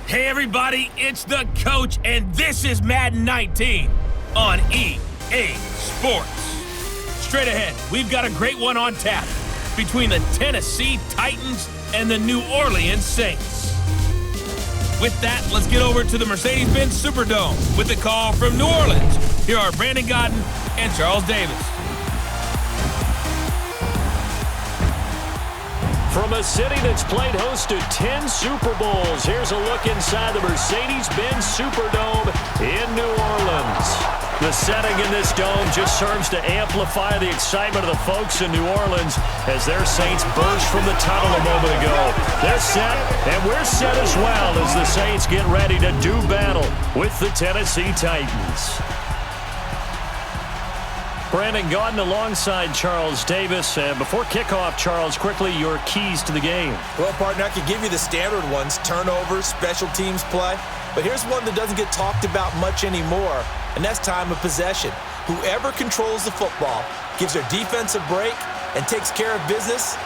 Hey everybody, it's the coach, and this is Madden 19 on EA Sports. Straight ahead, we've got a great one on tap between the Tennessee Titans and the New Orleans Saints. With that, let's get over to the Mercedes-Benz Superdome with a call from New Orleans. Here are Brandon Godden and Charles Davis. From a city that's played host to 10 Super Bowls, here's a look inside the Mercedes-Benz Superdome in New Orleans. The setting in this dome just serves to amplify the excitement of the folks in New Orleans as their Saints burst from the tunnel a moment ago. They're set, and we're set as well as the Saints get ready to do battle with the Tennessee Titans. Brandon Godden alongside Charles Davis. And before kickoff, Charles, quickly your keys to the game. Well, partner, I could give you the standard ones, turnovers, special teams play. But here's one that doesn't get talked about much anymore, and that's time of possession. Whoever controls the football, gives their defense a break, and takes care of business,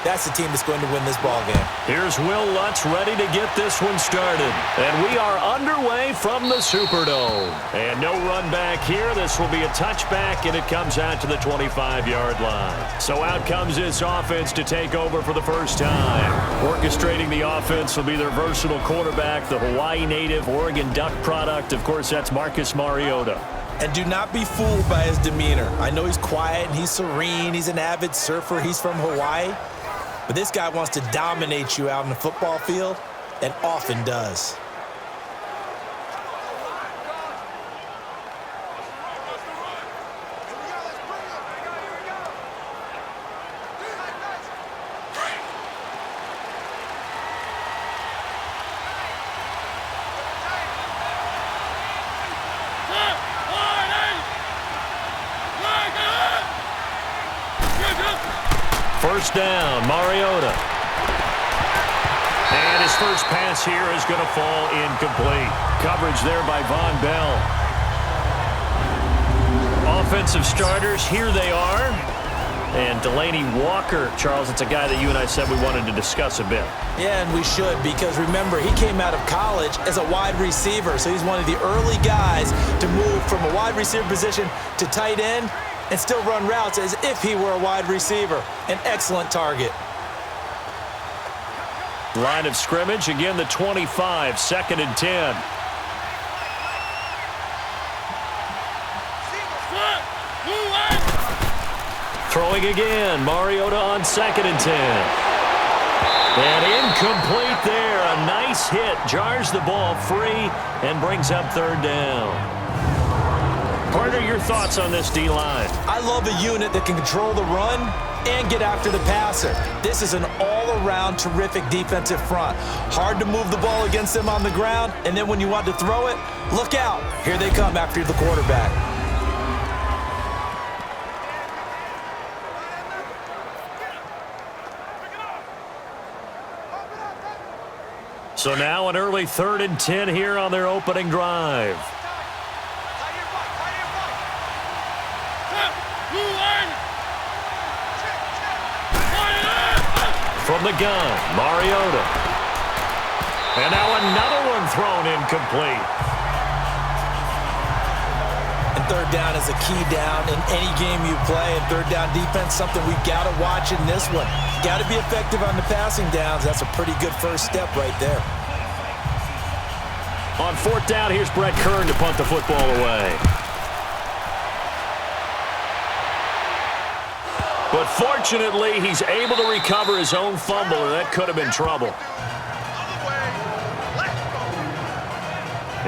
that's the team that's going to win this ball game. Here's Will Lutz ready to get this one started. And we are underway from the Superdome. And no run back here. This will be a touchback, and it comes out to the 25-yard line. So out comes this offense to take over for the first time. Orchestrating the offense will be their versatile quarterback, the Hawaii native, Oregon Duck product. Of course, that's Marcus Mariota. And do not be fooled by his demeanor. I know he's quiet and he's serene. He's an avid surfer. He's from Hawaii. But this guy wants to dominate you out on the football field, and often does. First down, Mariota. And his first pass here is going to fall incomplete. Coverage there by Von Bell. Offensive starters, here they are. And Delaney Walker, Charles, it's a guy that you and I said we wanted to discuss a bit. Yeah, and we should, because remember, he came out of college as a wide receiver, so he's one of the early guys to move from a wide receiver position to tight end and still run routes as if he were a wide receiver. An excellent target. Line of scrimmage, again the 25, 2nd and 10. Throwing again, Mariota on 2nd and 10. And incomplete there. A nice hit, jars the ball free and brings up 3rd down. Partner, your thoughts on this D-line? I love a unit that can control the run and get after the passer. This is an all-around terrific defensive front. Hard to move the ball against them on the ground, and then when you want to throw it, look out. Here they come after the quarterback. So now an early 3rd and 10 here on their opening drive. From the gun, Mariota. And now another one thrown incomplete. And 3rd down is a key down in any game you play. And 3rd down defense, something we've got to watch in this one. Got to be effective on the passing downs. That's a pretty good first step right there. On 4th down, here's Brett Kern to punt the football away. But fortunately, he's able to recover his own fumble, and that could have been trouble.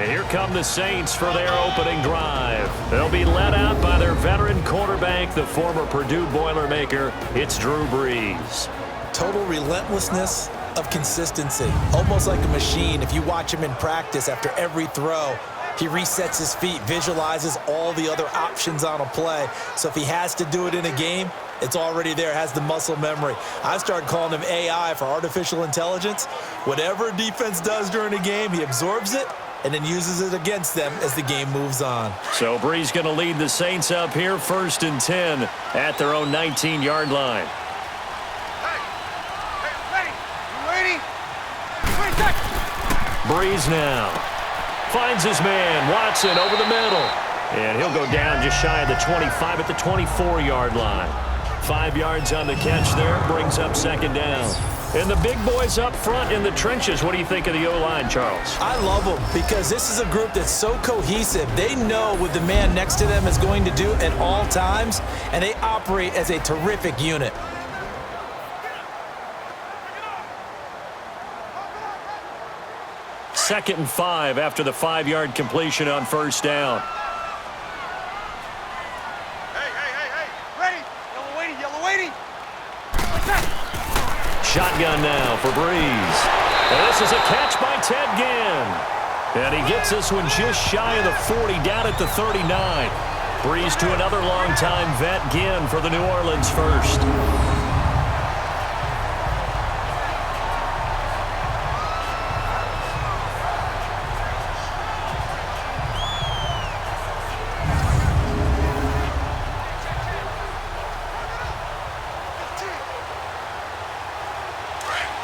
And here come the Saints for their opening drive. They'll be led out by their veteran quarterback, the former Purdue Boilermaker. It's Drew Brees. Total relentlessness of consistency. Almost like a machine. If you watch him in practice after every throw, he resets his feet, visualizes all the other options on a play. So if he has to do it in a game, it's already there, has the muscle memory. I started calling him AI for artificial intelligence. Whatever a defense does during a game, he absorbs it and then uses it against them as the game moves on. So Brees going to lead the Saints up here, 1st and 10 at their own 19-yard line. Brees now. Finds his man, Watson, over the middle. And he'll go down just shy of the 25 at the 24-yard line. 5 yards on the catch there, brings up second down. And the big boys up front in the trenches. What do you think of the O-line, Charles? I love them because this is a group that's so cohesive. They know what the man next to them is going to do at all times, and they operate as a terrific unit. Second and 5 after the 5-yard completion on first down. Shotgun now for Brees. And this is a catch by Ted Ginn. And he gets this one just shy of the 40, down at the 39. Brees to another long-time vet, Ginn, for the New Orleans first.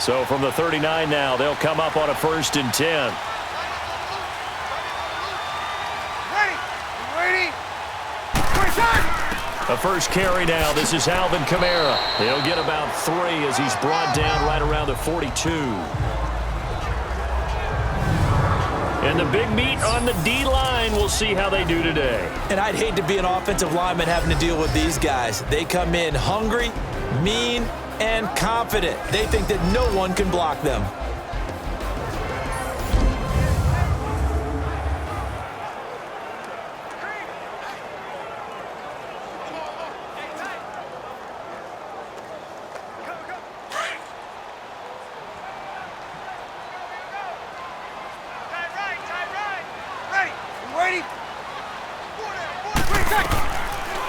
So from the 39 now, they'll come up on a 1st and 10. The first carry now. This is Alvin Kamara. He'll get about 3 as he's brought down right around the 42. And the big meat on the D-line. We'll see how they do today. And I'd hate to be an offensive lineman having to deal with these guys. They come in hungry, mean, and confident. They think that no one can block them.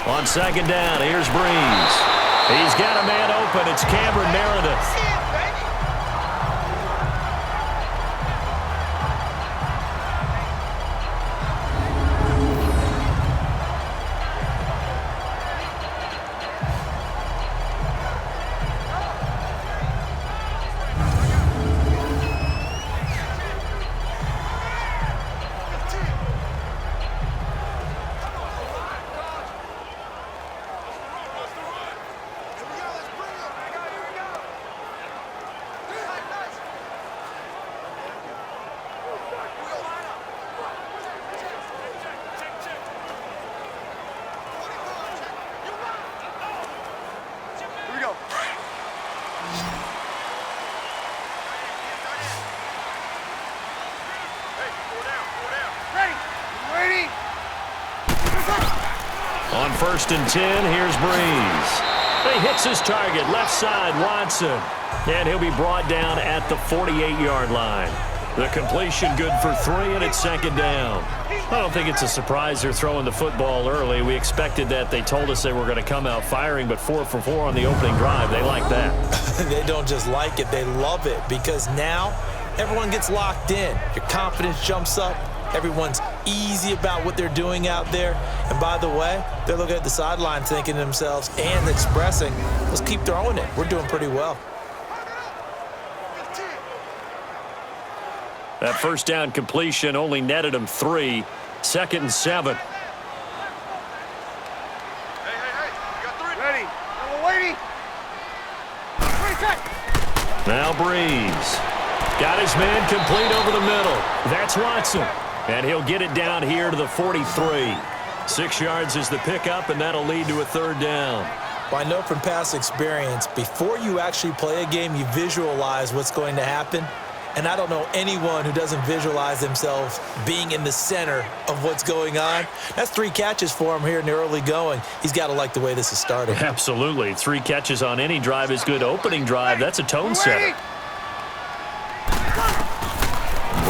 On second down, here's Brees. He's got a man open. It's Cameron Meredith. On 1st and 10, here's Brees. He hits his target, left side, Watson. And he'll be brought down at the 48-yard line. The completion good for 3, and it's second down. I don't think it's a surprise they're throwing the football early. We expected that. They told us they were going to come out firing, but 4 for 4 on the opening drive. They like that. They don't just like it, they love it, because now everyone gets locked in. Your confidence jumps up. Everyone's easy about what they're doing out there. And by the way, they're looking at the sideline thinking to themselves and expressing, let's keep throwing it. We're doing pretty well. That first down completion only netted him 3. 2nd and 7. Hey, you got 3. Ready. We're waiting. 20 seconds. Now Brees. Got his man complete over the middle. That's Watson. And he'll get it down here to the 43. 6 yards is the pickup, and that'll lead to a 3rd down. Well, I know from past experience, before you actually play a game, you visualize what's going to happen. And I don't know anyone who doesn't visualize themselves being in the center of what's going on. That's 3 catches for him here in the early going. He's got to like the way this is starting. Absolutely. 3 catches on any drive is good. Opening drive, that's a tone setter.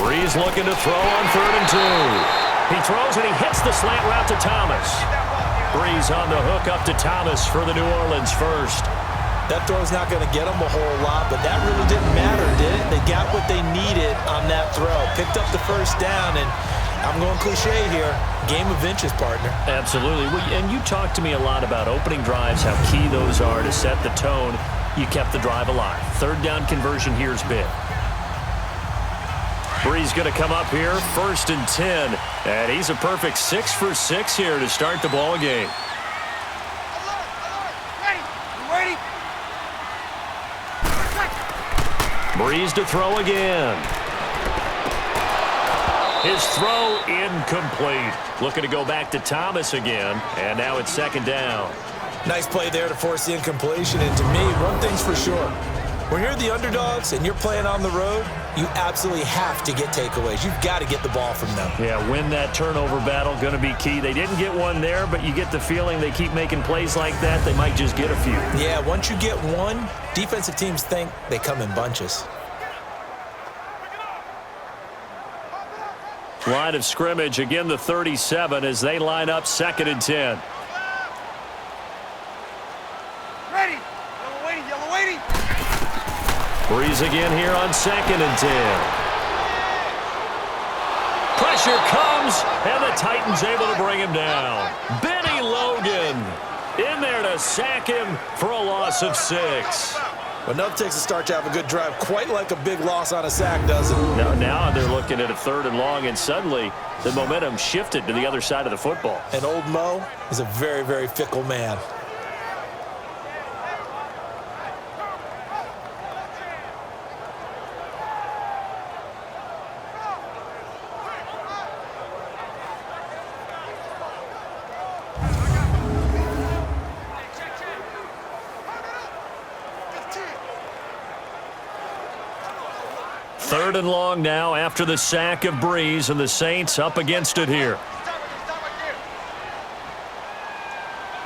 Brees looking to throw on 3rd and 2. He throws and he hits the slant route to Thomas. Brees on the hook up to Thomas for the New Orleans first. That throw's not going to get them a whole lot, but that really didn't matter, did it? They got what they needed on that throw. Picked up the first down, and I'm going cliche here, game of inches, partner. Absolutely. And you talked to me a lot about opening drives, how key those are to set the tone. You kept the drive alive. 3rd down conversion here is big. Brees going to come up here, 1st and 10. And he's a perfect 6 for 6 here to start the ball game. Ready? Brees to throw again. His throw incomplete. Looking to go back to Thomas again. And now it's 2nd down. Nice play there to force the incompletion. And to me, one thing's for sure. When you're the underdogs and you're playing on the road, you absolutely have to get takeaways. You've got to get the ball from them. Yeah, win that turnover battle, going to be key. They didn't get one there, but you get the feeling they keep making plays like that, they might just get a few. Yeah, once you get one, defensive teams think they come in bunches. Line of scrimmage, again the 37 as they line up 2nd and 10. Ready? Yellow waiting. Brees again here on 2nd and 10. Pressure comes, and the Titans able to bring him down. Benny Logan in there to sack him for a loss of 6. Well, enough takes a start to have a good drive, quite like a big loss on a sack, doesn't it? Now they're looking at a 3rd and long, and suddenly the momentum shifted to the other side of the football. And old Mo is a very, very fickle man. Third and long now after the sack of Brees, and the Saints up against it here.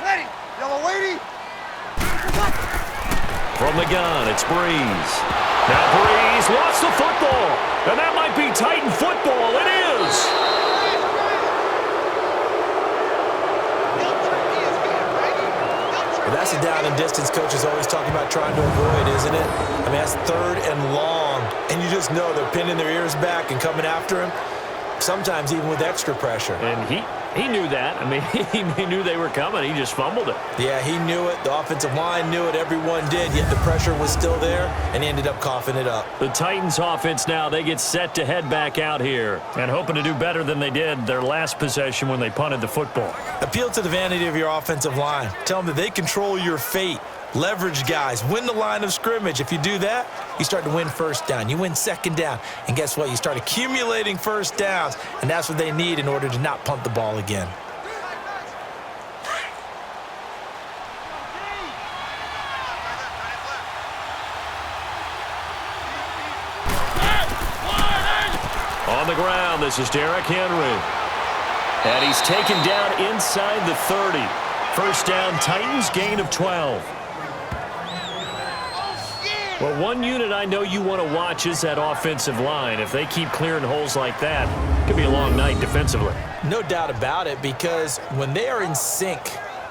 Ready? Yellow waiting. From the gun, it's Brees. Now Brees lost the football, and that might be Titan football. It is. Well, that's a down and distance coach is always talking about trying to avoid, isn't it? I mean, that's 3rd and long, and you just know they're pinning their ears back and coming after him, sometimes even with extra pressure. And he knew that. I mean, he knew they were coming. He just fumbled it. Yeah, he knew it. The offensive line knew it. Everyone did, yet the pressure was still there, and he ended up coughing it up. The Titans offense now, they get set to head back out here and hoping to do better than they did their last possession when they punted the football. Appeal to the vanity of your offensive line. Tell them that they control your fate. Leverage guys. Win the line of scrimmage. If you do that, you start to win 1st down. You win 2nd down. And guess what? You start accumulating 1st downs, and that's what they need in order to not punt the ball again. On the ground, this is Derrick Henry. And he's taken down inside the 30. 1st down, Titans, gain of 12. Well, one unit I know you want to watch is that offensive line. If they keep clearing holes like that, it could be a long night defensively. No doubt about it, because when they are in sync,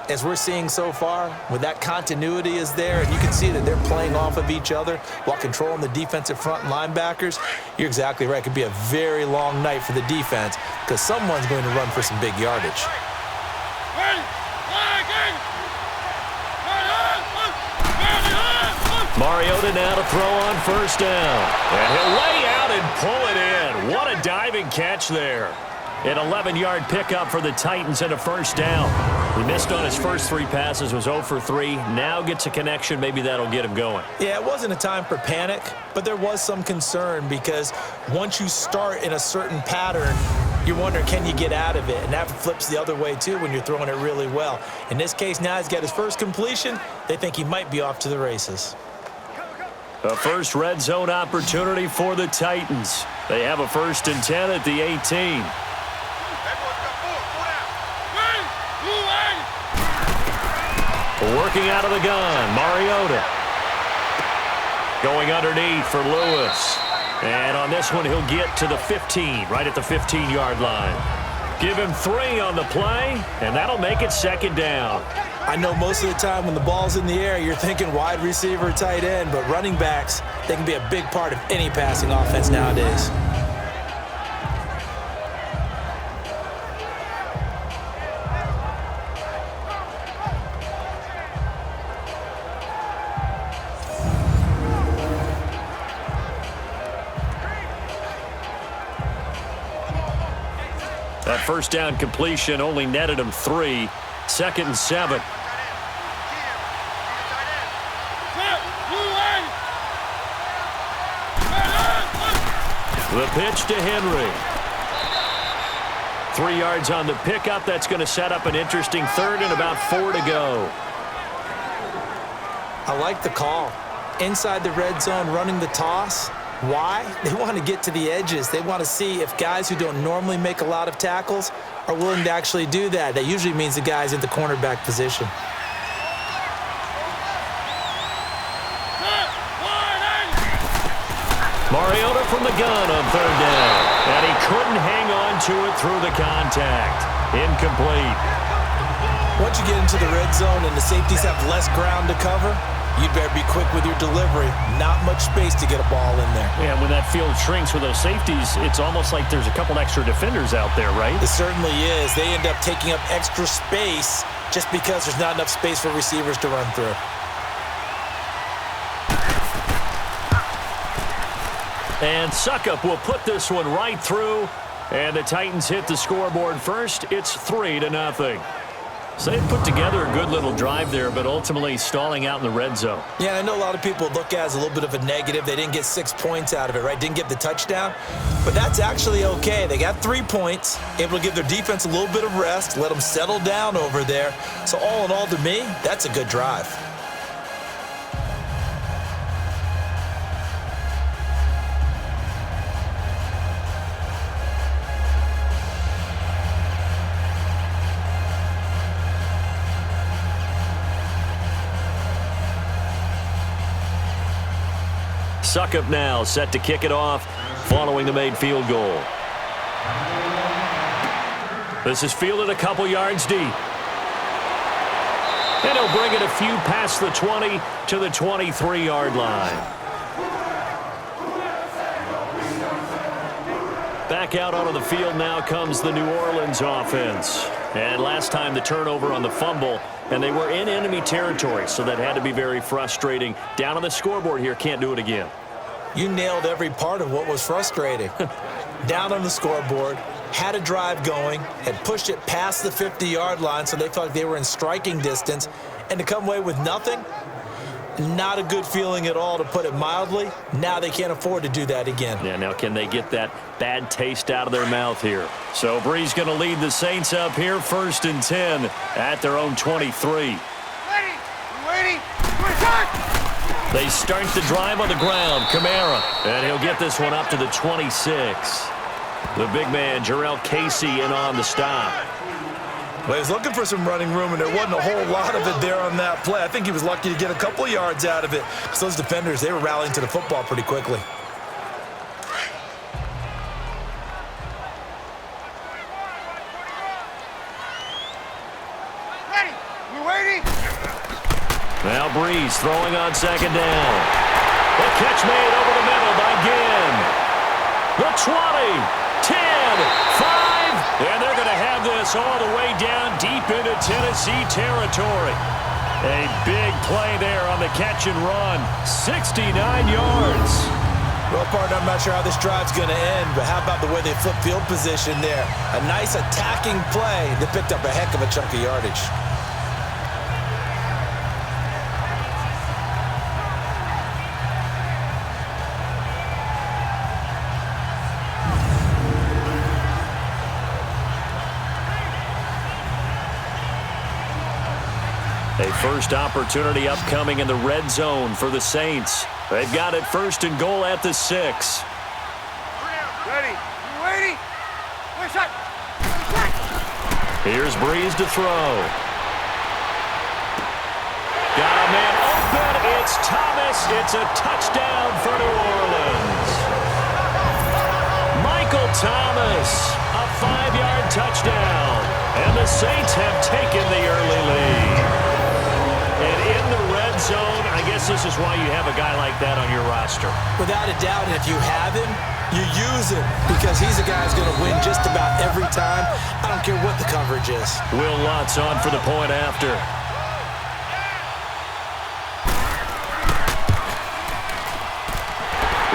as we're seeing so far, when that continuity is there, and you can see that they're playing off of each other while controlling the defensive front linebackers, you're exactly right. It could be a very long night for the defense because someone's going to run for some big yardage. Mariota now to throw on 1st down. And he'll lay out and pull it in. What a diving catch there. An 11-yard pickup for the Titans and a 1st down. He missed on his first 3 passes, was 0 for 3. Now gets a connection. Maybe that'll get him going. Yeah, it wasn't a time for panic, but there was some concern because once you start in a certain pattern, you're wondering, can you get out of it? And that flips the other way, too, when you're throwing it really well. In this case, now he's got his first completion. They think he might be off to the races. A first red zone opportunity for the Titans. They have a 1st and 10 at the 18. Working out of the gun, Mariota. Going underneath for Lewis. And on this one, he'll get to the 15, right at the 15-yard line. Give him 3 on the play, and that'll make it 2nd down. I know most of the time when the ball's in the air, you're thinking wide receiver, tight end, but running backs, they can be a big part of any passing offense nowadays. That first down completion only netted him 3. 2nd and 7. The pitch to Henry. 3 yards on the pickup. That's going to set up an interesting 3rd and about 4 to go. I like the call. Inside the red zone, running the toss. Why? They want to get to the edges. They want to see if guys who don't normally make a lot of tackles are willing to actually do that. That usually means the guy's in the cornerback position. Mariota from the gun on 3rd down. And he couldn't hang on to it through the contact. Incomplete. Once you get into the red zone and the safeties have less ground to cover, you'd better be quick with your delivery. Not much space to get a ball in there. Yeah, when that field shrinks with those safeties, it's almost like there's a couple extra defenders out there, right? It certainly is. They end up taking up extra space just because there's not enough space for receivers to run through. And Suckup will put this one right through. And the Titans hit the scoreboard first. It's 3-0. So they put together a good little drive there, but ultimately stalling out in the red zone. Yeah, I know a lot of people look at it as a little bit of a negative. They didn't get 6 points out of it, right? Didn't get the touchdown. But that's actually okay. They got 3 points, able to give their defense a little bit of rest, let them settle down over there. So all in all, to me, that's a good drive. Suckup now set to kick it off following the made field goal. This is fielded a couple yards deep. And he'll bring it a few past the 20 to the 23-yard line. Back out onto the field now comes the New Orleans offense. And last time the turnover on the fumble, and they were in enemy territory, so that had to be very frustrating. Down on the scoreboard here, can't do it again. You nailed every part of what was frustrating. Down on the scoreboard, had a drive going, had pushed it past the 50-yard line so they felt like they were in striking distance, and to come away with nothing, not a good feeling at all, to put it mildly. Now they can't afford to do that again. Yeah, now can they get that bad taste out of their mouth here? So Brees going to lead the Saints up here, 1st and 10 at their own 23. Ready? Ready? Ready? They start the drive on the ground. Kamara, and he'll get this one up to the 26. The big man, Jarrell Casey, in on the stop. Well, he was looking for some running room, and there wasn't a whole lot of it there on that play. I think he was lucky to get a couple of yards out of it, because those defenders, they were rallying to the football pretty quickly. Ready? You ready? Now Brees throwing on 2nd down. The catch made over the middle by Ginn. The 20, 10, 5, and they're going to have this all the way down deep into Tennessee territory. A big play there on the catch and run. 69 yards. Well, partner, I'm not sure how this drive's going to end, but how about the way they flip field position there? A nice attacking play that picked up a heck of a chunk of yardage. A first opportunity upcoming in the red zone for the Saints. They've got it 1st and goal at the 6. Ready? You ready? Where's that? Here's Brees to throw. Got a man open. It's Thomas. It's a touchdown for New Orleans. Michael Thomas, a 5-yard touchdown. And the Saints have taken the early lead. And in the red zone, I guess this is why you have a guy like that on your roster. Without a doubt, and if you have him, you use him, because he's a guy who's going to win just about every time. I don't care what the coverage is. Will Lutz on for the point after.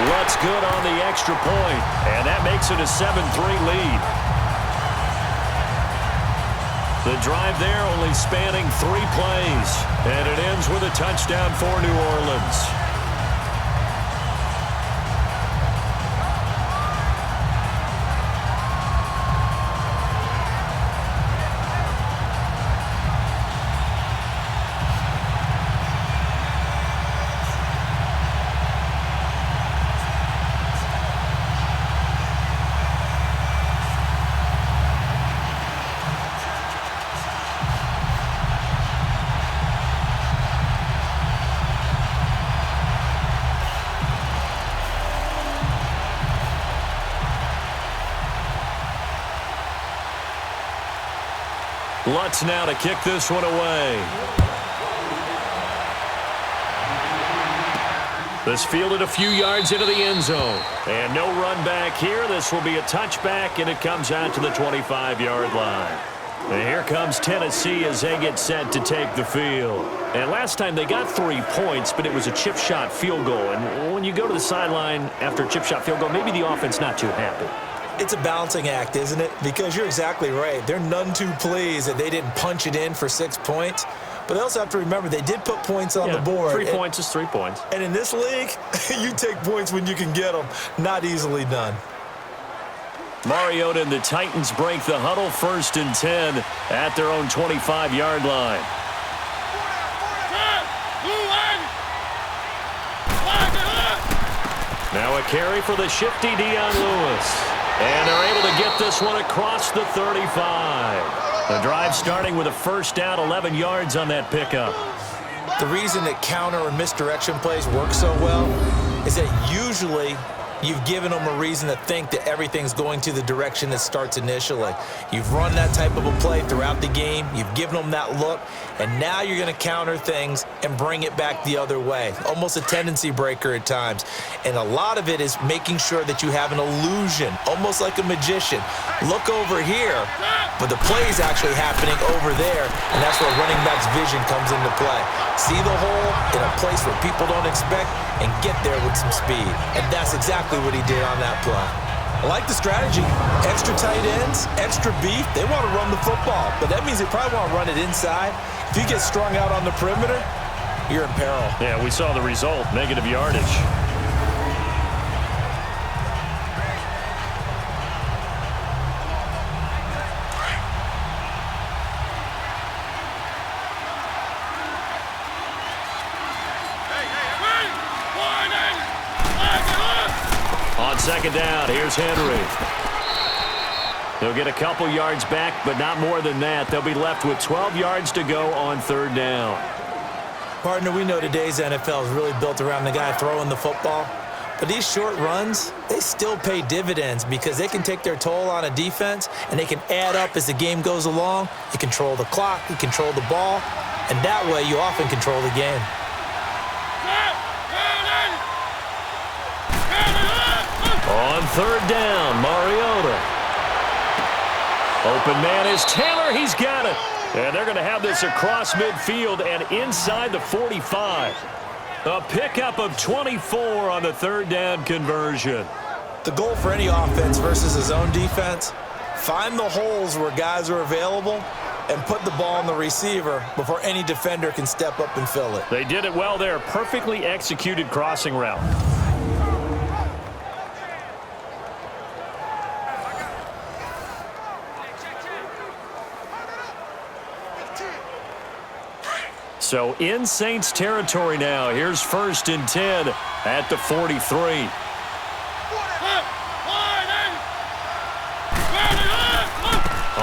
Lutz good on the extra point, and that makes it a 7-3 lead. The drive there only spanning 3 plays, and it ends with a touchdown for New Orleans. Lutz now to kick this one away. This fielded a few yards into the end zone. And no run back here. This will be a touchback, and it comes out to the 25-yard line. And here comes Tennessee as they get set to take the field. And last time they got 3 points, but it was a chip shot field goal. And when you go to the sideline after a chip shot field goal, maybe the offense not too happy. It's a balancing act, isn't it? Because you're exactly right. They're none too pleased that they didn't punch it in for 6 points. But they also have to remember they did put points on the board. 3 points is 3 points. And in this league, you take points when you can get them. Not easily done. Mariota and the Titans break the huddle, 1st and 10 at their own 25-yard line. Now a carry for the shifty Deion Lewis. And they're able to get this one across the 35. The drive starting with a 1st down, 11 yards on that pickup. The reason that counter or misdirection plays work so well is that usually you've given them a reason to think that everything's going to the direction that starts initially. You've run that type of a play throughout the game. You've given them that look. And now you're going to counter things and bring it back the other way. Almost a tendency breaker at times. And a lot of it is making sure that you have an illusion, almost like a magician. Look over here, but the play is actually happening over there. And that's where running back's vision comes into play. See the hole in a place where people don't expect and get there with some speed. And that's exactly what he did on that play. I like the strategy. Extra tight ends, extra beef. They want to run the football, but that means they probably want to run it inside. If you get strung out on the perimeter, you're in peril. Yeah, we saw the result, negative yardage. On 2nd down, here's Henry. They'll get a couple yards back, but not more than that. They'll be left with 12 yards to go on 3rd down. Partner, we know today's NFL is really built around the guy throwing the football. But these short runs, they still pay dividends because they can take their toll on a defense, and they can add up as the game goes along. You control the clock, you control the ball, and that way you often control the game. On 3rd down, Mariota. Open man is Taylor. He's got it. And they're going to have this across midfield and inside the 45. A pickup of 24 on the 3rd down conversion. The goal for any offense versus his own defense, find the holes where guys are available and put the ball on the receiver before any defender can step up and fill it. They did it well there. Perfectly executed crossing route. So in Saints territory now. Here's 1st and 10 at the 43.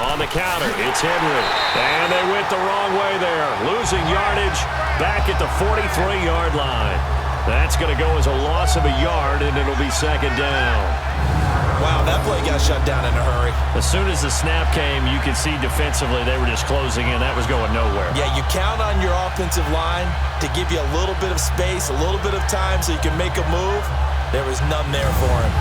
On the counter, it's Henry. And they went the wrong way there. Losing yardage back at the 43-yard line. That's going to go as a loss of a yard, and it'll be 2nd down. Wow, that play got shut down in a hurry. As soon as the snap came, you could see defensively they were just closing in. That was going nowhere. Yeah, you count on your offensive line to give you a little bit of space, a little bit of time so you can make a move. There was none there for him.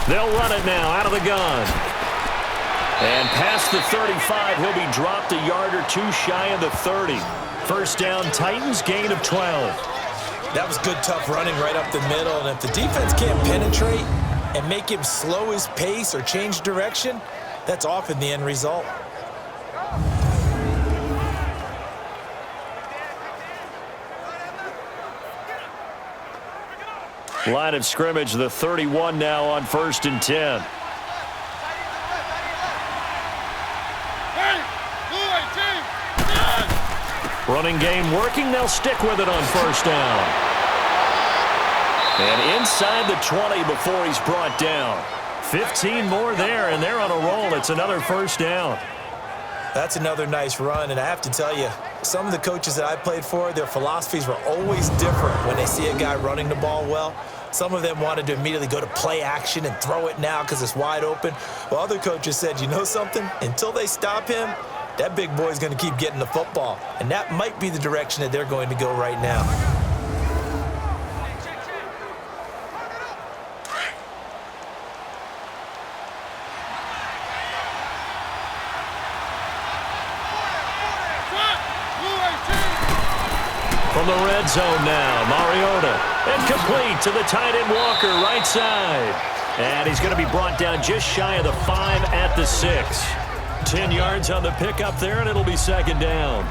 They'll run it now out of the gun. And past the 35, he'll be dropped a yard or two shy of the 30. First down, Titans, gain of 12. That was good, tough running right up the middle. And if the defense can't penetrate and make him slow his pace or change direction, that's often the end result. Line of scrimmage, the 31 now on 1st and 10. Running game working. They'll stick with it on 1st down. And inside the 20 before he's brought down. 15 more there, and they're on a roll. It's another 1st down. That's another nice run, and I have to tell you, some of the coaches that I played for, their philosophies were always different when they see a guy running the ball well. Some of them wanted to immediately go to play action and throw it now because it's wide open. While other coaches said, you know something? Until they stop him, that big boy's going to keep getting the football. And that might be the direction that they're going to go right now. From the red zone now, Mariota. Incomplete to the tight end Walker, right side. And he's going to be brought down just shy of the 5 at the 6. 10 yards on the pickup there, and it'll be 2nd down.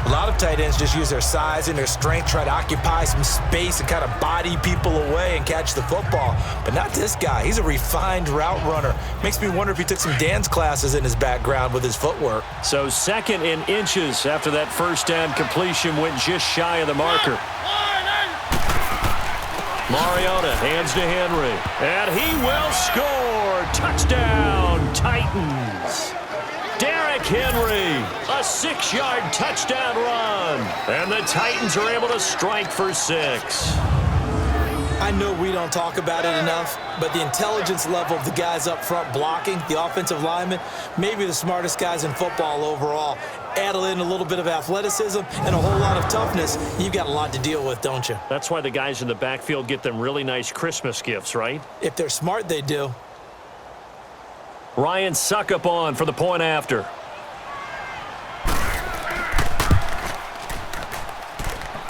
A lot of tight ends just use their size and their strength, try to occupy some space and kind of body people away and catch the football. But not this guy. He's a refined route runner. Makes me wonder if he took some dance classes in his background with his footwork. So 2nd in inches after that 1st down completion went just shy of the marker. Mariota hands to Henry, and he will score. Touchdown, Titans. Derrick Henry, a 6-yard touchdown run. And the Titans are able to strike for 6. I know we don't talk about it enough, but the intelligence level of the guys up front blocking, the offensive linemen, maybe the smartest guys in football overall. Add in a little bit of athleticism and a whole lot of toughness, you've got a lot to deal with, don't you? That's why the guys in the backfield get them really nice Christmas gifts, right? If they're smart, they do. Ryan Suckup on for the point after.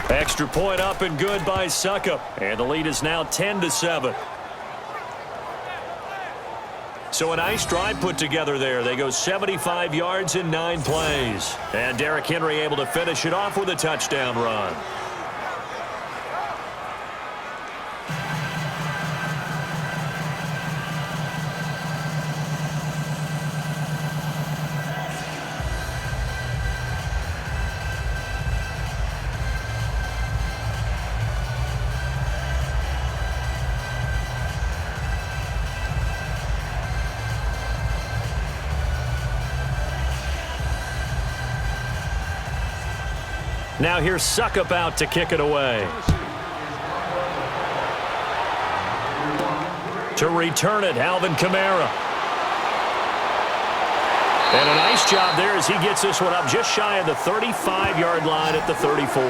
Extra point up and good by Suckup. And the lead is now 10-7. So a nice drive put together there. They go 75 yards in 9 plays. And Derrick Henry able to finish it off with a touchdown run. Now here's Suckup out to kick it away. To return it, Alvin Kamara. And a nice job there as he gets this one up just shy of the 35-yard line at the 34.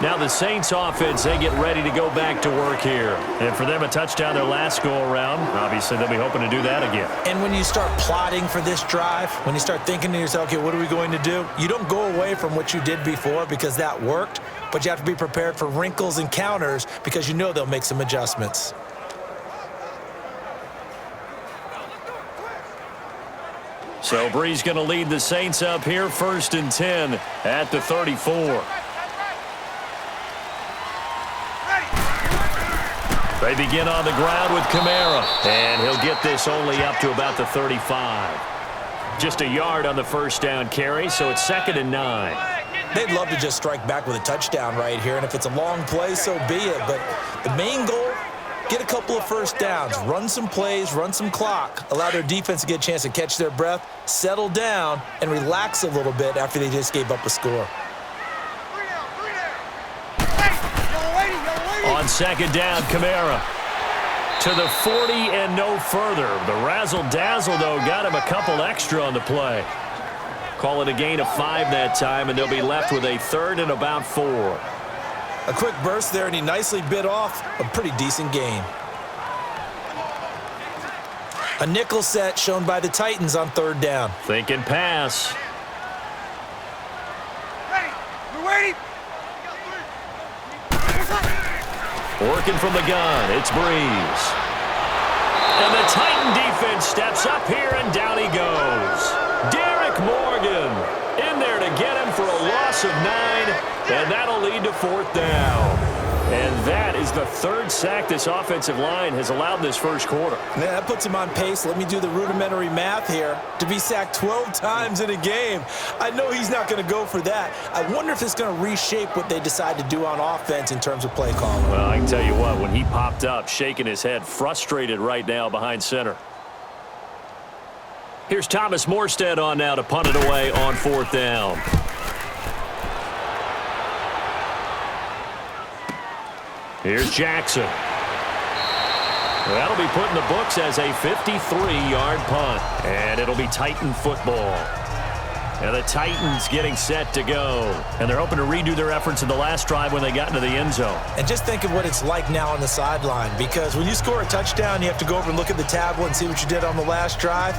Now the Saints offense, they get ready to go back to work here. And for them, a touchdown their last go-around. Obviously, they'll be hoping to do that again. And when you start plotting for this drive, when you start thinking to yourself, okay, what are we going to do? You don't go away from what you did before because that worked, but you have to be prepared for wrinkles and counters because you know they'll make some adjustments. So Brees going to lead the Saints up here, 1st and 10 at the 34. They begin on the ground with Kamara, and he'll get this only up to about the 35. Just a yard on the 1st down carry, so it's 2nd and 9. They'd love to just strike back with a touchdown right here, and if it's a long play, so be it. But the main goal, get a couple of 1st downs, run some plays, run some clock, allow their defense to get a chance to catch their breath, settle down, and relax a little bit after they just gave up a score. On 2nd down, Kamara to the 40 and no further. The razzle-dazzle, though, got him a couple extra on the play. Call it a gain of 5 that time, and they'll be left with a 3rd and about 4. A quick burst there, and he nicely bit off a pretty decent gain. A nickel set shown by the Titans on third down. Thinking pass. Ready. We're waiting. Working from the gun, it's Brees. And the Titan defense steps up here, and down he goes. Derek Morgan in there to get him for a loss of 9, and that'll lead to fourth down. And that is the third sack this offensive line has allowed this first quarter. Man, that puts him on pace. Let me do the rudimentary math here. To be sacked 12 times in a game, I know he's not going to go for that. I wonder if it's going to reshape what they decide to do on offense in terms of play calling. Well, I can tell you what, when he popped up, shaking his head, frustrated right now behind center. Here's Thomas Morstead on now to punt it away on fourth down. Here's Jackson. That'll be put in the books as a 53-yard punt. And it'll be Titan football. And the Titans getting set to go. And they're hoping to redo their efforts in the last drive when they got into the end zone. And just think of what it's like now on the sideline. Because when you score a touchdown, you have to go over and look at the tablet and see what you did on the last drive.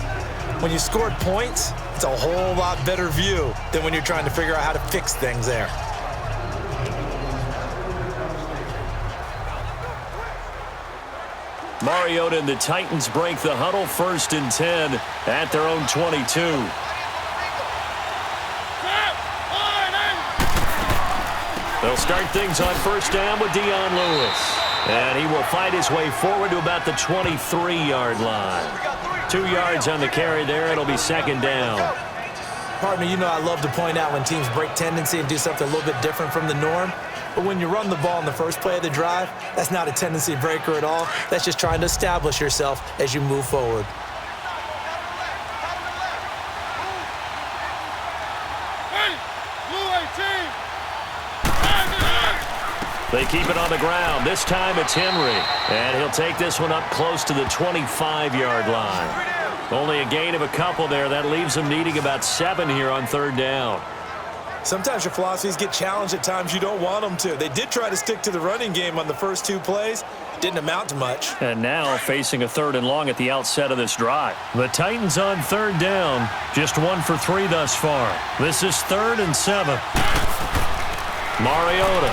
When you scored points, it's a whole lot better view than when you're trying to figure out how to fix things there. Mariota and the Titans break the huddle, 1st and 10 at their own 22. They'll start things on first down with Dion Lewis. And he will fight his way forward to about the 23-yard line. 2 yards on the carry there. It'll be second down. Partner, you know I love to point out when teams break tendency and do something a little bit different from the norm. But when you run the ball in the first play of the drive, that's not a tendency breaker at all. That's just trying to establish yourself as you move forward. They keep it on the ground. This time it's Henry. And he'll take this one up close to the 25-yard line. Only a gain of a couple there. That leaves them needing about 7 here on third down. Sometimes your philosophies get challenged at times you don't want them to. They did try to stick to the running game on the first 2 plays. Didn't amount to much. And now facing a 3rd and long at the outset of this drive. The Titans on third down. Just 1 for 3 thus far. This is 3rd and 7. Mariota.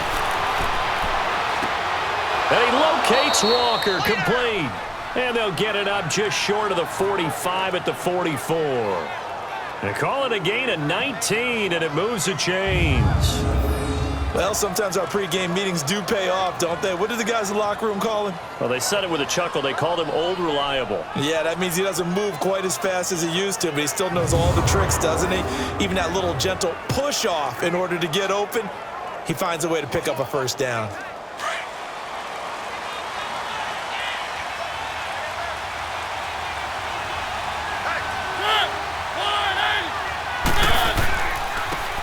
And he locates Walker, complete. And they'll get it up just short of the 45 at the 44. They call it a gain of 19, and it moves the chains. Well, sometimes our pregame meetings do pay off, don't they? What do the guys in the locker room call him? Well, they said it with a chuckle. They called him Old Reliable. Yeah, that means he doesn't move quite as fast as he used to, but he still knows all the tricks, doesn't he? Even that little gentle push-off in order to get open, he finds a way to pick up a first down.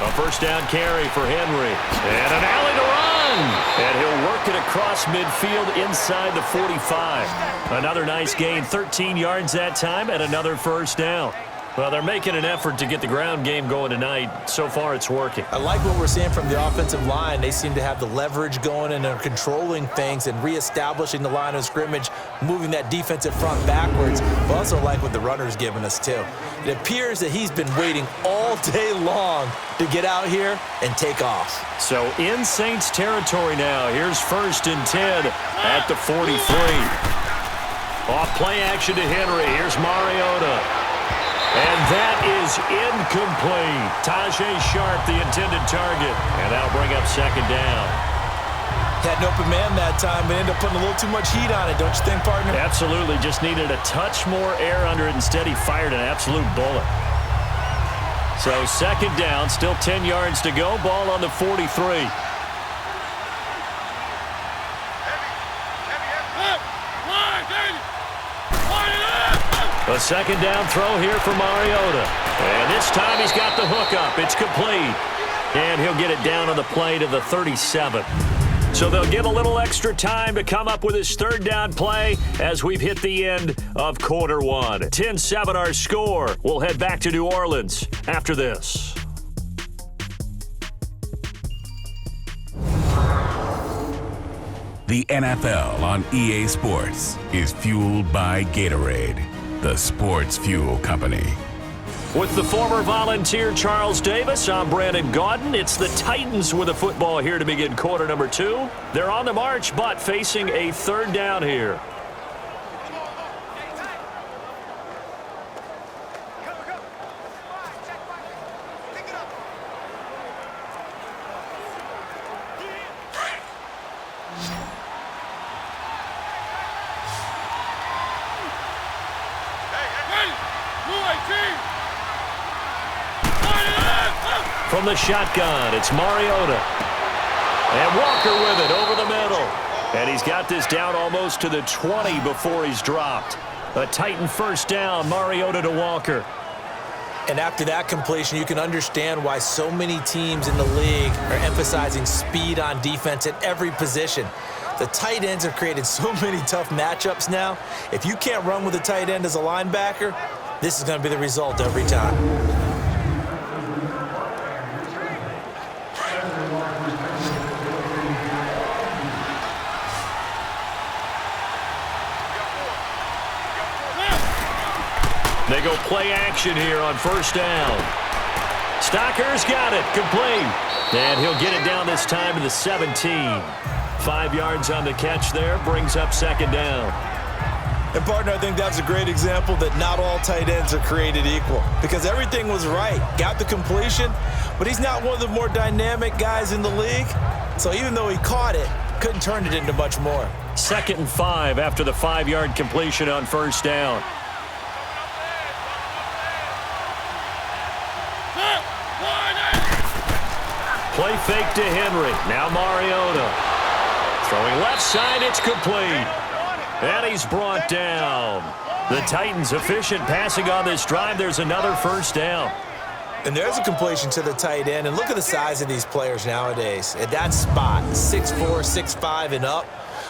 A first down carry for Henry. And an alley to run. And he'll work it across midfield inside the 45. Another nice gain, 13 yards that time, and another first down. Well, they're making an effort to get the ground game going tonight. So far, it's working. I like what we're seeing from the offensive line. They seem to have the leverage going and are controlling things and reestablishing the line of scrimmage, moving that defensive front backwards. But also like what the runner's giving us, too. It appears that he's been waiting all day long to get out here and take off. So in Saints territory now. Here's 1st and 10 at the 43. Off play action to Henry. Here's Mariota. And that is incomplete. Tajay Sharp, the intended target. And that'll bring up second down. Had an open man that time, but ended up putting a little too much heat on it, don't you think, partner? Absolutely. Just needed a touch more air under it. Instead, he fired an absolute bullet. So second down, still 10 yards to go. Ball on the 43. A second down throw here for Mariota. And this time he's got the hook up. It's complete. And he'll get it down on the play to the 37. So they'll get a little extra time to come up with his third down play as we've hit the end of quarter one. 10-7 our score. We'll head back to New Orleans after this. The NFL on EA Sports is fueled by Gatorade. the Sports Fuel Company. With the former Volunteer Charles Davis, I'm Brandon Gaudin. It's the Titans with the football here to begin quarter number 2. They're on the march, but facing a third down here. From the shotgun, it's Mariota. And Walker with it over the middle. And he's got this down almost to the 20 before he's dropped. A Titan first down, Mariota to Walker. And after that completion, you can understand why so many teams in the league are emphasizing speed on defense at every position. The tight ends have created so many tough matchups now. If you can't run with a tight end as a linebacker, this is going to be the result every time. They go play action here on first down. Stocker's got it, complete. And he'll get it down this time to the 17. 5 yards on the catch there, brings up second down. And, partner, I think that's a great example that not all tight ends are created equal because everything was right. Got the completion, but he's not one of the more dynamic guys in the league. So even though he caught it, couldn't turn it into much more. 2nd and 5 after the 5-yard completion on first down. Play fake to Henry. Now Mariota. Throwing left side, it's complete. And he's brought down. The Titans efficient passing on this drive. There's another first down. And there's a completion to the tight end. And look at the size of these players nowadays. At that spot, 6'4", 6'5", and up.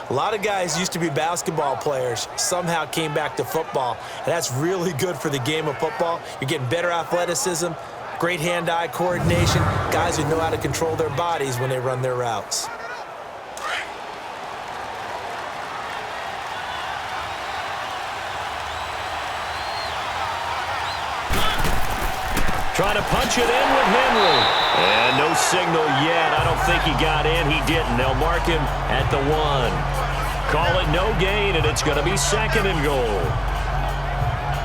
A lot of guys used to be basketball players, somehow came back to football. And that's really good for the game of football. You're getting better athleticism, great hand-eye coordination, guys who know how to control their bodies when they run their routes. Trying to punch it in with Henry. And no signal yet. I don't think he got in. He didn't. They'll mark him at the 1. Call it no gain, and it's going to be 2nd and goal.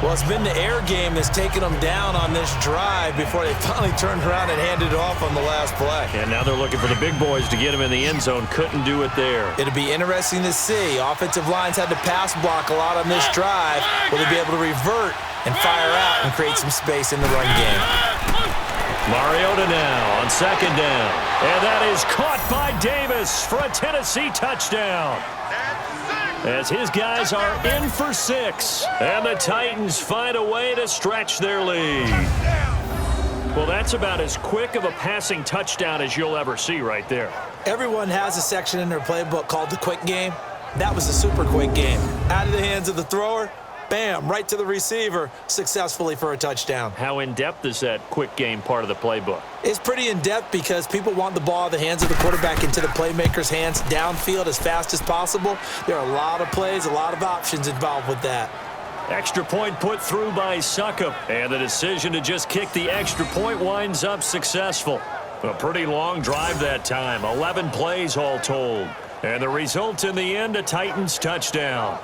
Well, it's been the air game that's taken them down on this drive before they finally turned around and handed it off on the last play. And now they're looking for the big boys to get him in the end zone. Couldn't do it there. It'll be interesting to see. Offensive lines had to pass block a lot on this drive. Will they be able to revert and fire out and create some space in the run game? Mariota now on second down. And that is caught by Davis for a Tennessee touchdown. As his guys are in for 6. And the Titans find a way to stretch their lead. Well, that's about as quick of a passing touchdown as you'll ever see right there. Everyone has a section in their playbook called the quick game. That was a super quick game. Out of the hands of the thrower, bam, right to the receiver, successfully for a touchdown. How in-depth is that quick game part of the playbook? It's pretty in-depth because people want the ball in the hands of the quarterback into the playmaker's hands downfield as fast as possible. There are a lot of plays, a lot of options involved with that. Extra point put through by Succop. And the decision to just kick the extra point winds up successful. A pretty long drive that time, 11 plays all told. And the result in the end, a Titans touchdown.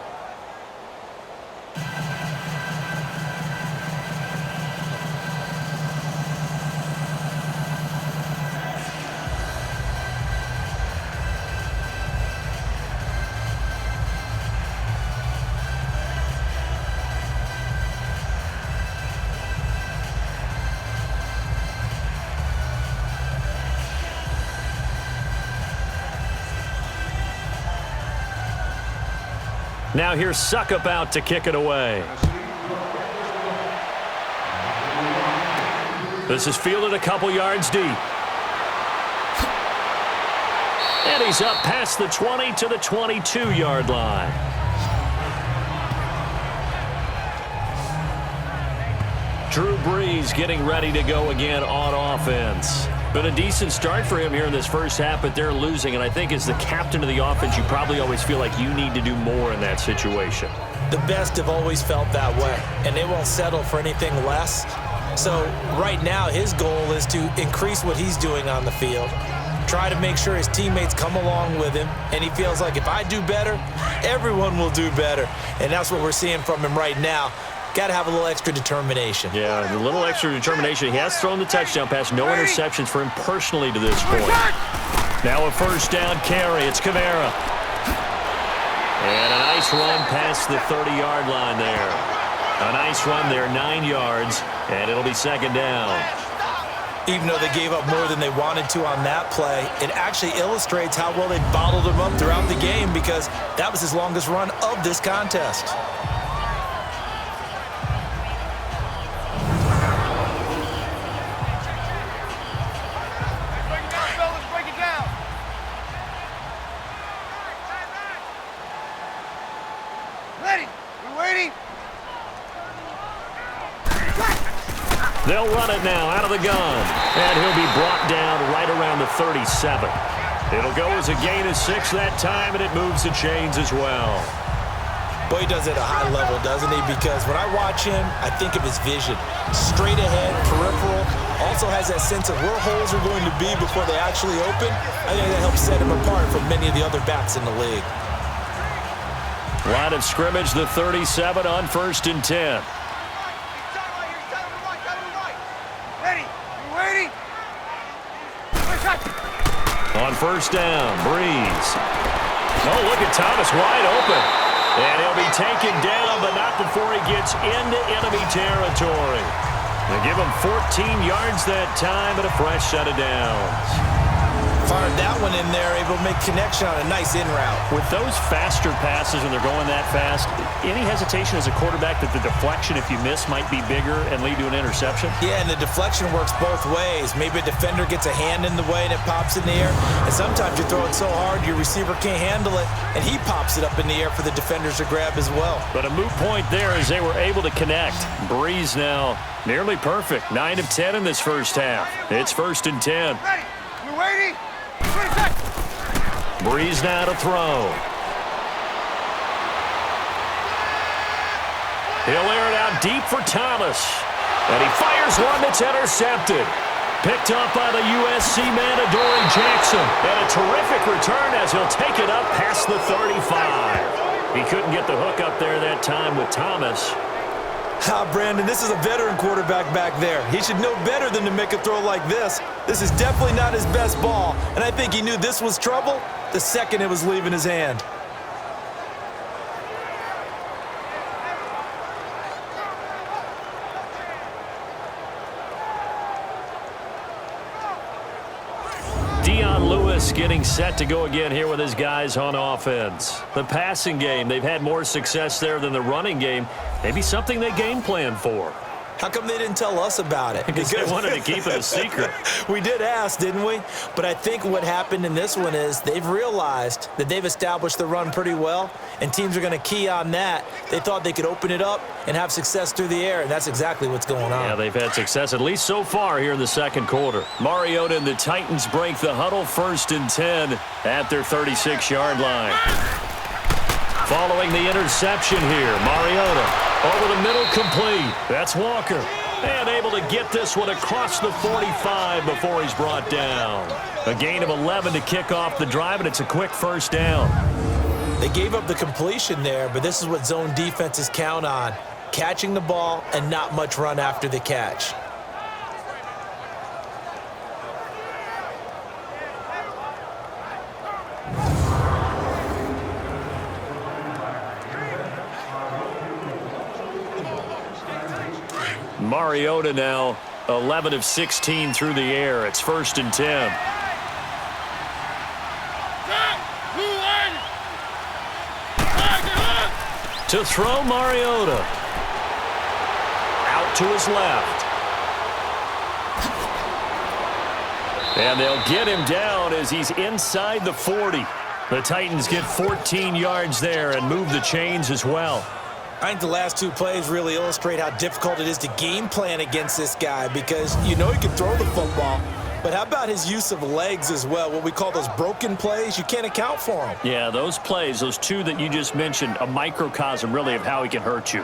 Now here's Succop out to kick it away. This is fielded a couple yards deep. And he's up past the 20 to the 22-yard line. Drew Brees getting ready to go again on offense. Been a decent start for him here in this first half, but they're losing. And I think as the captain of the offense, you probably always feel like you need to do more in that situation. The best have always felt that way, and they won't settle for anything less. So right now, his goal is to increase what he's doing on the field, try to make sure his teammates come along with him, and he feels like if I do better, everyone will do better. And that's what we're seeing from him right now. Got to have a little extra determination. Yeah, a little extra determination. He has thrown the touchdown pass. No interceptions for him personally to this point. Now a first down carry. It's Kamara. And a nice run past the 30-yard line there. A nice run there, 9 yards, and it'll be second down. Even though they gave up more than they wanted to on that play, it actually illustrates how well they bottled him up throughout the game because that was his longest run of this contest. They'll run it now out of the gun. And he'll be brought down right around the 37. It'll go as a gain of 6 that time, and it moves the chains as well. Boy, he does it at a high level, doesn't he? Because when I watch him, I think of his vision. Straight ahead, peripheral. Also has that sense of where holes are going to be before they actually open. I think that helps set him apart from many of the other backs in the league. Line of scrimmage, the 37 on 1st and 10. On first down, Brees. Oh, look at Thomas wide open. And he'll be taken down, but not before he gets into enemy territory. They give him 14 yards that time and a fresh set of downs. Fired that one in there, able to make connection on a nice in route. With those faster passes when they're going that fast, any hesitation as a quarterback that the deflection, if you miss, might be bigger and lead to an interception? Yeah, and the deflection works both ways. Maybe a defender gets a hand in the way and it pops in the air. And sometimes you throw it so hard your receiver can't handle it, and he pops it up in the air for the defenders to grab as well. But a moot point there as they were able to connect. Brees now nearly perfect. 9 of 10 in this first half. It's 1st and 10. Ready. We're waiting. Brees now to throw. He'll air it out deep for Thomas. And he fires one that's intercepted. Picked up by the USC man, Adoree Jackson. And a terrific return as he'll take it up past the 35. He couldn't get the hook up there that time with Thomas. Brandon, this is a veteran quarterback back there. He should know better than to make a throw like this. This is definitely not his best ball, and I think he knew this was trouble the second it was leaving his hand. Getting set to go again here with his guys on offense. The passing game, they've had more success there than the running game. Maybe something they game plan for. How come they didn't tell us about it? Because they wanted to keep it a secret. We did ask, didn't we? But I think what happened in this one is they've realized that they've established the run pretty well, and teams are going to key on that. They thought they could open it up and have success through the air, and that's exactly what's going on. Yeah, they've had success, at least so far here in the second quarter. Mariota and the Titans break the huddle, 1st and 10 at their 36-yard line. Following the interception here, Mariota over the middle, complete. That's Walker. And able to get this one across the 45 before he's brought down. A gain of 11 to kick off the drive, and it's a quick first down. They gave up the completion there, but this is what zone defenses count on. Catching the ball and not much run after the catch. Mariota now 11 of 16 through the air. It's 1st and 10. To throw, Mariota. Out to his left. And they'll get him down as he's inside the 40. The Titans get 14 yards there and move the chains as well. I think the last two plays really illustrate how difficult it is to game plan against this guy because you know he can throw the football, But how about his use of legs as well, what we call those broken plays? You can't account for them. Yeah, those plays, those two that you just mentioned, a microcosm really of how he can hurt you.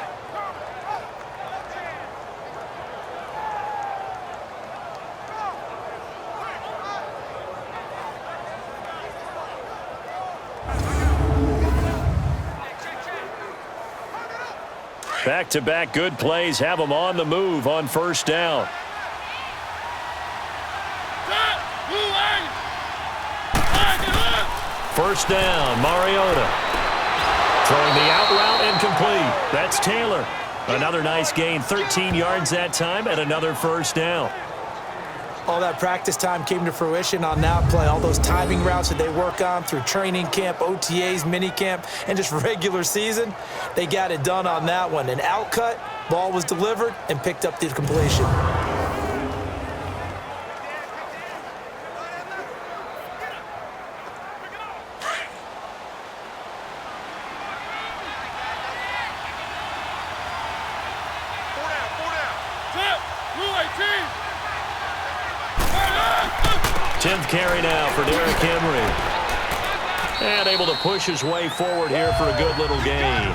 Back-to-back good plays have him on the move on first down. First down, Mariota. Throwing the out route incomplete. That's Taylor. Another nice gain, 13 yards that time, and another first down. All that practice time came to fruition on that play. All those timing routes that they work on through training camp, OTAs, minicamp, and just regular season, they got it done on that one. An outcut, ball was delivered, and picked up the completion. Carry now for Derrick Henry. And able to push his way forward here for a good little gain.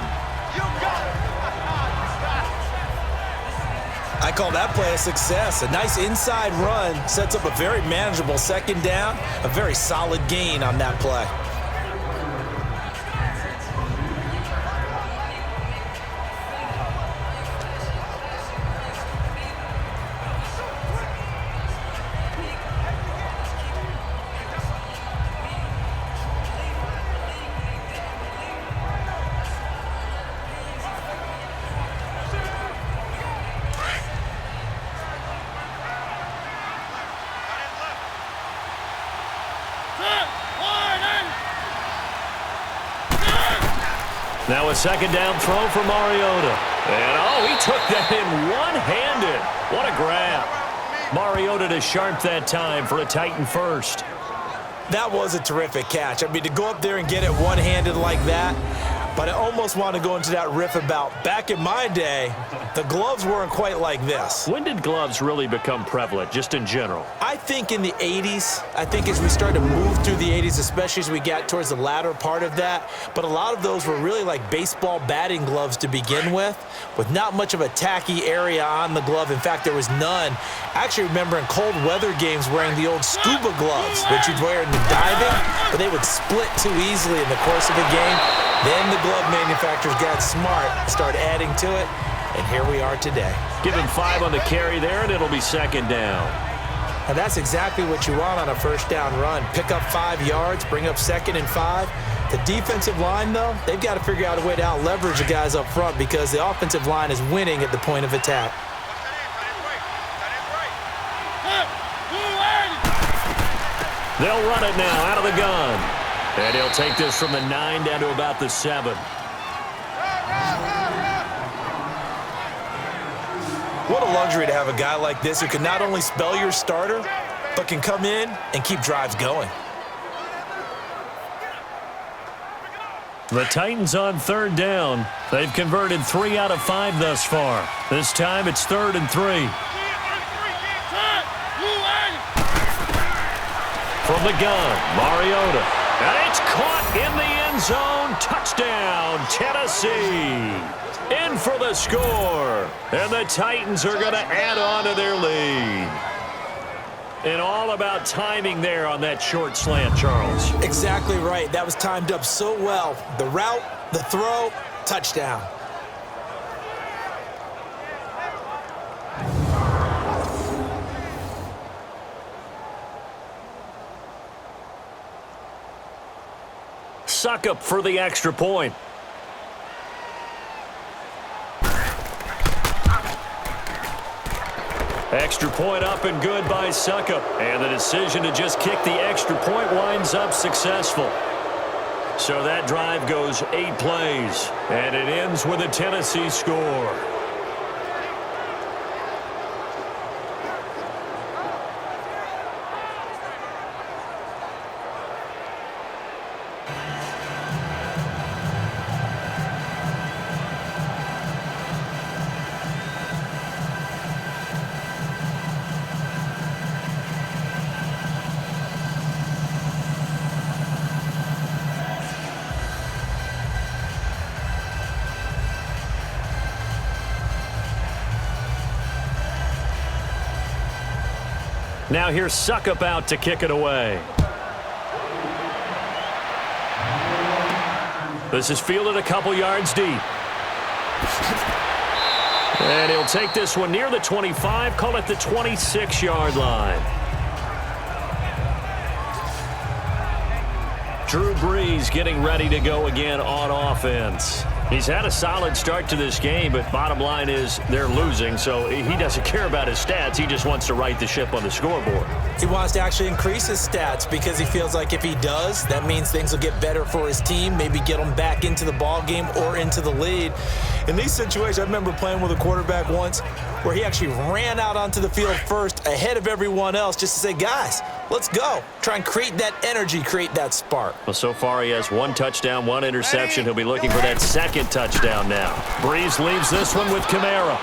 I call that play a success. A nice inside run sets up a very manageable second down. A very solid gain on that play. Now a second down throw for Mariota. And, he took that in one-handed. What a grab. Mariota to sharp that time for a Titan first. That was a terrific catch. I mean, to go up there and get it one-handed like that, but I almost want to go into that riff about back in my day, the gloves weren't quite like this. When did gloves really become prevalent, just in general? I think in the 80s. I think as we started to move through the 80s, especially as we got towards the latter part of that. But a lot of those were really like baseball batting gloves to begin with not much of a tacky area on the glove. In fact, there was none. I actually remember in cold weather games wearing the old scuba gloves, which you'd wear in the diving, but they would split too easily in the course of a game. Then the glove manufacturers got smart, started adding to it, and here we are today. Give him 5 on the carry there, and it'll be second down. And that's exactly what you want on a first down run. Pick up 5 yards, bring up 2nd and 5. The defensive line, though, they've got to figure out a way to out-leverage the guys up front because the offensive line is winning at the point of attack. They'll run it now out of the gun. And he'll take this from the 9 down to about the 7. What a luxury to have a guy like this who can not only spell your starter, but can come in and keep drives going. The Titans on 3rd down. They've converted 3 out of 5 thus far. This time it's 3rd and 3. From the gun, Mariota. And it's caught in the end zone. Touchdown, Tennessee. In for the score. And the Titans are going to add on to their lead. And all about timing there on that short slant, Charles. Exactly right. That was timed up so well. The route, the throw, touchdown. Suck up for the extra point. Extra point up and good by Suckup. And the decision to just kick the extra point winds up successful. So that drive goes 8 plays. And it ends with a Tennessee score. Now here's Suckup out to kick it away. This is fielded a couple yards deep. And he'll take this one near the 25, call it the 26-yard line. Drew Brees getting ready to go again on offense. He's had a solid start to this game, but bottom line is they're losing, so he doesn't care about his stats. He just wants to right the ship on the scoreboard. He wants to actually increase his stats because he feels like if he does, that means things will get better for his team, maybe get them back into the ball game or into the lead. In these situations, I remember playing with a quarterback once where he actually ran out onto the field first ahead of everyone else just to say, guys, let's go. Try and create that energy, create that spark. Well, so far he has 1 touchdown, 1 interception. He'll be looking for that second touchdown now. Brees leaves this one with Kamara.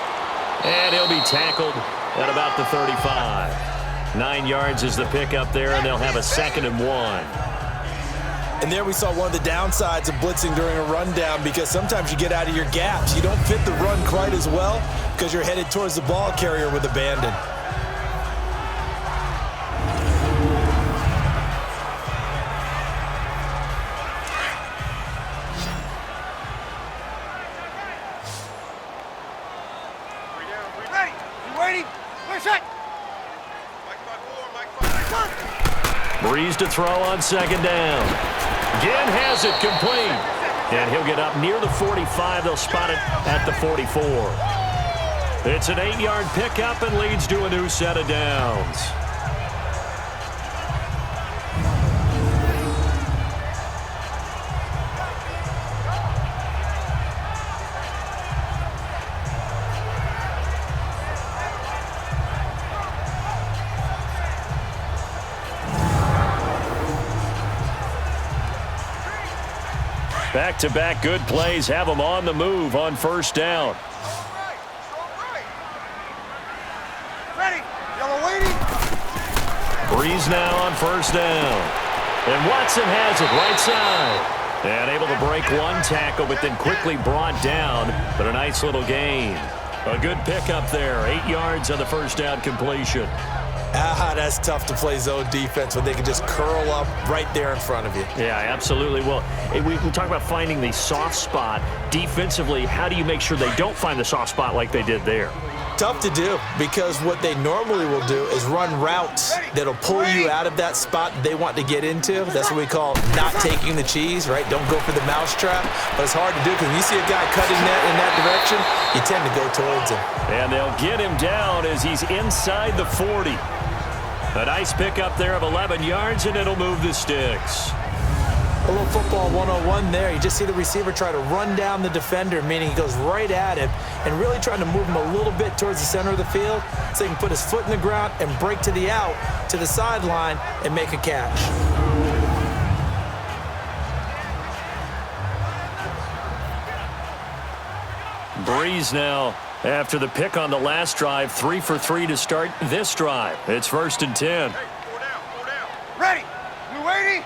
And he'll be tackled at about the 35. 9 yards is the pickup there, and they'll have a 2nd and 1. And there we saw one of the downsides of blitzing during a rundown because sometimes you get out of your gaps. You don't fit the run quite as well because you're headed towards the ball carrier with abandon. Ready. You waiting? Where's that? Brees to throw on 2nd down. Again has it complete. And he'll get up near the 45. They'll spot it at the 44. It's an 8-yard pickup and leads to a new set of downs. Back-to-back good plays have them on the move on 1st down. Ready. Yellow waiting. Brees now on 1st down. And Watson has it right side. And able to break 1 tackle, but then quickly brought down. But a nice little gain. A good pickup there. 8 yards on the 1st down completion. That's tough to play zone defense when they can just curl up right there in front of you. Yeah, absolutely. Well, we talk about finding the soft spot. Defensively, how do you make sure they don't find the soft spot like they did there? Tough to do because what they normally will do is run routes that'll pull you out of that spot they want to get into. That's what we call not taking the cheese, right? Don't go for the mousetrap. But it's hard to do because when you see a guy cutting that in that direction, you tend to go towards him. And they'll get him down as he's inside the 40. A nice pickup there of 11 yards, and it'll move the sticks. A little football 101 there. You just see the receiver try to run down the defender, meaning he goes right at him and really trying to move him a little bit towards the center of the field so he can put his foot in the ground and break to the out, to the sideline, and make a catch. Brees now, after the pick on the last drive, 3 for 3 to start this drive. It's 1st and 10. Hey, 4 down. Ready. You waiting?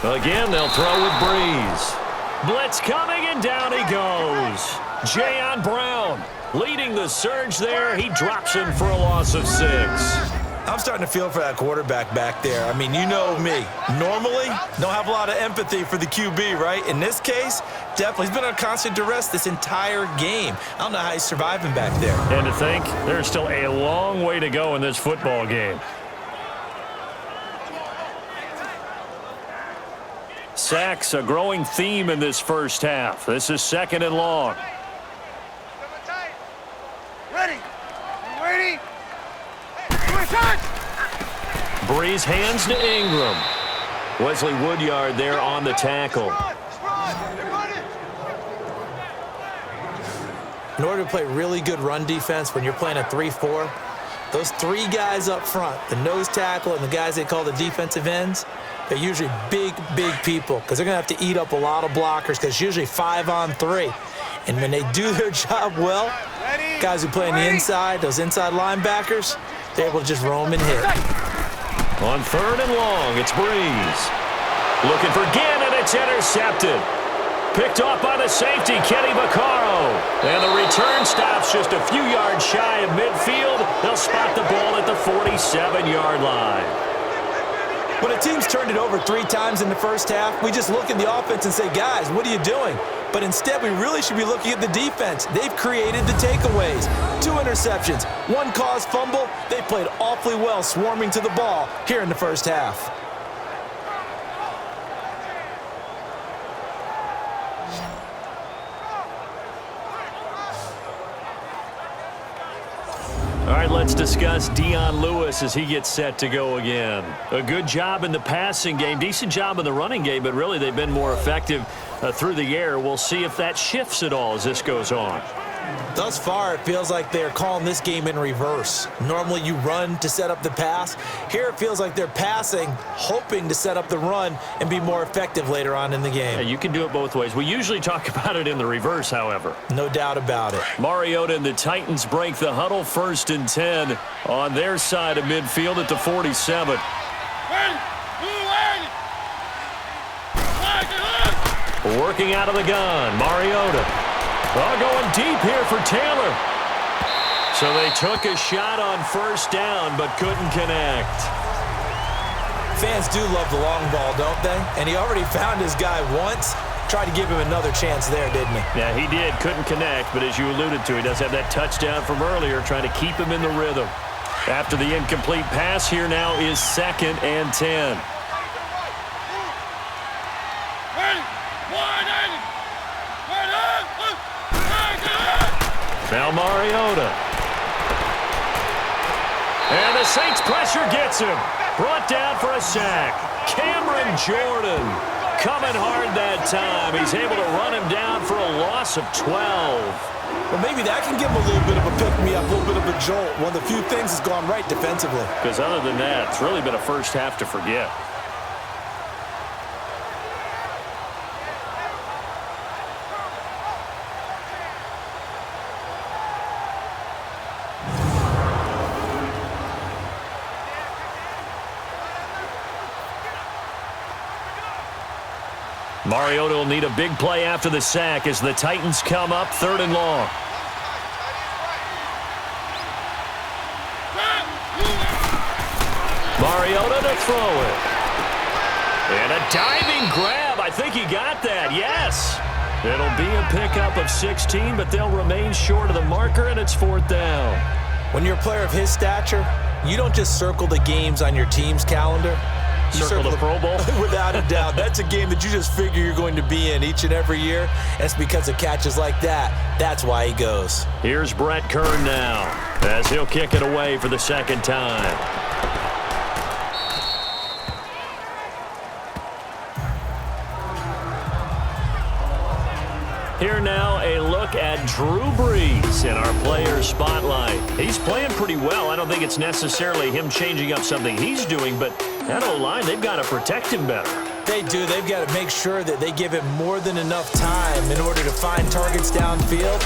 Again, they'll throw with Brees. Blitz coming, and down he goes. Jayon Brown leading the surge there. He drops him for a loss of 6. I'm starting to feel for that quarterback back there. I mean, you know me. Normally, don't have a lot of empathy for the QB, right? In this case, definitely. He's been on constant duress this entire game. I don't know how he's surviving back there. And to think, there's still a long way to go in this football game. Sacks, a growing theme in this first half. This is 2nd and long. Ready. You waiting? Brees hands to Ingram. Wesley Woodyard there on the tackle. In order to play really good run defense when you're playing a 3-4, those 3 guys up front, the nose tackle and the guys they call the defensive ends, they're usually big people because they're going to have to eat up a lot of blockers because it's usually 5-on-3. And when they do their job well, guys who play on the inside, those inside linebackers, they're able to just roam and hit. On 3rd and long, it's Brees. Looking for Ginn, and it's intercepted. Picked off by the safety, Kenny Vaccaro. And the return stops just a few yards shy of midfield. They'll spot the ball at the 47-yard line. When a team's turned it over 3 times in the first half, we just look at the offense and say, guys, what are you doing? But instead, we really should be looking at the defense. They've created the takeaways. 2 interceptions, 1 caused fumble. They played awfully well swarming to the ball here in the first half. All right, let's discuss Dion Lewis as he gets set to go again. A good job in the passing game, decent job in the running game, but really they've been more effective through the air. We'll see if that shifts at all as this goes on. Thus far, it feels like they're calling this game in reverse. Normally, you run to set up the pass. Here, it feels like they're passing, hoping to set up the run and be more effective later on in the game. Yeah, you can do it both ways. We usually talk about it in the reverse, however. No doubt about it. Mariota and the Titans break the huddle, 1st and 10 on their side of midfield at the 47. Working out of the gun, Mariota. Going deep here for Taylor. So they took a shot on 1st down, but couldn't connect. Fans do love the long ball, don't they? And he already found his guy once. Tried to give him another chance there, didn't he? Yeah, he did. Couldn't connect, but as you alluded to, he does have that touchdown from earlier, trying to keep him in the rhythm. After the incomplete pass, here now is 2nd and 10. Now Mariota. And the Saints pressure gets him. Brought down for a sack. Cameron Jordan coming hard that time. He's able to run him down for a loss of 12. Well, maybe that can give him a little bit of a pick-me-up, a little bit of a jolt. One of the few things has gone right defensively. Because other than that, it's really been a first half to forget. Mariota will need a big play after the sack as the Titans come up 3rd and long. Mariota to throw it. And a diving grab. I think he got that. Yes. It'll be a pickup of 16, but they'll remain short of the marker, and it's 4th down. When you're a player of his stature, you don't just circle the games on your team's calendar. Circle the Pro Bowl? Without a doubt. That's a game that you just figure you're going to be in each and every year. And it's because of catches like that. That's why he goes. Here's Brett Kern now as he'll kick it away for the 2nd time. Here now, a look at Drew Brees in our player spotlight. He's playing pretty well. I don't think it's necessarily him changing up something he's doing, but that O-line, they've got to protect him better. They do. They've got to make sure that they give him more than enough time in order to find targets downfield.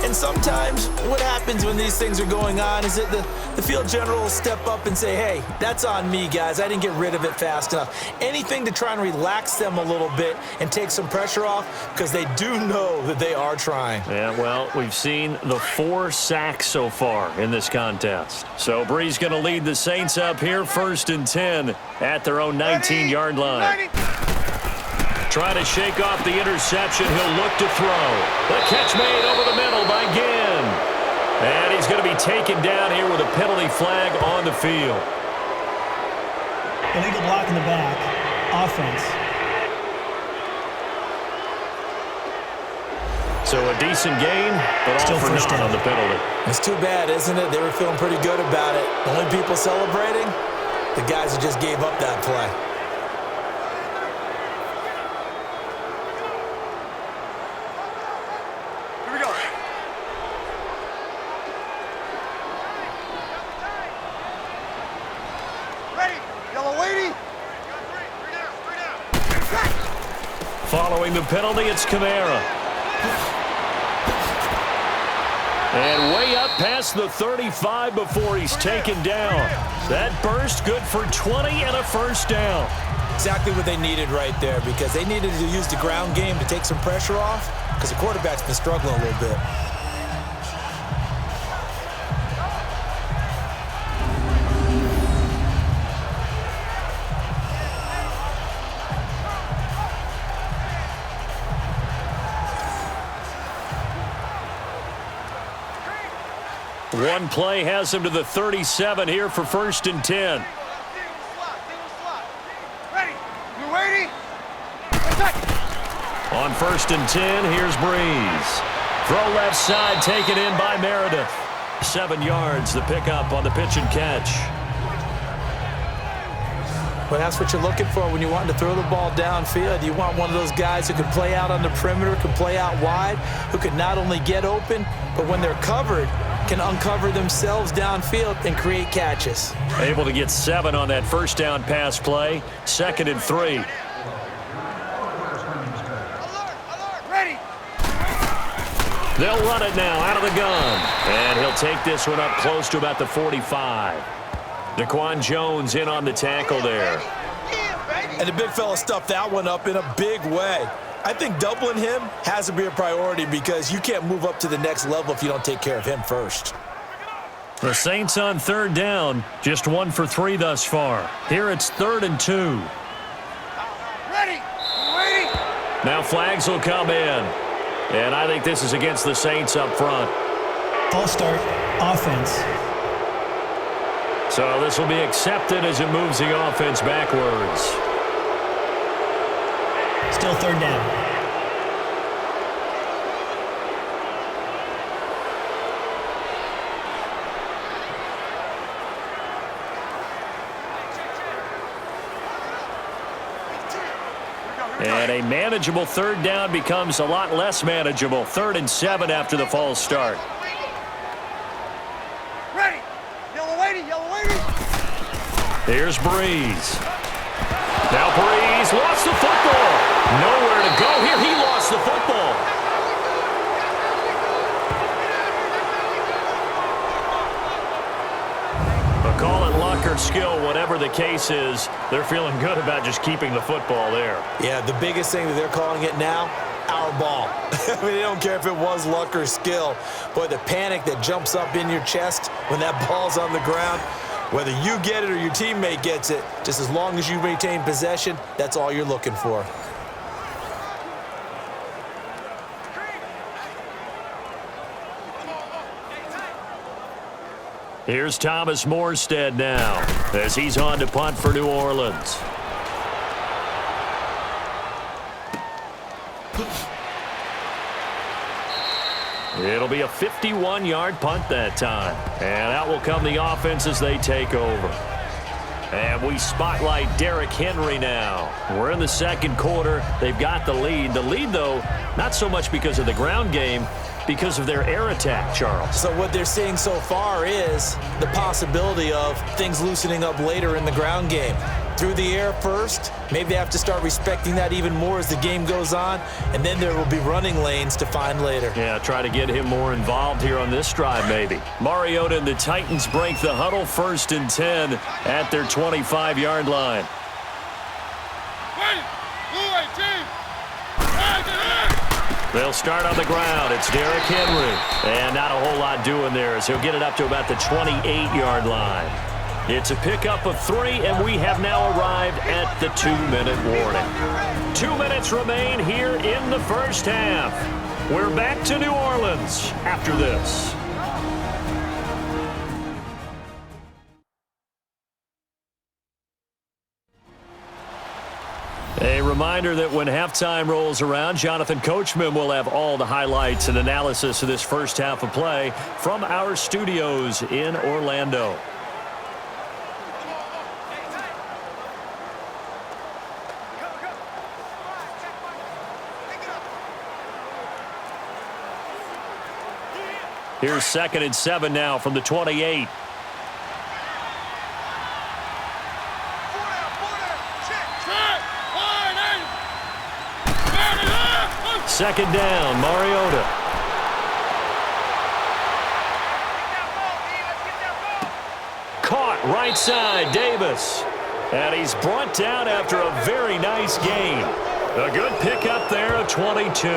And sometimes what happens when these things are going on is that the field general will step up and say, hey, that's on me, guys. I didn't get rid of it fast enough. Anything to try and relax them a little bit and take some pressure off because they do know that they are trying. Yeah, well, we've seen the 4 sacks so far in this contest. So Brees going to lead the Saints up here 1st and 10 at their own 19-yard line. Trying to shake off the interception. He'll look to throw. The catch made over the middle by Ginn. And he's going to be taken down here with a penalty flag on the field. Illegal block in the back. Offense. So a decent gain, but Still all for first naught down on the penalty. It's too bad, isn't it? They were feeling pretty good about it. Only people celebrating, the guys who just gave up that play. Following the penalty, it's Kamara. And way up past the 35 before he's taken down. That burst good for 20 and a first down. Exactly what they needed right there, because they needed to use the ground game to take some pressure off, because the quarterback's been struggling a little bit. One play has him to the 37 here for 1st and 10. Ready? You waiting? On 1st and 10, here's Brees. Throw left side, taken in by Mariota. 7 yards, the pickup on the pitch and catch. Well, that's what you're looking for when you want to throw the ball downfield. You want one of those guys who can play out on the perimeter, can play out wide, who can not only get open, but when they're covered, can uncover themselves downfield and create catches. Able to get 7 on that first down pass play. 2nd and 3. Ready? They'll run it now out of the gun. And he'll take this one up close to about the 45. Daquan Jones in on the tackle there. And the big fella stuffed that one up in a big way. I think doubling him has to be a priority, because you can't move up to the next level if you don't take care of him first. The Saints on 3rd down, just 1 for 3 thus far. Here it's 3rd and 2. Ready? You waiting? Now flags will come in. And I think this is against the Saints up front. False start, offense. So this will be accepted as it moves the offense backwards. Still 3rd down. And a manageable 3rd down becomes a lot less manageable. 3rd and 7 after the false start. Ready? Yellow waiting, yellow waiting. Here's Brees. Now Brees lost the football. Nowhere to go here. He lost the football. But call it luck or skill, whatever the case is, they're feeling good about just keeping the football there. Yeah, the biggest thing that they're calling it now, our ball. I mean, they don't care if it was luck or skill. Boy, the panic that jumps up in your chest when that ball's on the ground, whether you get it or your teammate gets it, just as long as you maintain possession, that's all you're looking for. Here's Thomas Morstead now as he's on to punt for New Orleans. It'll be a 51-yard punt that time. And out will come the offense as they take over. And we spotlight Derrick Henry now. We're in the 2nd quarter. They've got the lead. The lead, though, not so much because of the ground game, because of their air attack, Charles. So what they're seeing so far is the possibility of things loosening up later in the ground game. Through the air first, maybe they have to start respecting that even more as the game goes on, and then there will be running lanes to find later. Yeah, try to get him more involved here on this drive, maybe. Mariota and the Titans break the huddle. 1st and 10 at their 25-yard line. They'll start on the ground. It's Derrick Henry. And not a whole lot doing there as he'll get it up to about the 28-yard line. It's a pickup of 3, and we have now arrived at the 2-minute warning. 2 minutes remain here in the first half. We're back to New Orleans after this. A reminder that when halftime rolls around, Jonathan Coachman will have all the highlights and analysis of this first half of play from our studios in Orlando. Here's 2nd and 7 now from the 28. Second down, Mariota. Caught right side, Davis. And he's brought down after a very nice gain. A good pickup there of 22.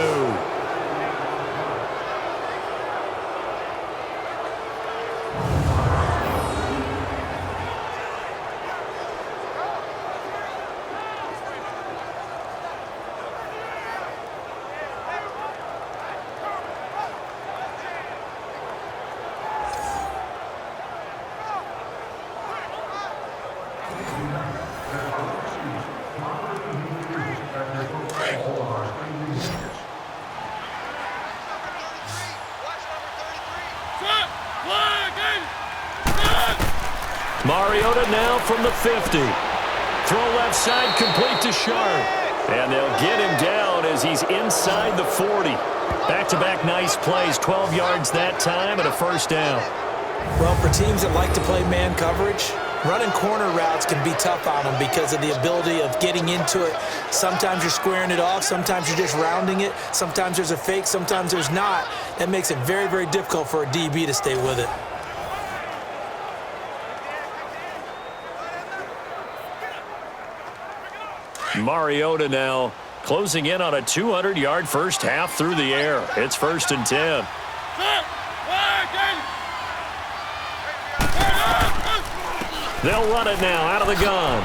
Mariota now from the 50. Throw left side, complete to Sharp. And they'll get him down as he's inside the 40. Back-to-back nice plays, 12 yards that time and a first down. Well, for teams that like to play man coverage, running corner routes can be tough on them because of the ability of getting into it. Sometimes you're squaring it off. Sometimes you're just rounding it. Sometimes there's a fake. Sometimes there's not. That makes it very, very difficult for a DB to stay with it. Mariota now closing in on a 200-yard first half through the air. It's 1st and 10. They'll run it now out of the gun.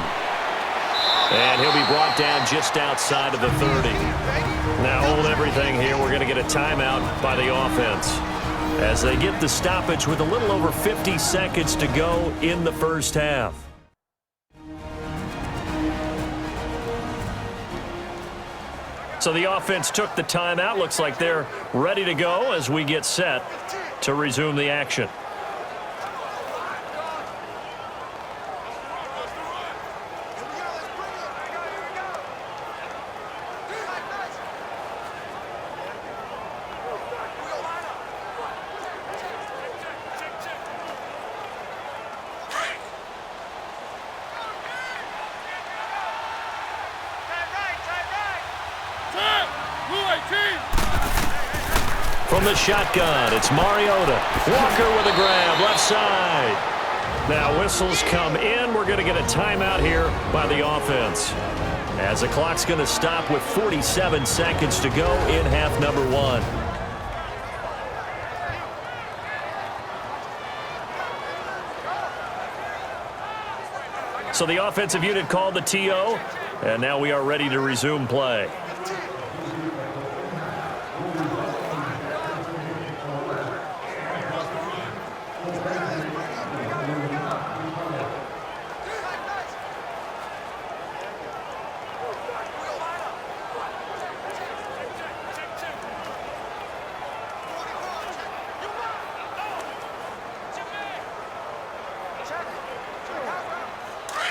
And he'll be brought down just outside of the 30. Now hold everything here. We're going to get a timeout by the offense as they get the stoppage with a little over 50 seconds to go in the first half. So the offense took the timeout. Looks like they're ready to go as we get set to resume the action. From the shotgun, it's Mariota. Walker with a grab, left side. Now whistles come in. We're going to get a timeout here by the offense, as the clock's going to stop with 47 seconds to go in half number 1. So the offensive unit called the TO, and now we are ready to resume play.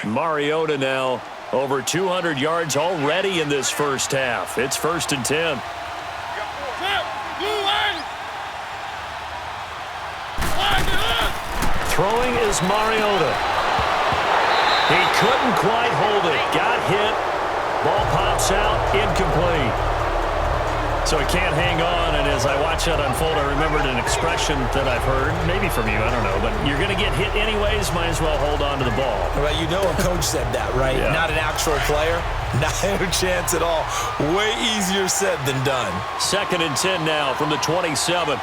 Mariota now over 200 yards already in this first half. It's 1st and 10. Throwing is Mariota. He couldn't quite hold it. Got hit. Ball pops out. Incomplete. So he can't hang on, and as I watch that unfold, I remembered an expression that I've heard, maybe from you, I don't know, but you're going to get hit anyways, might as well hold on to the ball. Well, you know a coach said that, right? Yeah. Not an actual player. Not a chance at all. Way easier said than done. 2nd and 10 now from the 27.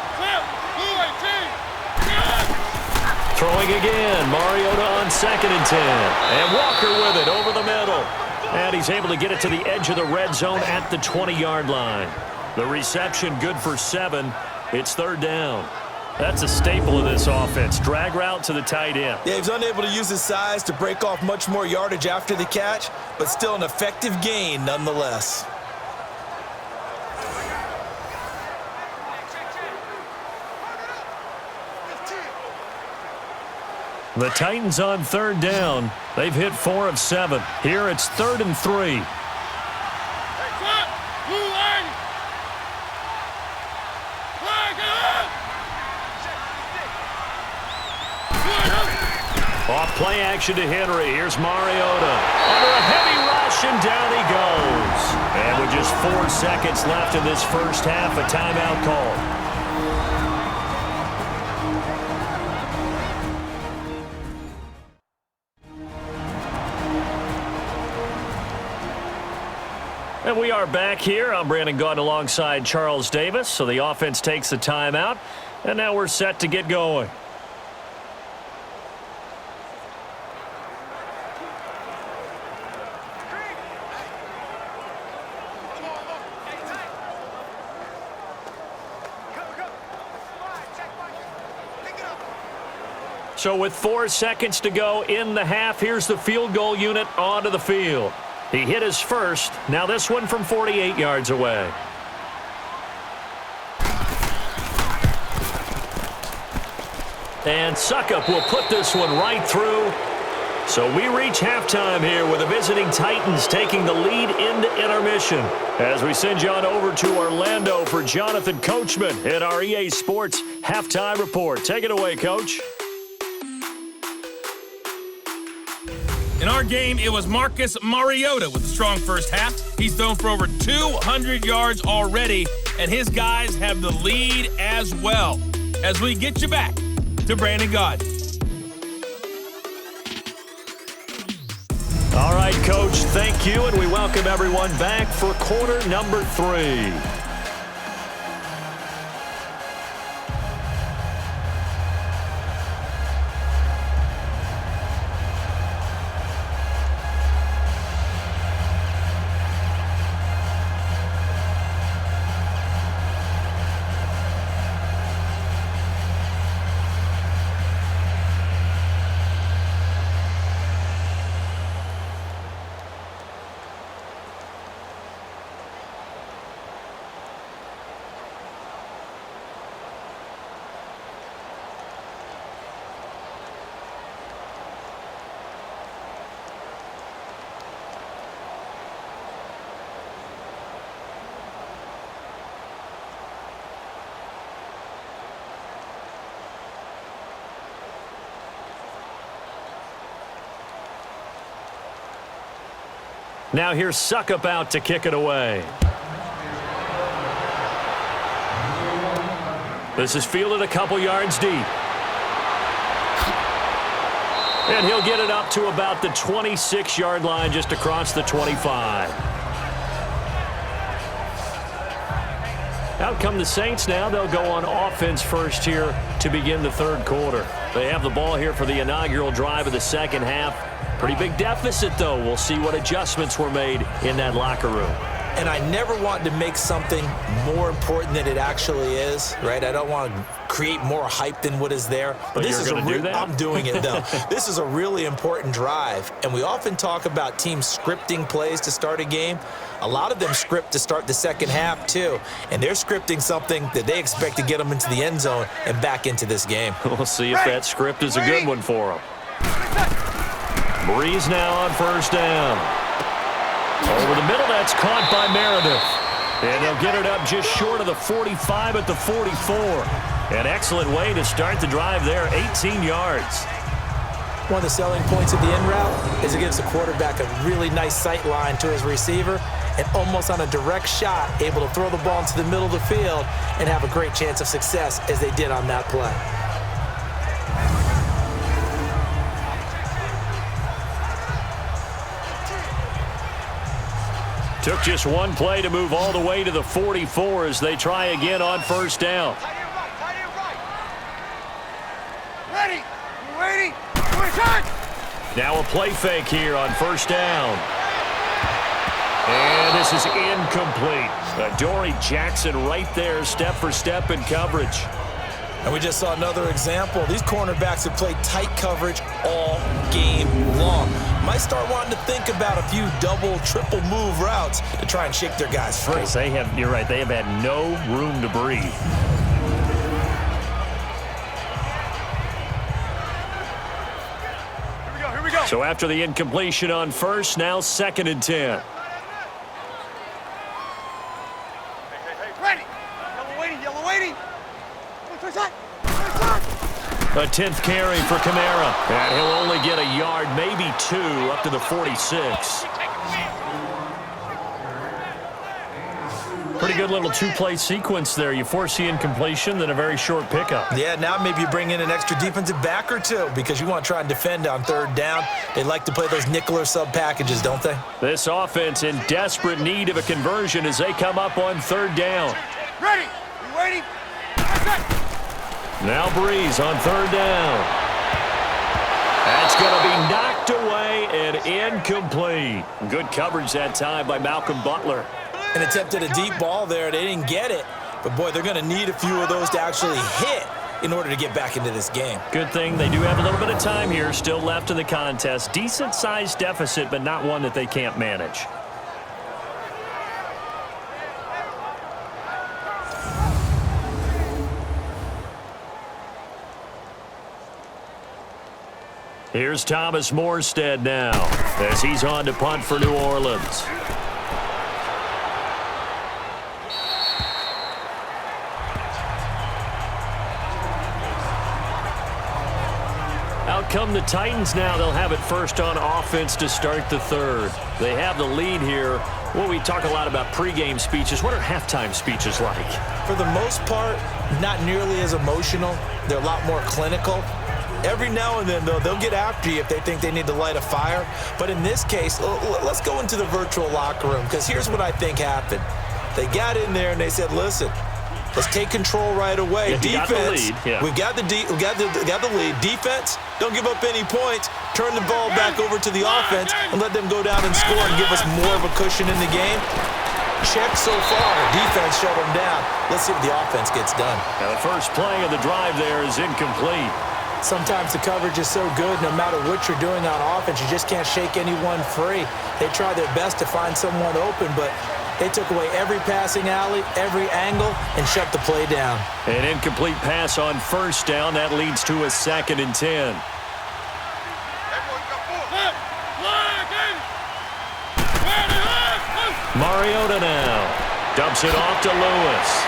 Throwing again. Mariota on 2nd and 10. And Walker with it over the middle. And he's able to get it to the edge of the red zone at the 20-yard line. The reception good for 7. It's 3rd down. That's a staple of this offense. Drag route to the tight end. Yeah, he was unable to use his size to break off much more yardage after the catch, but still an effective gain nonetheless. The Titans on 3rd down. They've hit 4 of 7. Here it's 3rd and 3. Off play action to Henry. Here's Mariota. Under a heavy rush, and down he goes. And with just 4 seconds left in this first half, a timeout call. And we are back here. I'm Brandon Gaudin alongside Charles Davis. So the offense takes the timeout, and now we're set to get going. So with 4 seconds to go in the half, here's the field goal unit onto the field. He hit his first. Now this one from 48 yards away. And Suckup will put this one right through. So we reach halftime here with the visiting Titans taking the lead into intermission. As we send you on over to Orlando for Jonathan Coachman at our EA Sports Halftime Report. Take it away, Coach. In our game, it was Marcus Mariota with a strong first half. He's thrown for over 200 yards already, and his guys have the lead as well. As we get you back to Brandon Gaudin. All right, Coach, thank you, and we welcome everyone back for quarter number 3. Now here's Suckup out to kick it away. This is fielded a couple yards deep. And he'll get it up to about the 26-yard line, just across the 25. Out come the Saints now. They'll go on offense first here to begin the third quarter. They have the ball here for the inaugural drive of the second half. Pretty big deficit, though. We'll see what adjustments were made in that locker room. And I never want to make something more important than it actually is, right? I don't want to create more hype than what is there. But this you're going to do that? I'm doing it, though. This is a really important drive. And we often talk about teams scripting plays to start a game. A lot of them script to start the second half, too. And they're scripting something that they expect to get them into the end zone and back into this game. We'll see if that script is a good one for them. Brees now on first down. Over the middle, that's caught by Meredith. And they'll get it up just short of the 45 at the 44. An excellent way to start the drive there, 18 yards. One of the selling points of the in route is it gives the quarterback a really nice sight line to his receiver and almost on a direct shot able to throw the ball into the middle of the field and have a great chance of success as they did on that play. Took just one play to move all the way to the 44 as they try again on first down. Ready? You waiting? Now a play fake here on first down. And this is incomplete. Adoree Jackson right there, step for step in coverage. And we just saw another example. These cornerbacks have played tight coverage all game long. Might start wanting to think about a few double, triple move routes to try and shake their guys free. You're right, they have had no room to breathe. Here we go. So after the incompletion on first, now 2nd and 10. Hey, ready? Yellow waiting. A 10th carry for Kamara. And he'll only get a yard, maybe 2, up to the 46. pretty good little two-play sequence there. You force the incompletion, then a very short pickup. Yeah, now maybe you bring in an extra defensive back or two because you want to try and defend on third down. They like to play those nickel or sub packages, don't they? This offense in desperate need of a conversion as they come up on third down. Ready. You waiting? Now Brees on third down. That's going to be knocked away and incomplete. Good coverage that time by Malcolm Butler. And attempted a deep ball there. They didn't get it. But, boy, they're going to need a few of those to actually hit in order to get back into this game. Good thing they do have a little bit of time here still left in the contest. Decent-sized deficit, but not one that they can't manage. Here's Thomas Morstead now as he's on to punt for New Orleans. Out come the Titans now. They'll have it first on offense to start the third. They have the lead here. Well, we talk a lot about pregame speeches. What are halftime speeches like? For the most part, not nearly as emotional. They're a lot more clinical. Every now and then, though, they'll get after you if they think they need to light a fire. But in this case, let's go into the virtual locker room because here's what I think happened. They got in there and they said, listen, let's take control right away. Yeah, Defense, we've got the lead. Defense, don't give up any points. Turn the ball back over to the offense and let them go down and score and give us more of a cushion in the game. Check so far. Defense shut them down. Let's see if the offense gets done. Now the first play of the drive there is incomplete. Sometimes the coverage is so good, no matter what you're doing on offense, you just can't shake anyone free. They try their best to find someone open, but they took away every passing alley, every angle, and shut the play down. An incomplete pass on first down. That leads to a 2nd and 10. Mariota now dumps it off to Lewis.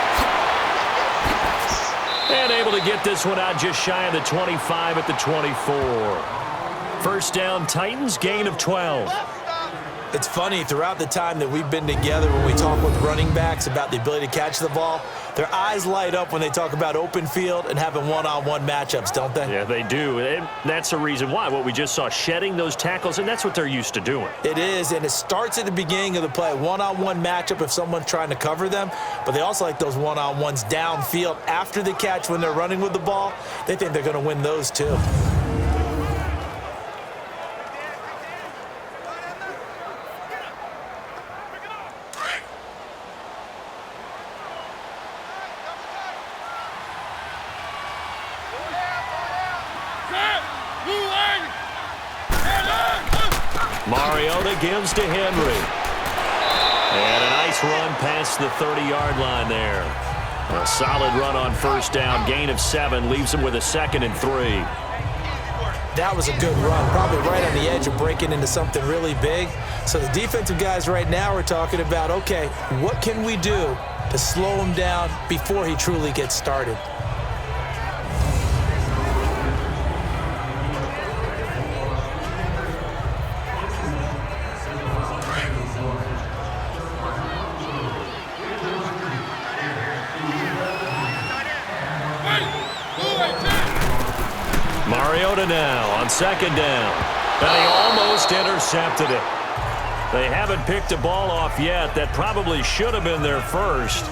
And able to get this one out just shy of the 25 at the 24. First down, Titans, gain of 12. It's funny, throughout the time that we've been together when we talk with running backs about the ability to catch the ball, their eyes light up when they talk about open field and having one-on-one matchups, don't they? Yeah, they do. And that's the reason why. What we just saw, shedding those tackles, and that's what they're used to doing. It is, and it starts at the beginning of the play. One-on-one matchup if someone's trying to cover them, but they also like those one-on-ones downfield after the catch when they're running with the ball. They think they're going to win those too. Mariota gives to Henry. And a nice run past the 30-yard line there. A solid run on first down. Gain of 7 leaves him with a 2nd and 3. That was a good run, probably right on the edge of breaking into something really big. So the defensive guys right now are talking about, okay, what can we do to slow him down before he truly gets started? Mariota now on 2nd down. And he almost intercepted it. They haven't picked a ball off yet. That probably should have been their first.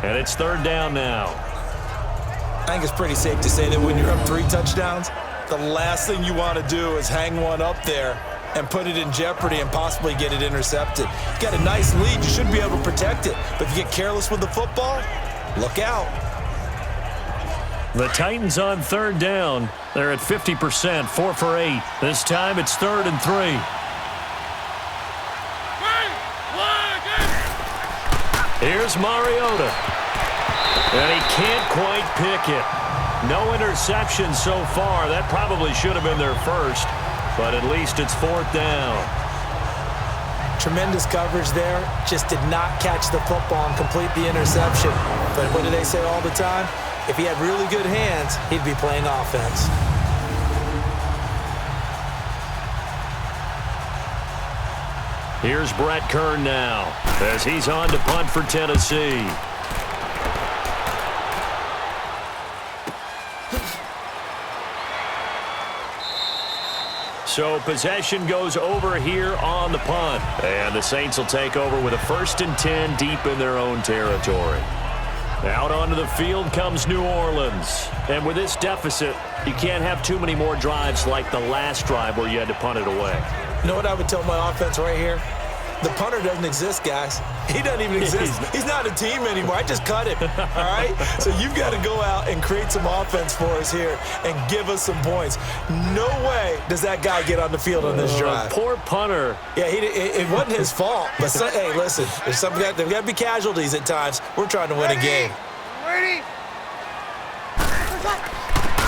And it's 3rd down now. I think it's pretty safe to say that when you're up 3 touchdowns, the last thing you want to do is hang one up there and put it in jeopardy and possibly get it intercepted. You got a nice lead. You should be able to protect it. But if you get careless with the football, look out. The Titans on 3rd down. They're at 50%, 4 for 8. This time it's 3rd and 3. Here's Mariota. And he can't quite pick it. No interception so far. That probably should have been their first, but at least it's 4th down. Tremendous coverage there. Just did not catch the football and complete the interception. But what do they say all the time? If he had really good hands, he'd be playing offense. Here's Brett Kern now as he's on to punt for Tennessee. So possession goes over here on the punt. And the Saints will take over with a 1st and 10 deep in their own territory. Out onto the field comes New Orleans. And with this deficit, you can't have too many more drives like the last drive where you had to punt it away. You know what I would tell my offense right here? The punter doesn't exist, guys. He doesn't even exist. He's not a team anymore. I just cut him, all right? So you've got to go out and create some offense for us here and give us some points. No way does that guy get on the field on this drive. Poor punter. Yeah, it wasn't his fault. But, hey, listen, there's there got to be casualties at times. We're trying to win a game. Ready?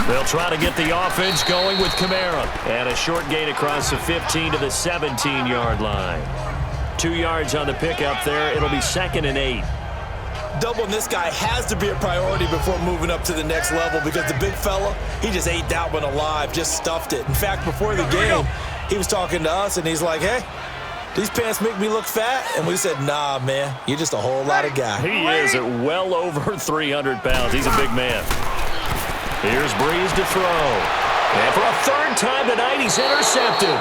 They'll try to get the offense going with Kamara. And a short gain across the 15 to the 17-yard line. 2 yards on the pickup there. It'll be 2nd and 8. Doubling this guy has to be a priority before moving up to the next level because the big fella, he just ate that one alive, just stuffed it. In fact, before the game, he was talking to us, and he's like, hey, these pants make me look fat. And we said, nah, man, you're just a whole lot of guy. He is at well over 300 pounds. He's a big man. Here's Brees to throw. And for a 3rd time tonight, he's intercepted.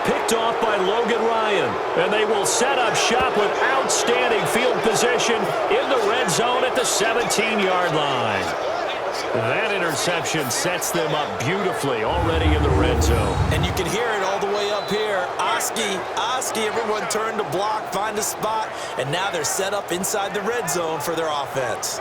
Picked off by Logan Ryan. And they will set up shop with outstanding field position in the red zone at the 17-yard line. That interception sets them up beautifully already in the red zone. And you can hear it all the way up here. Oski, everyone turned to block, find a spot, and now they're set up inside the red zone for their offense.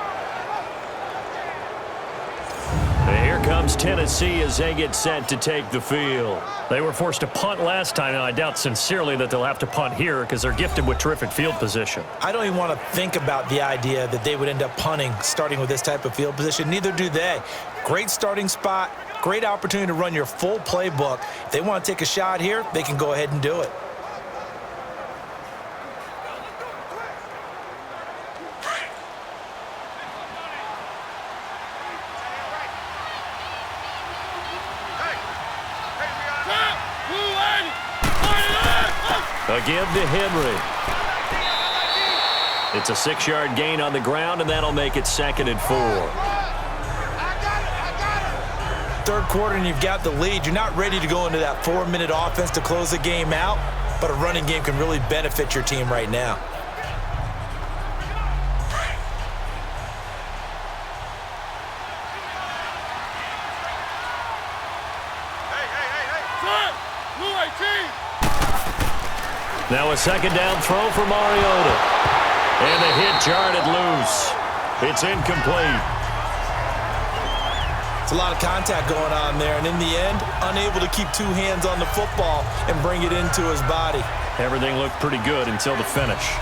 And here comes Tennessee as they get set to take the field. They were forced to punt last time, and I doubt sincerely that they'll have to punt here because they're gifted with terrific field position. I don't even want to think about the idea that they would end up punting starting with this type of field position. Neither do they. Great starting spot, great opportunity to run your full playbook. If they want to take a shot here, they can go ahead and do it. Again to Henry. It's a 6-yard gain on the ground, and that'll make it 2nd and 4. Third quarter, and you've got the lead. You're not ready to go into that 4-minute offense to close the game out, but a running game can really benefit your team right now. Now a 2nd down throw for Mariota. And the hit jarred it loose. It's incomplete. It's a lot of contact going on there, and in the end, unable to keep 2 hands on the football and bring it into his body. Everything looked pretty good until the finish.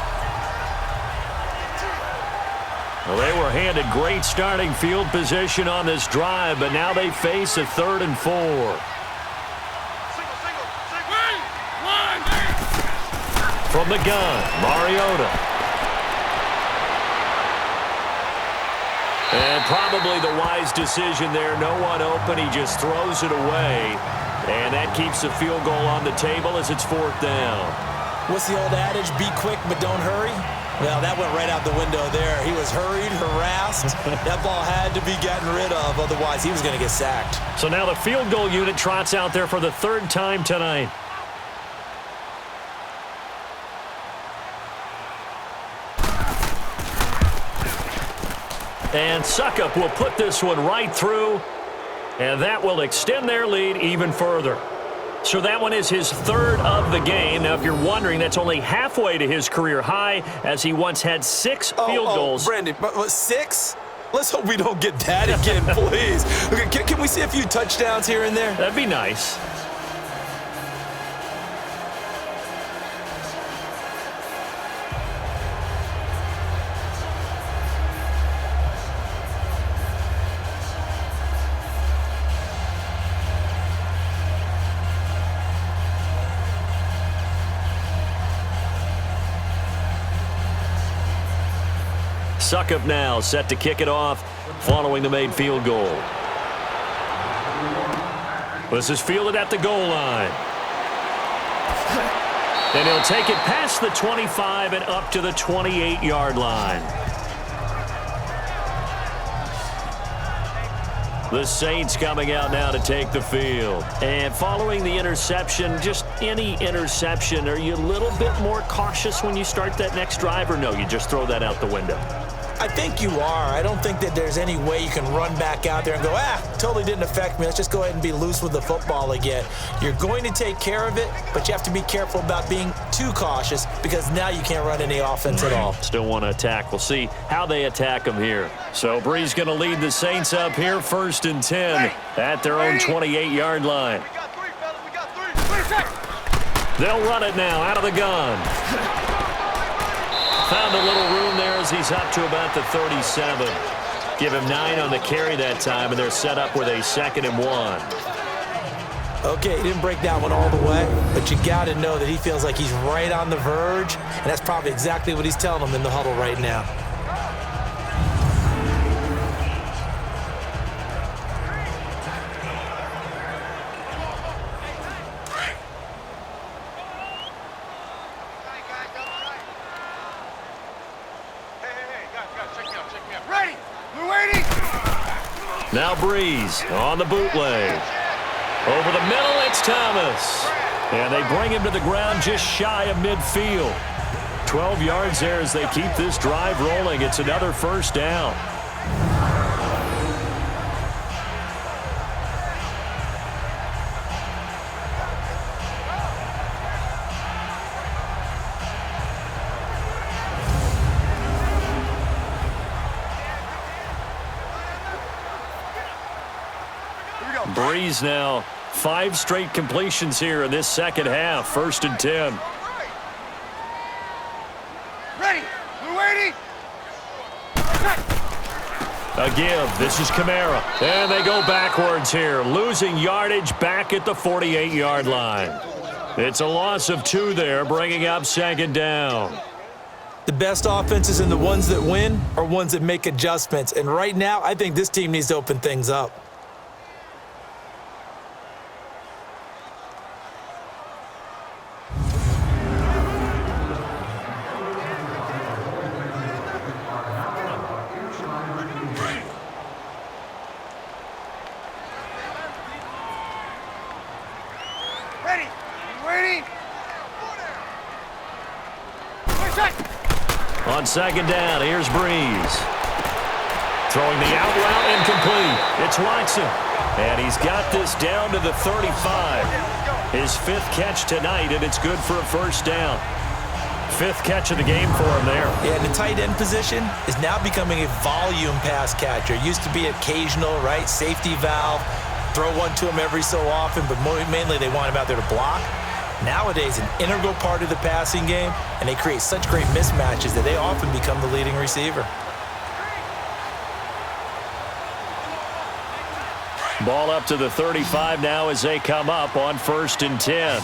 Well, they were handed great starting field position on this drive, but now they face a 3rd and 4. From the gun, Mariota. And probably the wise decision there. No one open. He just throws it away. And that keeps the field goal on the table as it's 4th down. What's the old adage? Be quick, but don't hurry. Well, that went right out the window there. He was hurried, harassed. That ball had to be gotten rid of. Otherwise, he was going to get sacked. So now the field goal unit trots out there for the 3rd time tonight. And Suckup will put this one right through, and that will extend their lead even further. So that one is his 3rd of the game. Now, if you're wondering, that's only halfway to his career high, as he once had 6 field goals. Brandon, but 6? Let's hope we don't get that again, please. Okay, can we see a few touchdowns here and there? That'd be nice. Suckup now set to kick it off following the made field goal. This is fielded at the goal line. And he'll take it past the 25 and up to the 28-yard line. The Saints coming out now to take the field. And following the interception, just any interception, are you a little bit more cautious when you start that next drive, or no, you just throw that out the window? I think you are. I don't think that there's any way you can run back out there and go, totally didn't affect me. Let's just go ahead and be loose with the football again. You're going to take care of it, but you have to be careful about being too cautious because now you can't run any offense at all. Still want to attack. We'll see how they attack them here. So Brees going to lead the Saints up here, 1st and 10 at their own 28-yard line. They'll run it now out of the gun. Found a little room there as he's up to about the 37. Give him 9 on the carry that time, and they're set up with a 2nd and 1. Okay, he didn't break that one all the way, but you got to know that he feels like he's right on the verge, and that's probably exactly what he's telling them in the huddle right now. Now Brees on the bootleg. Over the middle, it's Thomas. And they bring him to the ground just shy of midfield. 12 yards there as they keep this drive rolling. It's another 1st down. Brees now 5 straight completions here in this second half. 1st and 10. Ready. We're waiting. A give. This is Kamara. And they go backwards here. Losing yardage back at the 48-yard line. It's a loss of 2 there, bringing up 2nd down. The best offenses and the ones that win are ones that make adjustments. And right now, I think this team needs to open things up. On 2nd down, here's Brees. Throwing the out route incomplete. It's Watson. And he's got this down to the 35. His 5th catch tonight, and it's good for a 1st down. 5th catch of the game for him there. Yeah, and the tight end position is now becoming a volume pass catcher. Used to be occasional, right? Safety valve. Throw one to him every so often, but mainly they want him out there to block. Nowadays, an integral part of the passing game, and they create such great mismatches that they often become the leading receiver. Ball up to the 35 now as they come up on 1st and 10.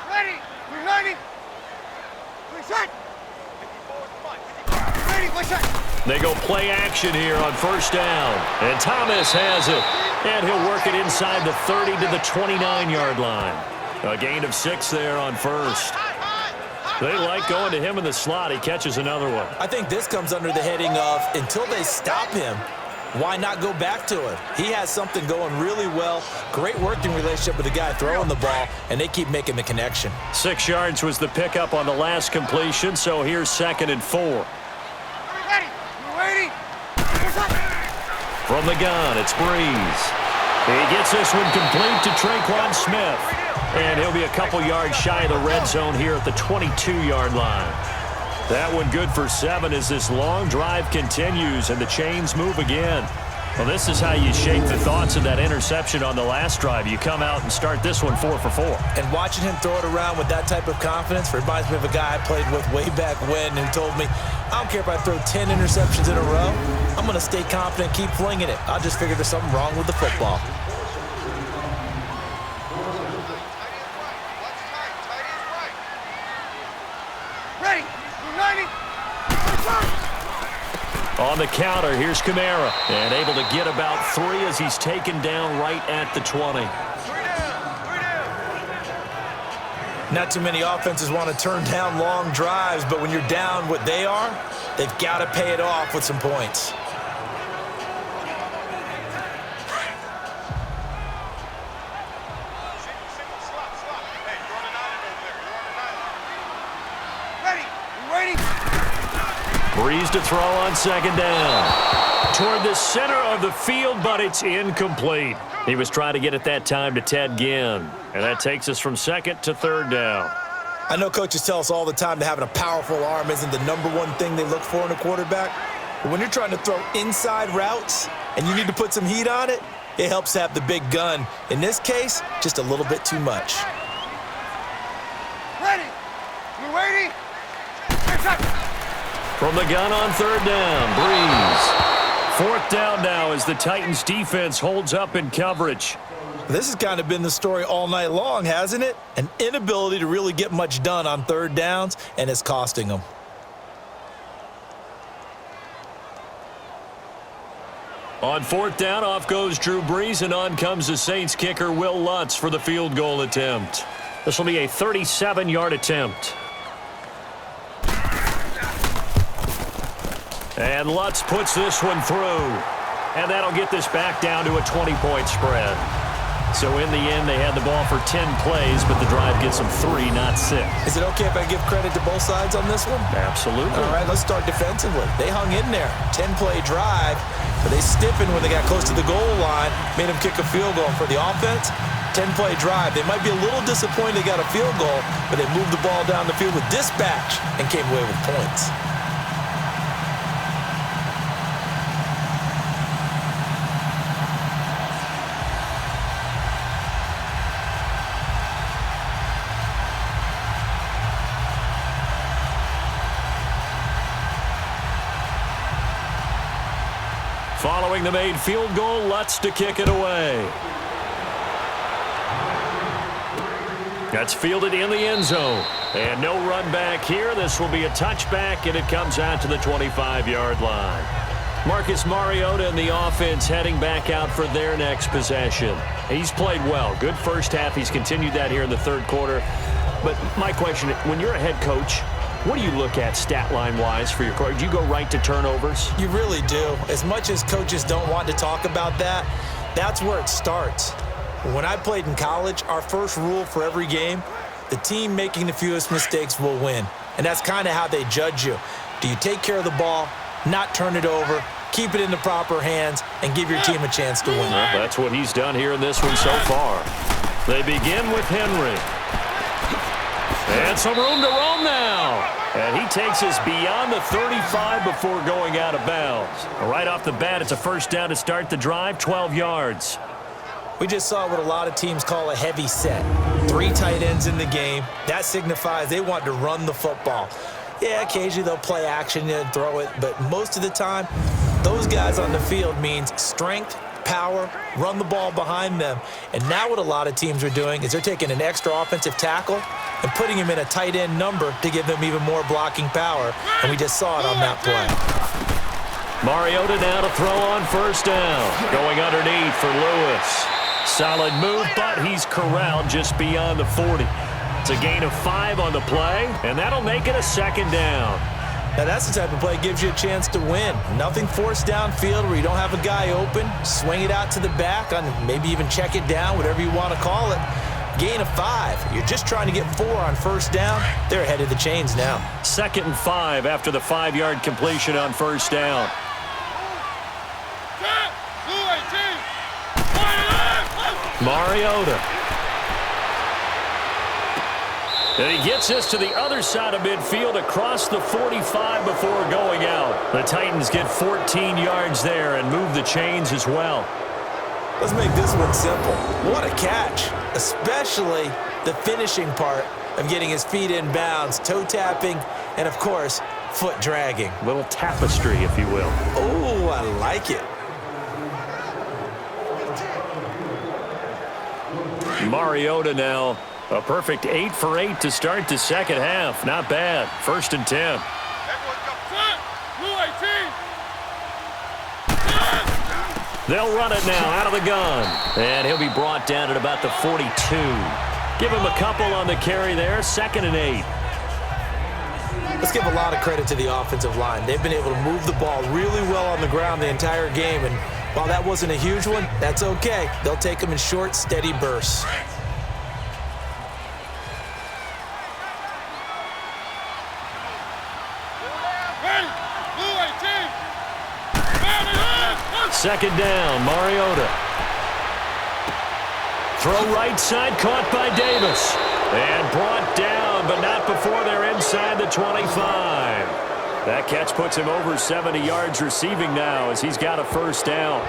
Ready. We're ready. We're set. Ready. We're set. They go play action here on 1st down. And Thomas has it. And he'll work it inside the 30 to the 29-yard line. A gain of 6 there on 1st. They like going to him in the slot. He catches another one. I think this comes under the heading of until they stop him, why not go back to him? He has something going really well. Great working relationship with the guy throwing the ball, and they keep making the connection. 6 yards was the pickup on the last completion, so here's 2nd and 4. Ready. We're waiting. From the gun, it's Brees. He gets this one complete to Traquan Smith. And he'll be a couple yards shy of the red zone here at the 22-yard line. That one good for 7 as this long drive continues and the chains move again. Well, this is how you shake the thoughts of that interception on the last drive. You come out and start this one 4 for 4. And watching him throw it around with that type of confidence reminds me of a guy I played with way back when who told me, I don't care if I throw 10 interceptions in a row. I'm going to stay confident, keep flinging it. I'll just figure there's something wrong with the football. Ready. We're ready. On the counter, here's Kamara. And able to get about 3 as he's taken down right at the 20. Not too many offenses want to turn down long drives, but when you're down what they are, they've got to pay it off with some points. Brees to throw on second down. Toward the center of the field, but it's incomplete. He was trying to get it that time to Ted Ginn. And that takes us from second to third down. I know coaches tell us all the time that having a powerful arm isn't the number one thing they look for in a quarterback. But when you're trying to throw inside routes and you need to put some heat on it, it helps to have the big gun. In this case, just a little bit too much. Ready? You waiting? From the gun on third down, Brees. Fourth down now as the Titans defense holds up in coverage. This has kind of been the story all night long, hasn't it? An inability to really get much done on third downs, and it's costing them. On fourth down, off goes Drew Brees, and on comes the Saints kicker Will Lutz for the field goal attempt. This will be a 37-yard attempt. And Lutz puts this one through. And that'll get this back down to a 20-point spread. So in the end, they had the ball for 10 plays, but the drive gets them 3, not 6. Is it okay if I give credit to both sides on this one? Absolutely. All right, let's start defensively. They hung in there. 10-play drive, but they stiffened when they got close to the goal line, made them kick a field goal. For the offense, 10-play drive. They might be a little disappointed they got a field goal, but they moved the ball down the field with dispatch and came away with points. Following the made field goal, Lutz to kick it away. That's fielded in the end zone. And no run back here. This will be a touchback, and it comes out to the 25-yard line. Marcus Mariota and the offense heading back out for their next possession. He's played well. Good first half. He's continued that here in the third quarter. But my question, when you're a head coach, what do you look at stat line-wise for your coach? Do you go right to turnovers? You really do. As much as coaches don't want to talk about that, that's where it starts. When I played in college, our first rule for every game, the team making the fewest mistakes will win. And that's kind of how they judge you. Do you take care of the ball, not turn it over, keep it in the proper hands, and give your team a chance to win? Well, that's what he's done here in this one so far. They begin with Henry. And some room to roam now. And he takes us beyond the 35 before going out of bounds. Right off the bat, it's a first down to start the drive, 12 yards. We just saw what a lot of teams call a heavy set. 3 tight ends in the game. That signifies they want to run the football. Yeah, occasionally they'll play action and throw it, but most of the time, those guys on the field means strength, power, run the ball behind them. And now what a lot of teams are doing is they're taking an extra offensive tackle and putting him in a tight end number to give them even more blocking power. And we just saw it on that play. Mariota now to throw on first down. Going underneath for Lewis. Solid move, but he's corralled just beyond the 40. It's a gain of 5 on the play, and that'll make it a second down. Now that's the type of play that gives you a chance to win. Nothing forced downfield where you don't have a guy open. Swing it out to the back, on maybe even check it down, whatever you want to call it. Gain of 5. You're just trying to get 4 on first down. They're ahead of the chains now. 2nd and 5 after the 5-yard completion on first down. Mariota. And he gets us to the other side of midfield across the 45 before going out. The Titans get 14 yards there and move the chains as well. Let's make this one simple. What a catch, especially the finishing part of getting his feet in bounds, toe tapping, and of course, foot dragging. Little tapestry, if you will. Oh, I like it. Mariota now, a perfect 8 for 8 to start the second half. Not bad. 1st and 10. They'll run it now out of the gun. And he'll be brought down at about the 42. Give him a couple on the carry there. 2nd and 8. Let's give a lot of credit to the offensive line. They've been able to move the ball really well on the ground the entire game, and while that wasn't a huge one, that's okay. They'll take them in short, steady bursts. Second down, Mariota. Throw right side, caught by Davis. And brought down, but not before they're inside the 25. That catch puts him over 70 yards receiving now as he's got a first down.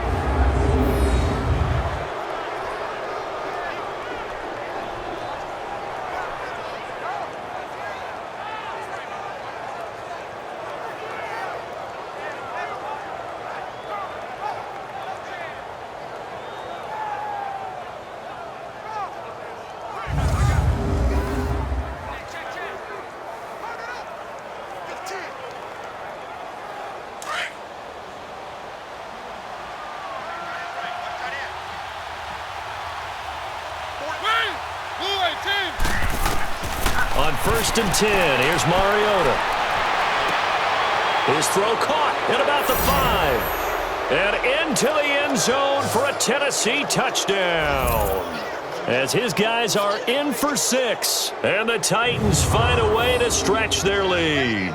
On 1st and 10, here's Mariota. His throw caught at about the 5. And into the end zone for a Tennessee touchdown. As his guys are in for 6. And the Titans find a way to stretch their lead.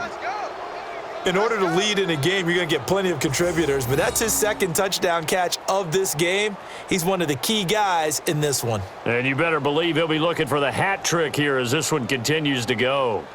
In order to lead in a game, you're going to get plenty of contributors, but that's his 2nd touchdown catch of this game. He's one of the key guys in this one. And you better believe he'll be looking for the hat trick here as this one continues to go.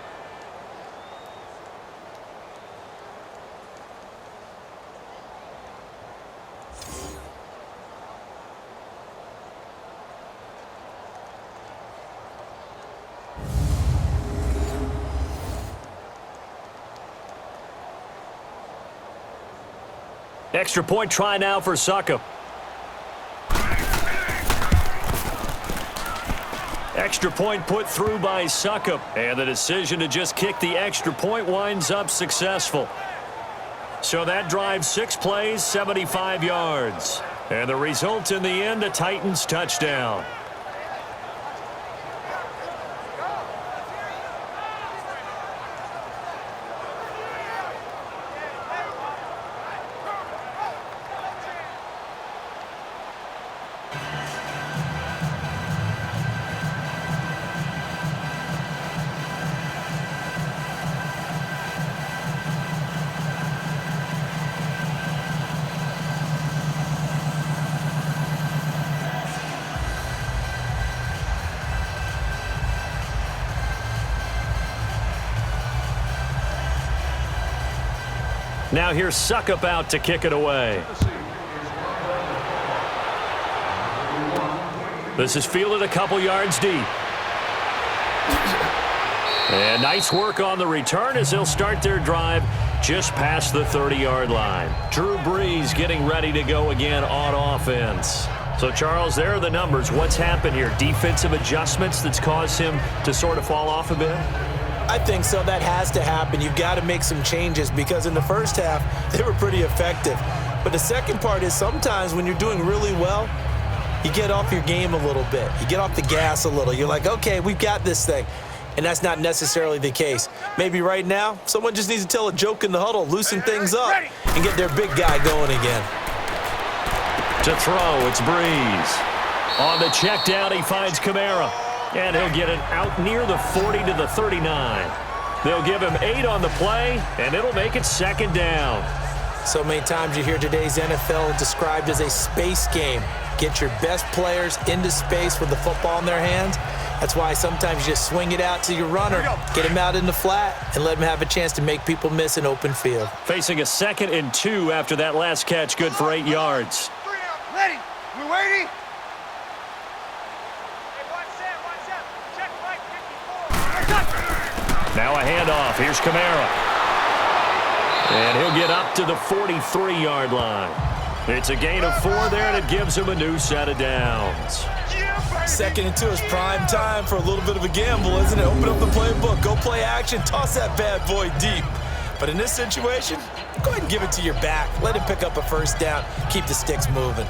Extra point try now for Succop. Extra point put through by Succop. And the decision to just kick the extra point winds up successful. So that drives 6 plays, 75 yards. And the result in the end, a Titans touchdown. Now here's Succop out to kick it away. This is fielded a couple yards deep. And nice work on the return as they'll start their drive just past the 30-yard line. Drew Brees getting ready to go again on offense. So, Charles, there are the numbers. What's happened here? Defensive adjustments that's caused him to sort of fall off a bit? I think so. That has to happen. You've got to make some changes because in the first half, they were pretty effective. But the second part is sometimes when you're doing really well, you get off your game a little bit. You get off the gas a little. You're like, okay, we've got this thing. And that's not necessarily the case. Maybe right now, someone just needs to tell a joke in the huddle, loosen things up, and get their big guy going again. To throw, it's Brees. On the check down, he finds Kamara. And he'll get it out near the 40 to the 39. They'll give him 8 on the play, and it'll make it 2nd down. So many times you hear today's NFL described as a space game. Get your best players into space with the football in their hands. That's why sometimes you just swing it out to your runner, get him out in the flat, and let him have a chance to make people miss an open field. Facing a 2nd and 2 after that last catch, good for 8 yards. Ready? We're waiting. Now a handoff. Here's Kamara. And he'll get up to the 43-yard line. It's a gain of 4 there, and it gives him a new set of downs. 2nd and 2 is prime time for a little bit of a gamble, isn't it? Open up the playbook, go play action, toss that bad boy deep. But in this situation, go ahead and give it to your back. Let him pick up a first down, keep the sticks moving.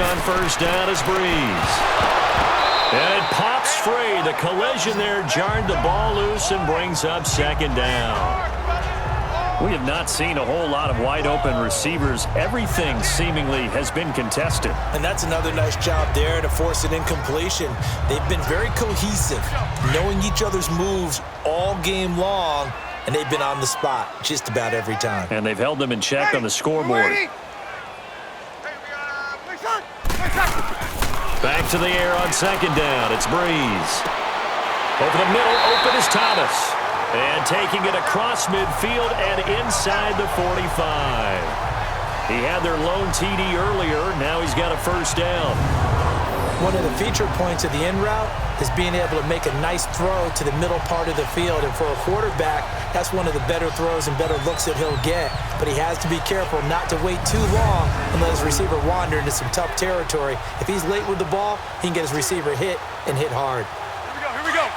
on first down is Brees. And it pops free. The collision there jarred the ball loose and brings up second down. We have not seen a whole lot of wide-open receivers. Everything seemingly has been contested. And that's another nice job there to force an incompletion. They've been very cohesive, knowing each other's moves all game long, and they've been on the spot just about every time. And they've held them in check on the scoreboard. Back to the air on second down. It's Brees. Over the middle, open is Thomas. And taking it across midfield and inside the 45. He had their lone TD earlier. Now he's got a first down. One of the feature points of the in route is being able to make a nice throw to the middle part of the field. And for a quarterback, that's one of the better throws and better looks that he'll get. But he has to be careful not to wait too long and let his receiver wander into some tough territory. If he's late with the ball, he can get his receiver hit and hit hard.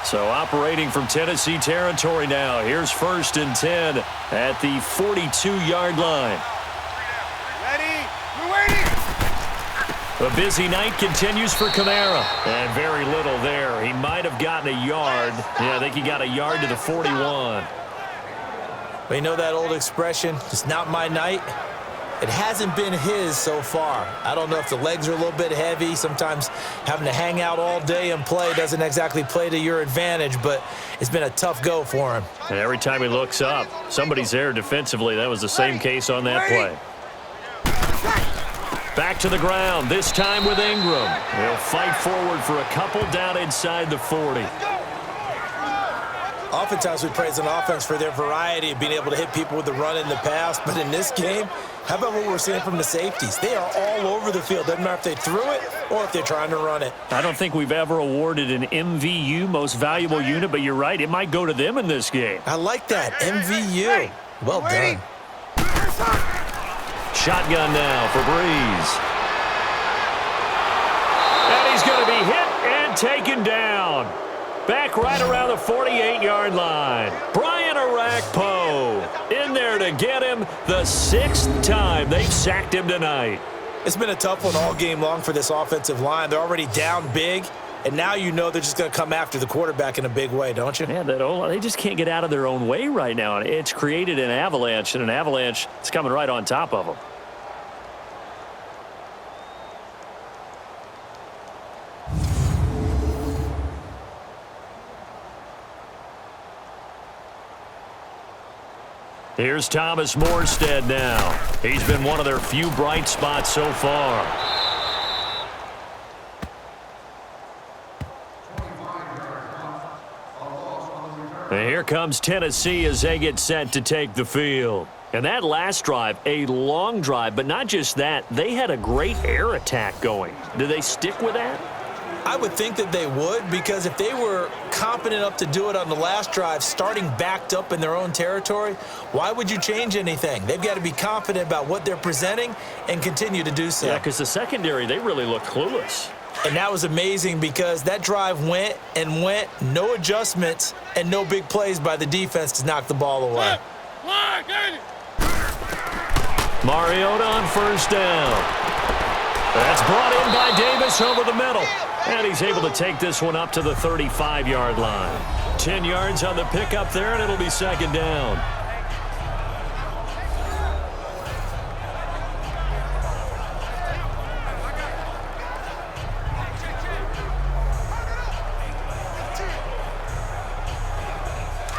So operating from Tennessee territory now. Here's first and 10 at the 42-yard line. Ready? We're waiting. A busy night continues for Kamara. And very little there. He might have gotten a yard. Yeah, I think he got a yard to the 41. Well, you know that old expression, it's not my night. It hasn't been his so far. I don't know if the legs are a little bit heavy. Sometimes having to hang out all day and play doesn't exactly play to your advantage, but it's been a tough go for him. And every time he looks up, somebody's there defensively. That was the same case on that play. Back to the ground, this time with Ingram. He'll fight forward for a couple down inside the 40. Oftentimes we praise an offense for their variety of being able to hit people with the run in the pass, but in this game, how about what we're seeing from the safeties? They are all over the field. Doesn't matter if they threw it or if they're trying to run it. I don't think we've ever awarded an MVU, most valuable unit, but you're right, it might go to them in this game. I like that, MVU. Well done. Shotgun now for Brees. And he's going to be hit and taken down. Back right around the 48-yard line. Brian Arakpo in there to get him the 6th time they've sacked him tonight. It's been a tough one all game long for this offensive line. They're already down big, and now you know they're just going to come after the quarterback in a big way, don't you? Yeah, they just can't get out of their own way right now. It's created an avalanche, and an avalanche is coming right on top of them. Here's Thomas Morstead now. He's been one of their few bright spots so far. And here comes Tennessee as they get set to take the field. And that last drive, a long drive, but not just that, they had a great air attack going. Do they stick with that? I would think that they would, because if they were competent enough to do it on the last drive, starting backed up in their own territory, why would you change anything? They've got to be confident about what they're presenting and continue to do so. Yeah, because the secondary, they really looked clueless. And that was amazing because that drive went and went, no adjustments and no big plays by the defense to knock the ball away. Mariota on first down. That's brought in by Davis over the middle. And he's able to take this one up to the 35-yard line. 10 yards on the pickup there, and it'll be second down.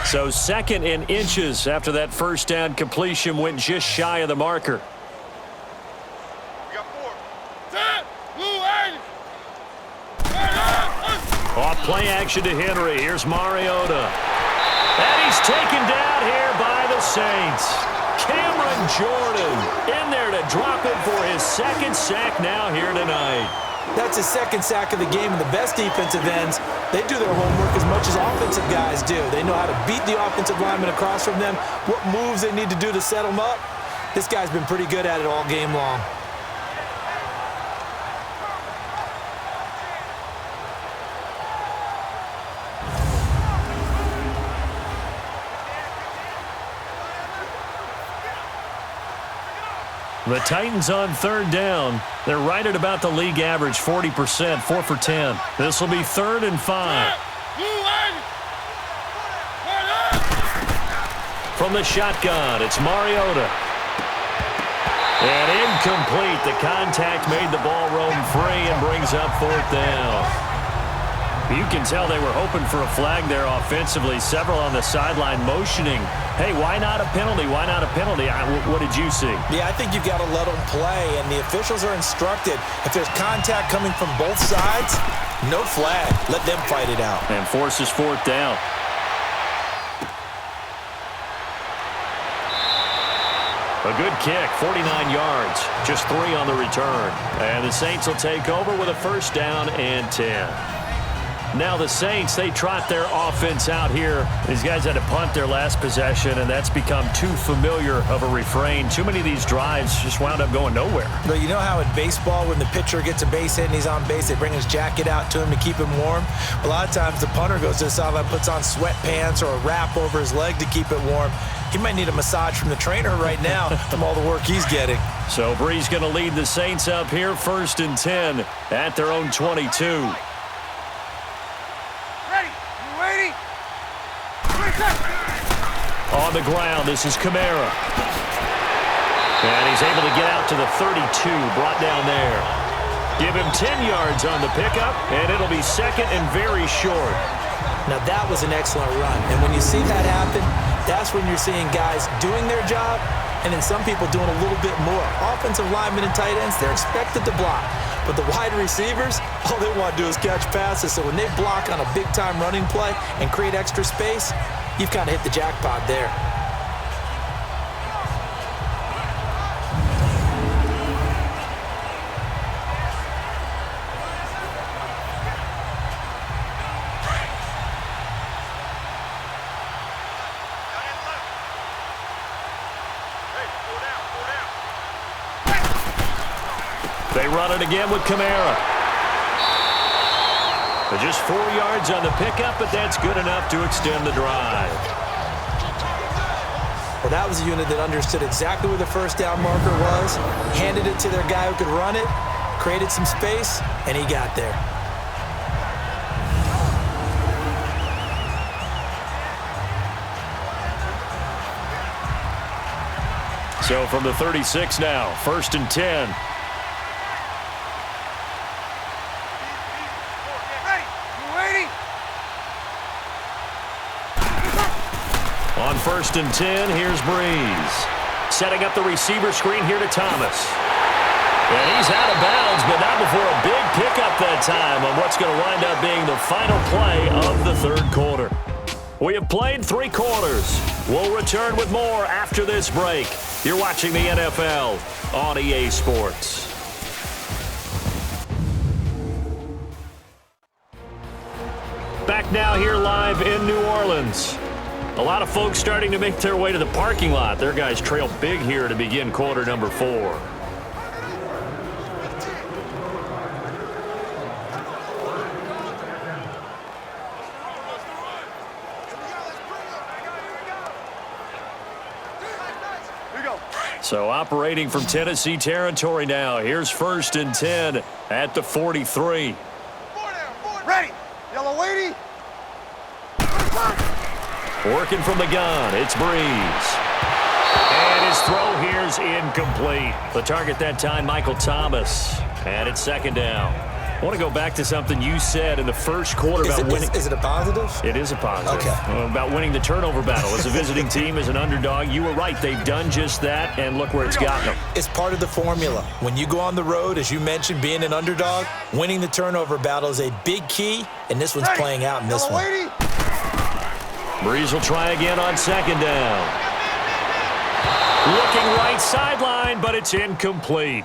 So second in inches after that first down completion went just shy of the marker. Off play action to Henry. Here's Mariota. And he's taken down here by the Saints. Cameron Jordan in there to drop him for his second sack now here tonight. That's his second sack of the game, and the best defensive ends, they do their homework as much as offensive guys do. They know how to beat the offensive lineman across from them, what moves they need to do to set them up. This guy's been pretty good at it all game long. The Titans on third down. They're right at about the league average, 40%, 4 for 10. This will be 3rd and 5. From the shotgun, it's Mariota. And incomplete. The contact made the ball roam free and brings up 4th down. You can tell they were hoping for a flag there offensively. Several on the sideline motioning, hey, why not a penalty? Why not a penalty? What did you see? Yeah, I think you've got to let them play, and the officials are instructed. If there's contact coming from both sides, no flag. Let them fight it out. And forces 4th down. A good kick, 49 yards, just 3 on the return. And the Saints will take over with a 1st down and 10. Now the Saints, they trot their offense out here. These guys had to punt their last possession, and that's become too familiar of a refrain. Too many of these drives just wound up going nowhere. But you know how in baseball, when the pitcher gets a base hit and he's on base, they bring his jacket out to him to keep him warm? A lot of times the punter goes to the sideline, puts on sweatpants or a wrap over his leg to keep it warm. He might need a massage from the trainer right now from all the work he's getting. So Brees going to lead the Saints up here, 1st and 10 at their own 22. On the ground, this is Kamara. And he's able to get out to the 32, brought down there. Give him 10 yards on the pickup, and it'll be 2nd and very short. Now that was an excellent run, and when you see that happen, that's when you're seeing guys doing their job, and then some people doing a little bit more. Offensive linemen and tight ends, they're expected to block. But the wide receivers, all they want to do is catch passes. So when they block on a big-time running play and create extra space, you've kind of hit the jackpot there. They run it again with Kamara. Just 4 yards on the pickup, but that's good enough to extend the drive. Well, that was a unit that understood exactly where the 1st down marker was, handed it to their guy who could run it, created some space, and he got there. So from the 36 now, 1st and 10. On 1st and 10, here's Brees. Setting up the receiver screen here to Thomas. And he's out of bounds, but not before a big pickup that time on what's going to wind up being the final play of the 3rd quarter. We have played 3 quarters. We'll return with more after this break. You're watching the NFL on EA Sports. Back now here live in New Orleans. A lot of folks starting to make their way to the parking lot. Their guys trail big here to begin quarter number 4. So operating from Tennessee territory now. Here's 1st and 10 at the 43. Ready. Yellow lady. Working from the gun, it's Brees. And his throw here's incomplete. The target that time, Michael Thomas. And it's 2nd down. I want to go back to something you said in the 1st quarter about winning. Is it a positive? It is a positive. Okay. About winning the turnover battle. As a visiting team, as an underdog, you were right. They've done just that, and look where it's gotten them. It's part of the formula. When you go on the road, as you mentioned, being an underdog, winning the turnover battle is a big key, and this one's playing out in this one. Brees will try again on 2nd down. Looking right sideline, but it's incomplete.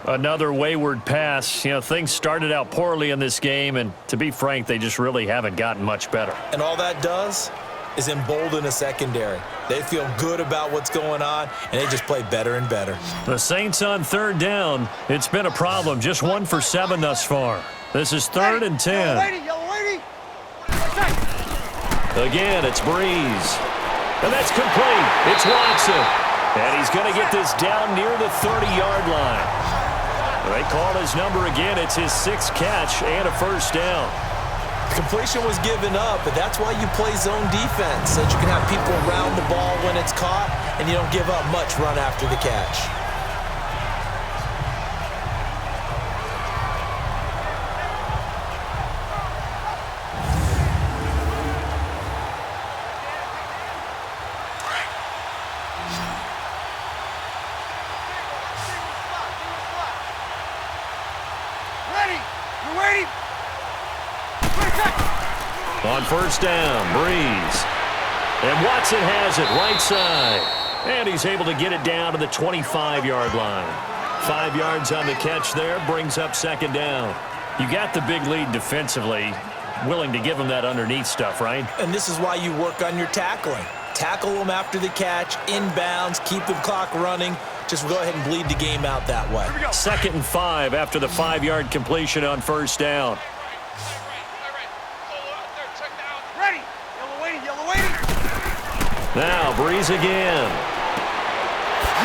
Another wayward pass. You know, things started out poorly in this game, and to be frank, they just really haven't gotten much better. And all that does is embolden a secondary. They feel good about what's going on, and they just play better and better. The Saints on 3rd down. It's been a problem. Just 1 for 7 thus far. This is 3rd and 10. Yellow lady. Again, it's Brees. And that's complete. It's Watson. And he's going to get this down near the 30-yard line. They call his number again. It's his 6th catch and a first down. Completion was given up, but that's why you play zone defense, so that you can have people around the ball when it's caught, and you don't give up much run after the catch. On first down, Brees. And Watson has it right side. And he's able to get it down to the 25-yard line. 5 yards on the catch there, brings up second down. You got the big lead defensively, willing to give him that underneath stuff, right? And this is why you work on your tackling. Tackle them after the catch, inbounds, keep the clock running. Just go ahead and bleed the game out that way. 2nd and 5 after the 5-yard completion on first down. Now, Brees again.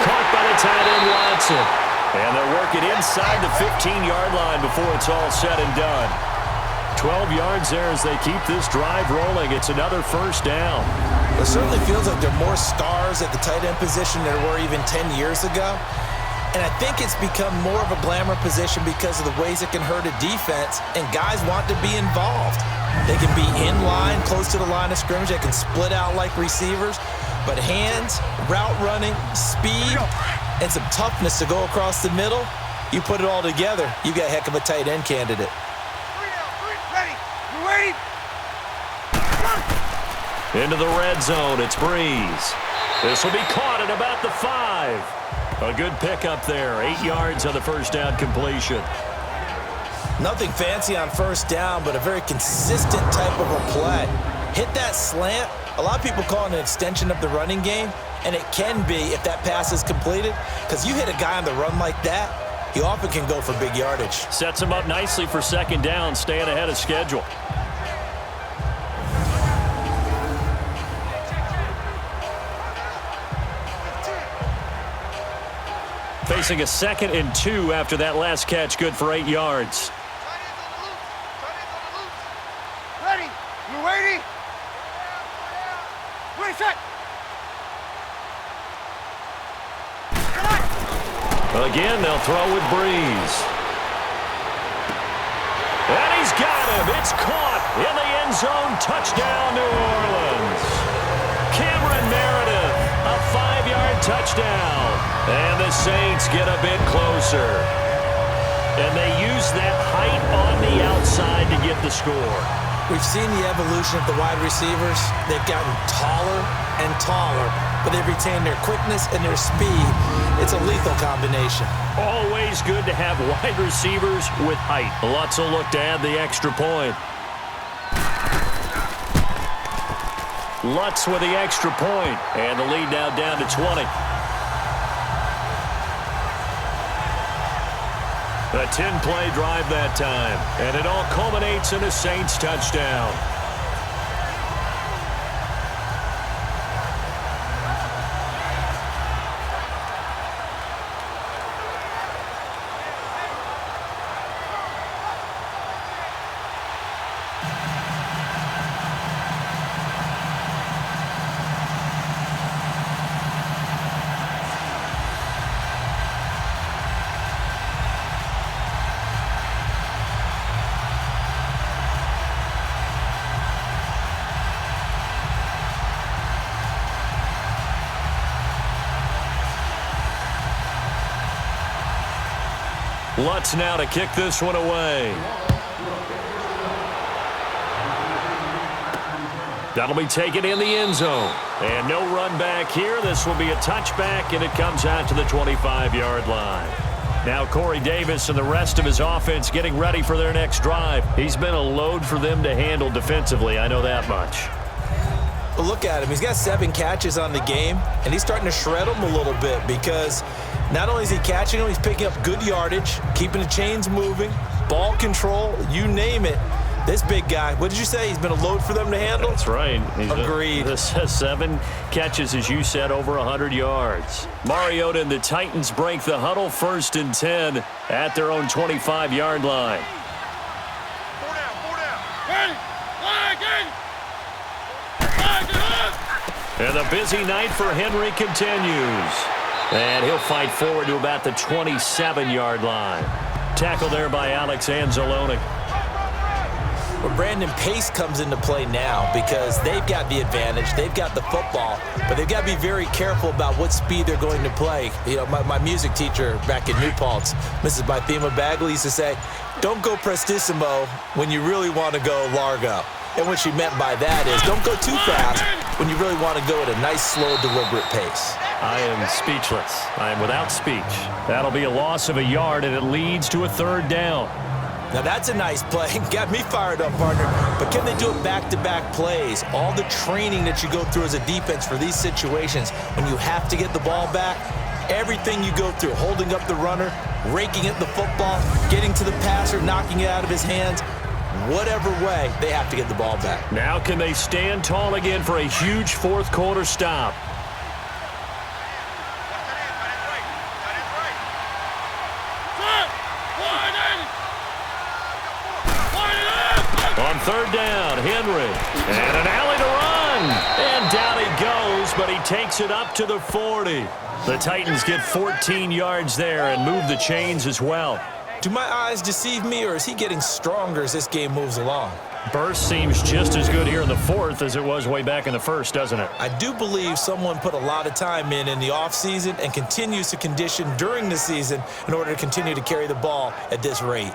Caught by the tight end, Watson. And they're working inside the 15-yard line before it's all said and done. 12 yards there as they keep this drive rolling. It's another first down. It certainly feels like there are more stars at the tight end position than there were even 10 years ago. And I think it's become more of a glamour position because of the ways it can hurt a defense, and guys want to be involved. They can be in line, close to the line of scrimmage. They can split out like receivers. But hands, route running, speed, and some toughness to go across the middle, you put it all together, you got a heck of a tight end candidate. Ready. You ready? Into the red zone, it's Brees. This will be caught at about the 5. A good pickup there, 8 yards on the first down completion. Nothing fancy on first down, but a very consistent type of a play. Hit that slant. A lot of people call it an extension of the running game, and it can be if that pass is completed, because you hit a guy on the run like that, he often can go for big yardage. Sets him up nicely for second down, staying ahead of schedule. Facing a 2nd and 2 after that last catch, good for 8 yards. Ready? You ready? Ready, set. Again, they'll throw with Brees. And he's got him. It's caught in the end zone. Touchdown, New Orleans. Cameron Meredith, a 5-yard touchdown. And the Saints get a bit closer. And they use that height on the outside to get the score. We've seen the evolution of the wide receivers. They've gotten taller and taller, but they've retained their quickness and their speed. It's a lethal combination. Always good to have wide receivers with height. Lutz will look to add the extra point. Lutz with the extra point, and the lead now down to 20. A 10-play drive that time, and it all culminates in a Saints touchdown. Lutz now to kick this one away. That'll be taken in the end zone. And no run back here. This will be a touchback, and it comes out to the 25-yard line. Now Corey Davis and the rest of his offense getting ready for their next drive. He's been a load for them to handle defensively, I know that much. Well, look at him. He's got 7 catches on the game, and he's starting to shred them a little bit because not only is he catching them, he's picking up good yardage, keeping the chains moving, ball control, you name it. This big guy, what did you say? He's been a load for them to handle? That's right. Agreed. 7 catches, as you said, over 100 yards. Mariota and the Titans break the huddle, 1st and 10 at their own 25-yard line. And the busy night for Henry continues. And he'll fight forward to about the 27-yard line. Tackled there by Alex Anzalone. Well, Brandon, pace comes into play now because they've got the advantage. They've got the football, but they've got to be very careful about what speed they're going to play. You know, my music teacher back in New Paltz, Mrs. Bythema Bagley, used to say, don't go prestissimo when you really want to go largo. And what she meant by that is don't go too fast when you really want to go at a nice, slow, deliberate pace. I am speechless. I am without speech. That'll be a loss of a yard, and it leads to a 3rd down. Now, that's a nice play. Got me fired up, partner. But can they do it back-to-back plays? All the training that you go through as a defense for these situations, when you have to get the ball back, everything you go through, holding up the runner, raking at the football, getting to the passer, knocking it out of his hands, whatever way, they have to get the ball back. Now can they stand tall again for a huge 4th quarter stop? On 3rd down, Henry. And an alley to run. And down he goes, but he takes it up to the 40. The Titans get 14 yards there and move the chains as well. Do my eyes deceive me, or is he getting stronger as this game moves along? Burst seems just as good here in the 4th as it was way back in the 1st, doesn't it? I do believe someone put a lot of time in the offseason and continues to condition during the season in order to continue to carry the ball at this rate.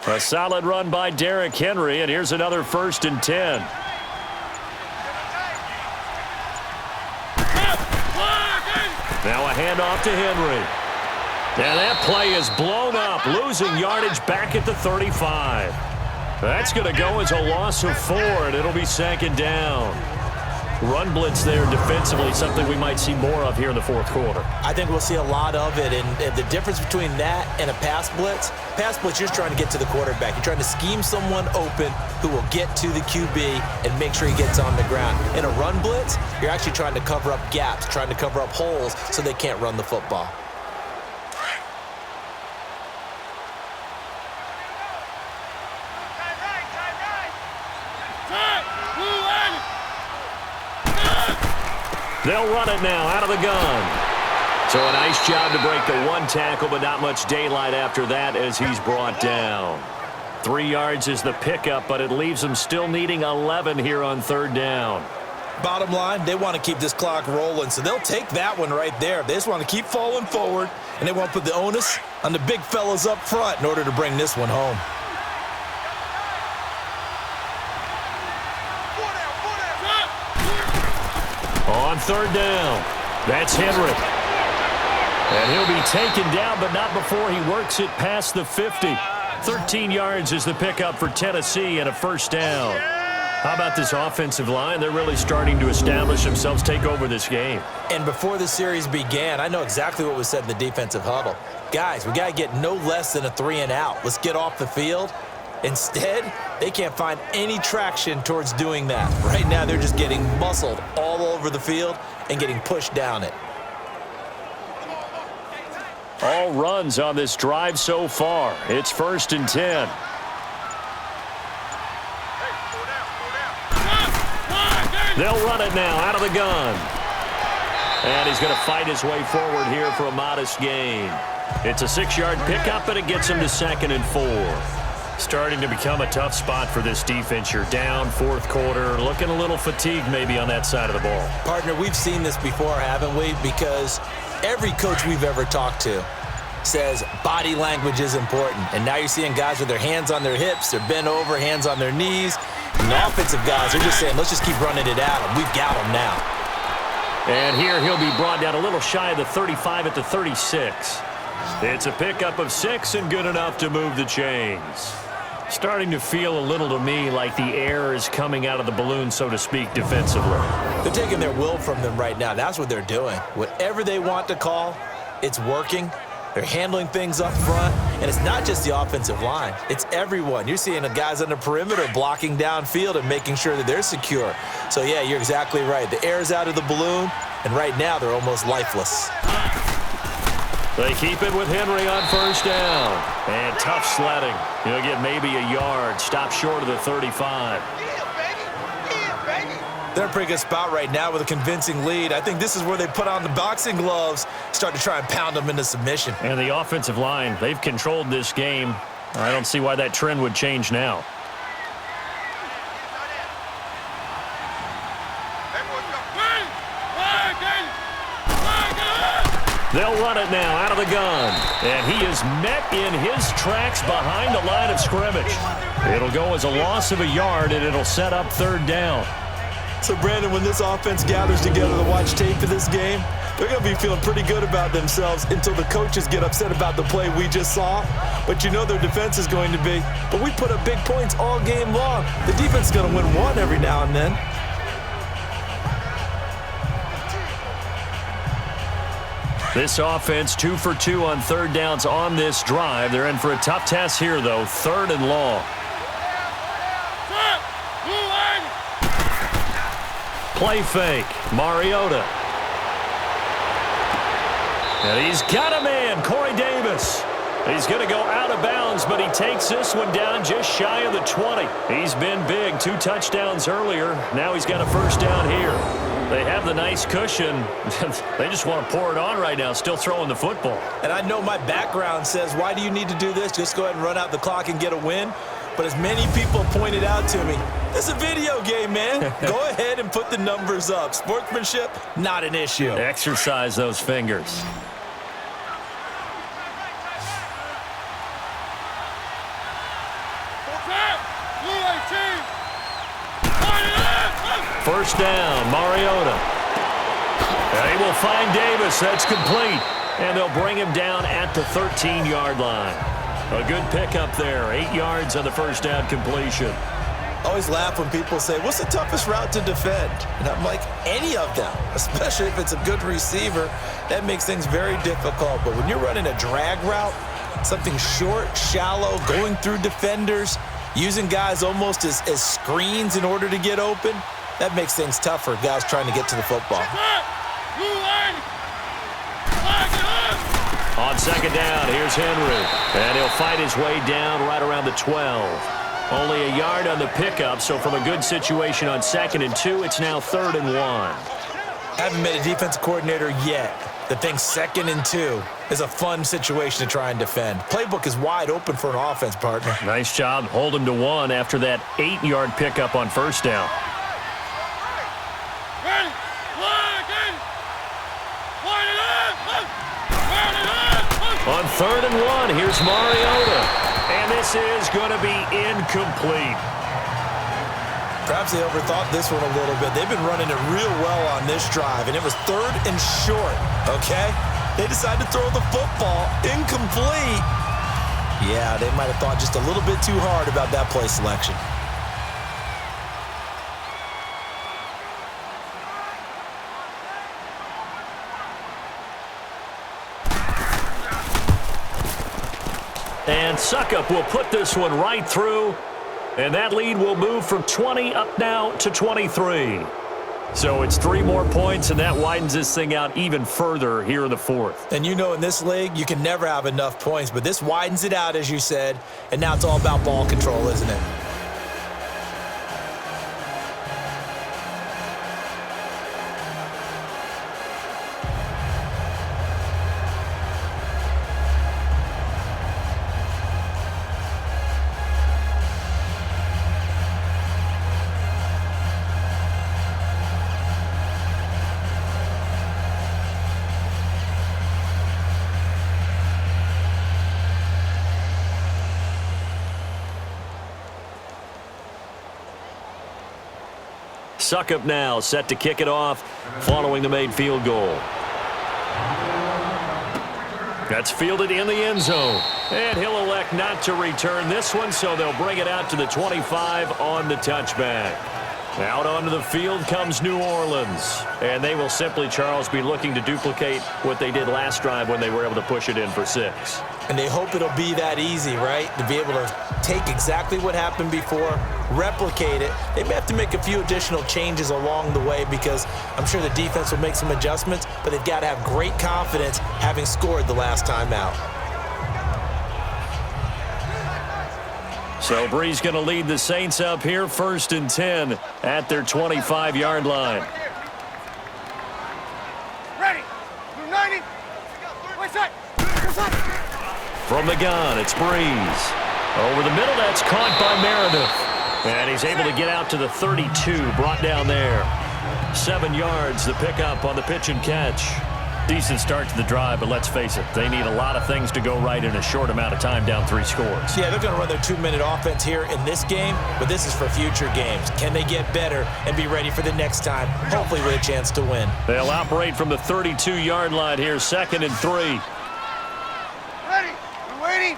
A solid run by Derrick Henry, and here's another 1st and 10. Now a handoff to Henry. And that play is blown up, losing yardage back at the 35. That's going to go as a loss of 4, and it'll be 2nd down. Run blitz there defensively, something we might see more of here in the 4th quarter. I think we'll see a lot of it, and the difference between that and a pass blitz, you're just trying to get to the quarterback. You're trying to scheme someone open who will get to the QB and make sure he gets on the ground. In a run blitz, you're actually trying to cover up gaps, trying to cover up holes so they can't run the football. They'll run it now out of the gun. So a nice job to break the 1 tackle, but not much daylight after that as he's brought down. 3 yards is the pickup, but it leaves them still needing 11 here on 3rd down. Bottom line, they want to keep this clock rolling, so they'll take that one right there. They just want to keep falling forward, and they want to put the onus on the big fellas up front in order to bring this one home. On 3rd down, that's Henry. And he'll be taken down, but not before he works it past the 50. 13 yards is the pickup for Tennessee and a 1st down. How about this offensive line? They're really starting to establish themselves, take over this game. And before the series began, I know exactly what was said in the defensive huddle. Guys, we got to get no less than a 3 and out. Let's get off the field. Instead, they can't find any traction towards doing that. Right now, they're just getting muscled all over the field and getting pushed down it. All runs on this drive so far. It's 1st and 10. They'll run it now out of the gun. And he's going to fight his way forward here for a modest gain. It's a 6-yard pickup, and it gets him to 2nd and 4. Starting to become a tough spot for this defense. You're down 4th quarter, looking a little fatigued maybe on that side of the ball. Partner, we've seen this before, haven't we? Because every coach we've ever talked to says body language is important. And now you're seeing guys with their hands on their hips, they're bent over, hands on their knees. And the offensive guys are just saying, let's just keep running it at them. We've got them now. And here he'll be brought down a little shy of the 35 at the 36. It's a pickup of 6 and good enough to move the chains. Starting to feel a little to me like the air is coming out of the balloon, so to speak, defensively. They're taking their will from them right now. That's what they're doing. Whatever they want to call, it's working. They're handling things up front, and it's not just the offensive line. It's everyone. You're seeing the guys on the perimeter blocking downfield and making sure that they're secure. So, yeah, you're exactly right. The air's out of the balloon, and right now they're almost lifeless. They keep it with Henry on first down. And tough sledding. He'll get maybe a yard. Stop short of the 35. They're in a pretty good spot right now with a convincing lead. I think this is where they put on the boxing gloves, start to try and pound them into submission. And the offensive line, they've controlled this game. I don't see why that trend would change now. They'll run it now out of the gun. And he is met in his tracks behind the line of scrimmage. It'll go as a loss of a yard, and it'll set up third down. So, Brandon, when this offense gathers together to watch tape of this game, they're going to be feeling pretty good about themselves until the coaches get upset about the play we just saw. But you know their defense is going to be. But we put up big points all game long. The defense is going to win one every now and then. This offense 2 for 2 on third downs on this drive. They're in for a tough test here, though. 3rd and long. Play fake. Mariota. And he's got a man, Corey Davis. He's going to go out of bounds, but he takes this one down just shy of the 20. He's been big. 2 touchdowns earlier. Now he's got a first down here. They have the nice cushion. They just want to pour it on right now, still throwing the football. And I know my background says, why do you need to do this? Just go ahead and run out the clock and get a win. But as many people pointed out to me, this is a video game, man. Go ahead and put the numbers up. Sportsmanship, not an issue. Exercise those fingers. First down, Mariota. They will find Davis. That's complete. And they'll bring him down at the 13-yard line. A good pickup there. 8 yards on the first down completion. I always laugh when people say, what's the toughest route to defend? And I'm like, any of them, especially if it's a good receiver. That makes things very difficult. But when you're running a drag route, something short, shallow, going through defenders, using guys almost as screens in order to get open, that makes things tough for guys trying to get to the football. On second down, here's Henry. And he'll fight his way down right around the 12. Only a yard on the pickup, so from a good situation on 2nd and 2, it's now 3rd and 1. Haven't met a defensive coordinator yet that thinks 2nd and 2 is a fun situation to try and defend. Playbook is wide open for an offense, partner. Nice job. Hold him to 1 after that 8-yard pickup on first down. On 3rd and 1, here's Mariota. And this is going to be incomplete. Perhaps they overthought this one a little bit. They've been running it real well on this drive, and it was 3rd and short, okay? They decided to throw the football incomplete. Yeah, they might have thought just a little bit too hard about that play selection. And Suckup will put this one right through. And that lead will move from 20 up now to 23. So it's 3 more points, and that widens this thing out even further here in the 4th. And you know in this league, you can never have enough points, but this widens it out, as you said, and now it's all about ball control, isn't it? Suckup now set to kick it off following the made field goal. That's fielded in the end zone. And he'll elect not to return this one, so they'll bring it out to the 25 on the touchback. Out onto the field comes New Orleans. And they will simply, Charles, be looking to duplicate what they did last drive when they were able to push it in for 6. And they hope it'll be that easy, right? To be able to take exactly what happened before, replicate it. They may have to make a few additional changes along the way because I'm sure the defense will make some adjustments, but they've got to have great confidence having scored the last time out. So Brees going to lead the Saints up here, 1st and 10 at their 25-yard line. Ready. Move 90. Wait side. From the gun, it's Brees. Over the middle, that's caught by Meredith. And he's able to get out to the 32, brought down there. 7 yards, the pickup on the pitch and catch. Decent start to the drive, but let's face it, they need a lot of things to go right in a short amount of time, down 3 scores. Yeah, they're going to run their 2-minute offense here in this game, but this is for future games. Can they get better and be ready for the next time, hopefully with a chance to win? They'll operate from the 32-yard line here, 2nd and 3. Ready. We're waiting.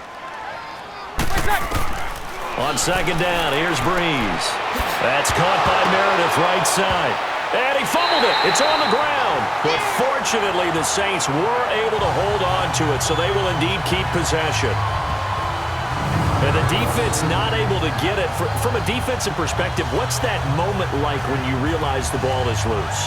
On 2nd down, here's Brees. That's caught by Meredith, right side. And he fumbled it. It's on the ground. But fortunately, the Saints were able to hold on to it, so they will indeed keep possession. And the defense not able to get it. From a defensive perspective, what's that moment like when you realize the ball is loose?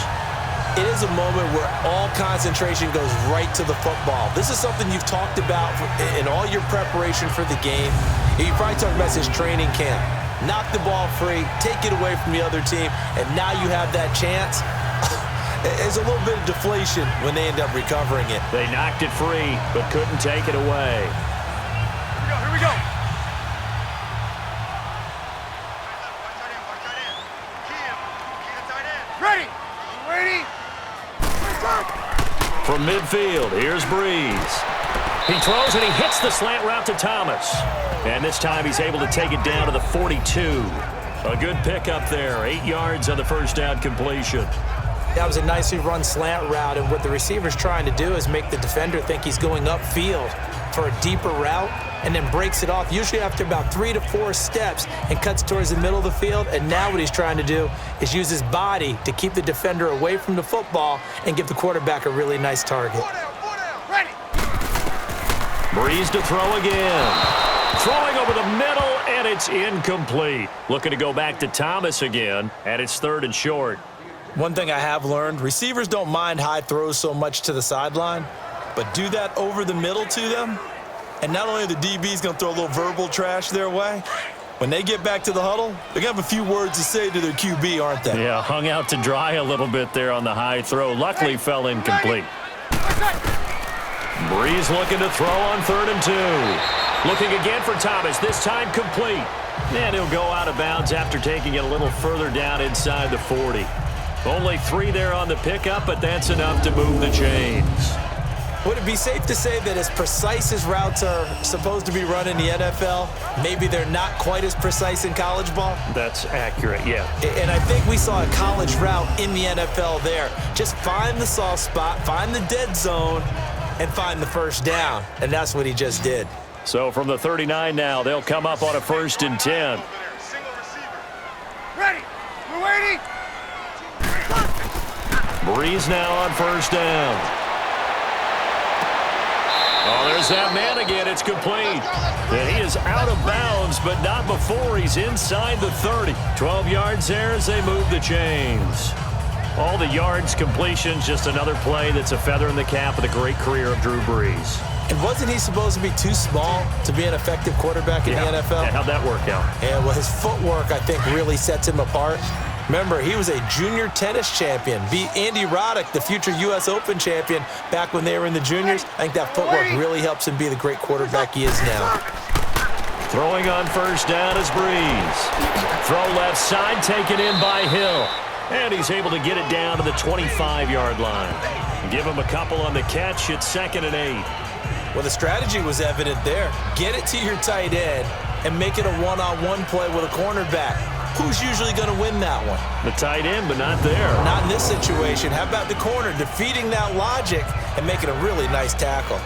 It is a moment where all concentration goes right to the football. This is something you've talked about in all your preparation for the game. You probably talked about this training camp. Knock the ball free, take it away from the other team, and now you have that chance. There's a little bit of deflation when they end up recovering it. They knocked it free, but couldn't take it away. Here we go. Ready. Waiting. From midfield, here's Brees. He throws and he hits the slant route to Thomas. And this time he's able to take it down to the 42. A good pickup there, 8 yards on the first down completion. That was a nicely run slant route, and what the receiver's trying to do is make the defender think he's going upfield for a deeper route and then breaks it off, usually after about 3 to 4 steps, and cuts towards the middle of the field. And now what he's trying to do is use his body to keep the defender away from the football and give the quarterback a really nice target. Ready. Brees to throw again. Throwing over the middle, and it's incomplete. Looking to go back to Thomas again, and it's 3rd and short. One thing I have learned, receivers don't mind high throws so much to the sideline, but do that over the middle to them, and not only are the DBs going to throw a little verbal trash their way, when they get back to the huddle, they're going to have a few words to say to their QB, aren't they? Yeah, hung out to dry a little bit there on the high throw. Luckily fell incomplete. Brees looking to throw on 3rd and 2. Looking again for Thomas, this time complete. And he'll go out of bounds after taking it a little further down inside the 40. Only 3 there on the pickup, but that's enough to move the chains. Would it be safe to say that as precise as routes are supposed to be run in the NFL, maybe they're not quite as precise in college ball? That's accurate, yeah. And I think we saw a college route in the NFL there. Just find the soft spot, find the dead zone, and find the first down. And that's what he just did. So from the 39 now, they'll come up on a 1st and 10. Ready. We're waiting. Brees now on 1st down. Oh, there's that man again. It's complete. And he is out of bounds, but not before he's inside the 30. 12 yards there as they move the chains. All the yards, completions, just another play that's a feather in the cap of the great career of Drew Brees. And wasn't he supposed to be too small to be an effective quarterback in the NFL? Yeah, how'd that work out? Yeah, well, his footwork, I think, really sets him apart. Remember, he was a junior tennis champion, beat Andy Roddick, the future U.S. Open champion, back when they were in the juniors. I think that footwork really helps him be the great quarterback he is now. Throwing on 1st down is Brees. Throw left side, taken in by Hill. And he's able to get it down to the 25-yard line. Give him a couple on the catch. It's 2nd and 8. Well, the strategy was evident there. Get it to your tight end and make it a one-on-one play with a cornerback. Who's usually going to win that one? The tight end, but not there. Not in this situation. How about the corner defeating that logic and making a really nice tackle?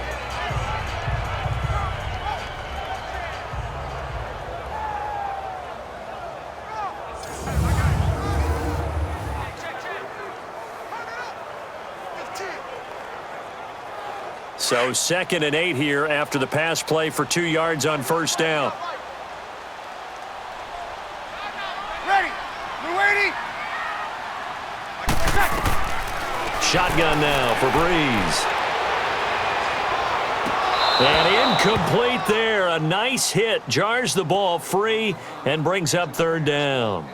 So 2nd and 8 here after the pass play for 2 yards on first down. Ready. You waiting? Shotgun now for Brees. And incomplete there. A nice hit. Jars the ball free and brings up 3rd down.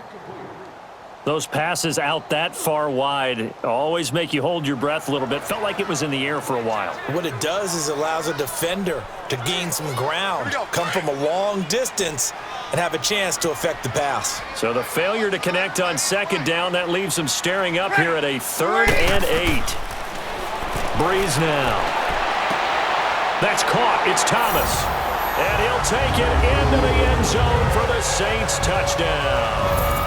Those passes out that far wide always make you hold your breath a little bit. Felt like it was in the air for a while. What it does is allows a defender to gain some ground, come from a long distance, and have a chance to affect the pass. So the failure to connect on 2nd down, that leaves them staring up here at a 3rd and 8. Brees now. That's caught. It's Thomas. And he'll take it into the end zone for the Saints touchdown.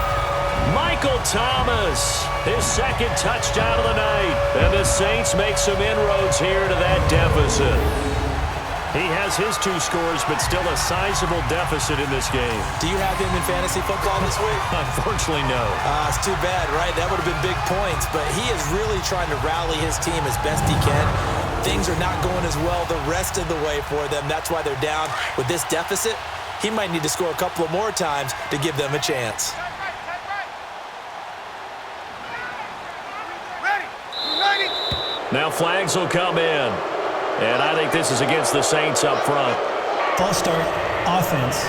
Michael Thomas, his 2nd touchdown of the night. And the Saints make some inroads here to that deficit. He has his 2 scores, but still a sizable deficit in this game. Do you have him in fantasy football this week? Unfortunately, no. It's too bad, right? That would have been big points, but he is really trying to rally his team as best he can. Things are not going as well the rest of the way for them. That's why they're down with this deficit. He might need to score a couple of more times to give them a chance. Now flags will come in. And I think this is against the Saints up front. False start, offense.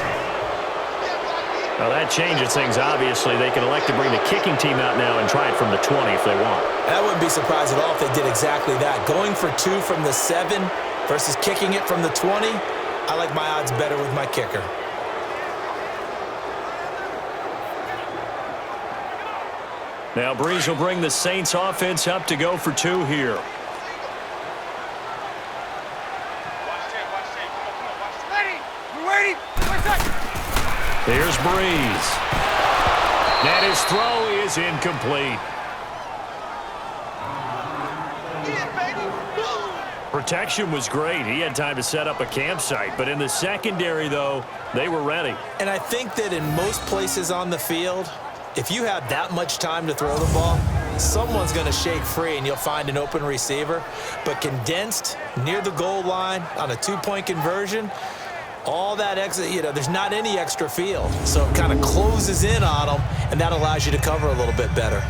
Well, that changes things, obviously. They can elect to bring the kicking team out now and try it from the 20 if they want. I wouldn't be surprised at all if they did exactly that. Going for 2 from the 7 versus kicking it from the 20, I like my odds better with my kicker. Now Brees will bring the Saints offense up to go for 2 here. Here's Brees. And his throw is incomplete. Protection was great. He had time to set up a campsite. But in the secondary, though, they were ready. And I think that in most places on the field, if you have that much time to throw the ball, someone's going to shake free and you'll find an open receiver. But condensed near the goal line on a 2-point conversion, all that extra, there's not any extra field. So it kind of closes in on them, and that allows you to cover a little bit better.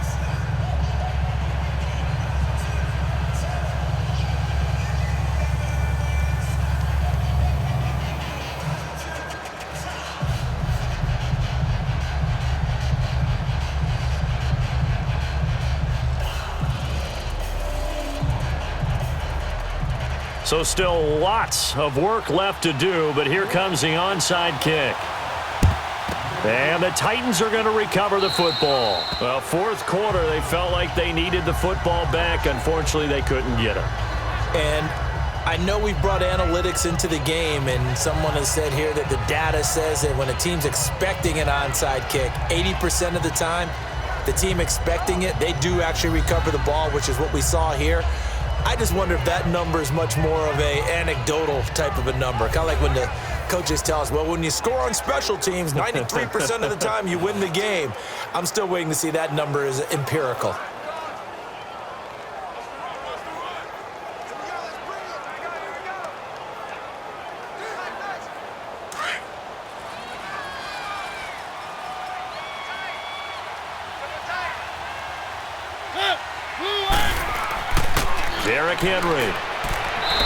So still lots of work left to do, but here comes the onside kick. And the Titans are going to recover the football. Well, 4th quarter, they felt like they needed the football back. Unfortunately, they couldn't get it. And I know we've brought analytics into the game, and someone has said here that the data says that when a team's expecting an onside kick, 80% of the time, the team expecting it, they do actually recover the ball, which is what we saw here. I just wonder if that number is much more of a anecdotal type of a number. Kind of like when the coaches tell us, well, when you score on special teams, 93% of the time you win the game. I'm still waiting to see that number is empirical. Derrick Henry.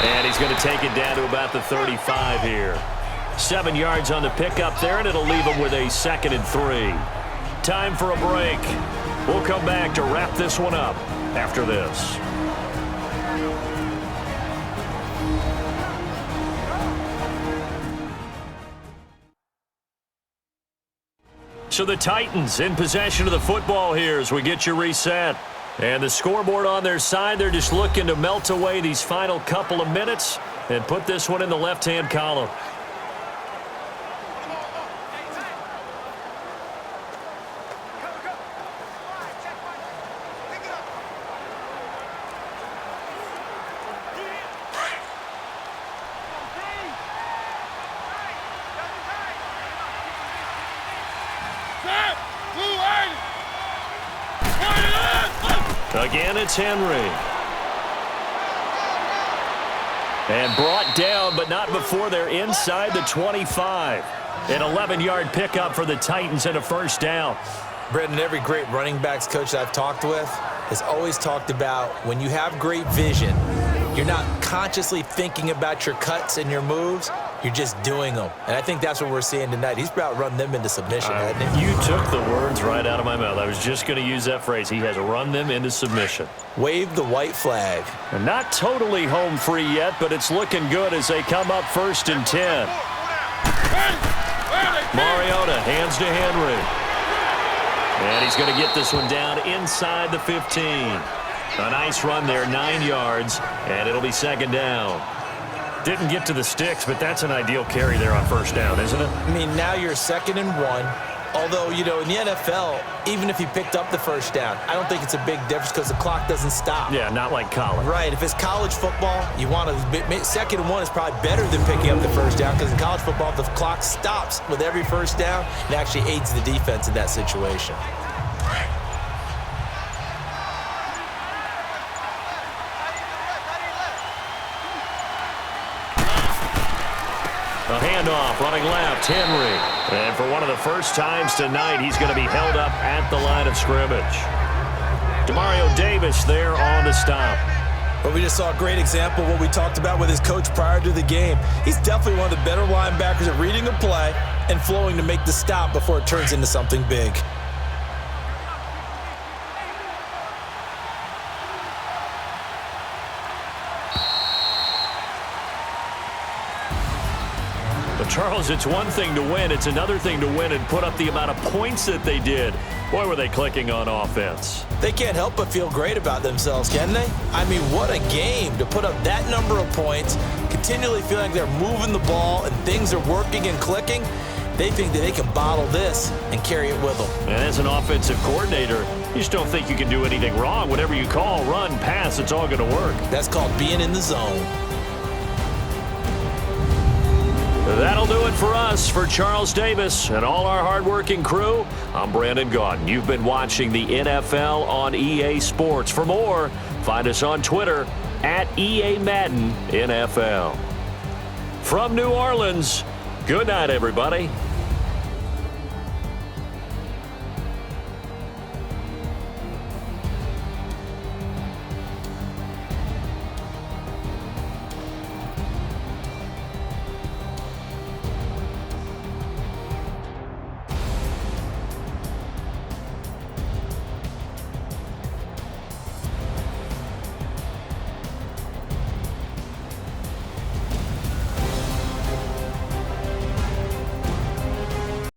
And he's going to take it down to about the 35 here. 7 yards on the pickup there, and it'll leave him with a 2nd and 3. Time for a break. We'll come back to wrap this one up after this. So the Titans in possession of the football here as we get you reset. And the scoreboard on their side, they're just looking to melt away these final couple of minutes and put this one in the left-hand column. Again, it's Henry. And brought down, but not before they're inside the 25. An 11-yard pickup for the Titans and a first down. Brendan, every great running backs coach that I've talked with has always talked about when you have great vision, you're not consciously thinking about your cuts and your moves. You're just doing them. And I think that's what we're seeing tonight. He's about run them into submission, hasn't he? You took the words right out of my mouth. I was just going to use that phrase. He has run them into submission. Wave the white flag. And not totally home free yet, but it's looking good as they come up 1st and 10. Mariota hands to Henry. And he's going to get this one down inside the 15. A nice run there, 9 yards, and it'll be 2nd down. Didn't get to the sticks, but that's an ideal carry there on 1st down, isn't it? I mean, now you're 2nd and 1. Although, you know, in the NFL, even if you picked up the 1st down, I don't think it's a big difference because the clock doesn't stop. Yeah, not like college. Right. If it's college football, you want to 2nd and 1 is probably better than picking up the 1st down because in college football, the clock stops with every 1st down and actually aids the defense in that situation. A handoff, running left, Henry. And for one of the first times tonight, he's going to be held up at the line of scrimmage. Demario Davis there on the stop. But we just saw a great example of what we talked about with his coach prior to the game. He's definitely one of the better linebackers at reading a play and flowing to make the stop before it turns into something big. Charles, it's one thing to win. It's another thing to win and put up the amount of points that they did. Boy, were they clicking on offense. They can't help but feel great about themselves, can they? I mean, what a game to put up that number of points, continually feeling like they're moving the ball and things are working and clicking. They think that they can bottle this and carry it with them. And as an offensive coordinator, you just don't think you can do anything wrong. Whatever you call, run, pass, it's all going to work. That's called being in the zone. That'll do it for us. For Charles Davis and all our hardworking crew, I'm Brandon Gaudin. You've been watching the NFL on EA Sports. For more, find us on Twitter at EA Madden NFL. From New Orleans, good night, everybody.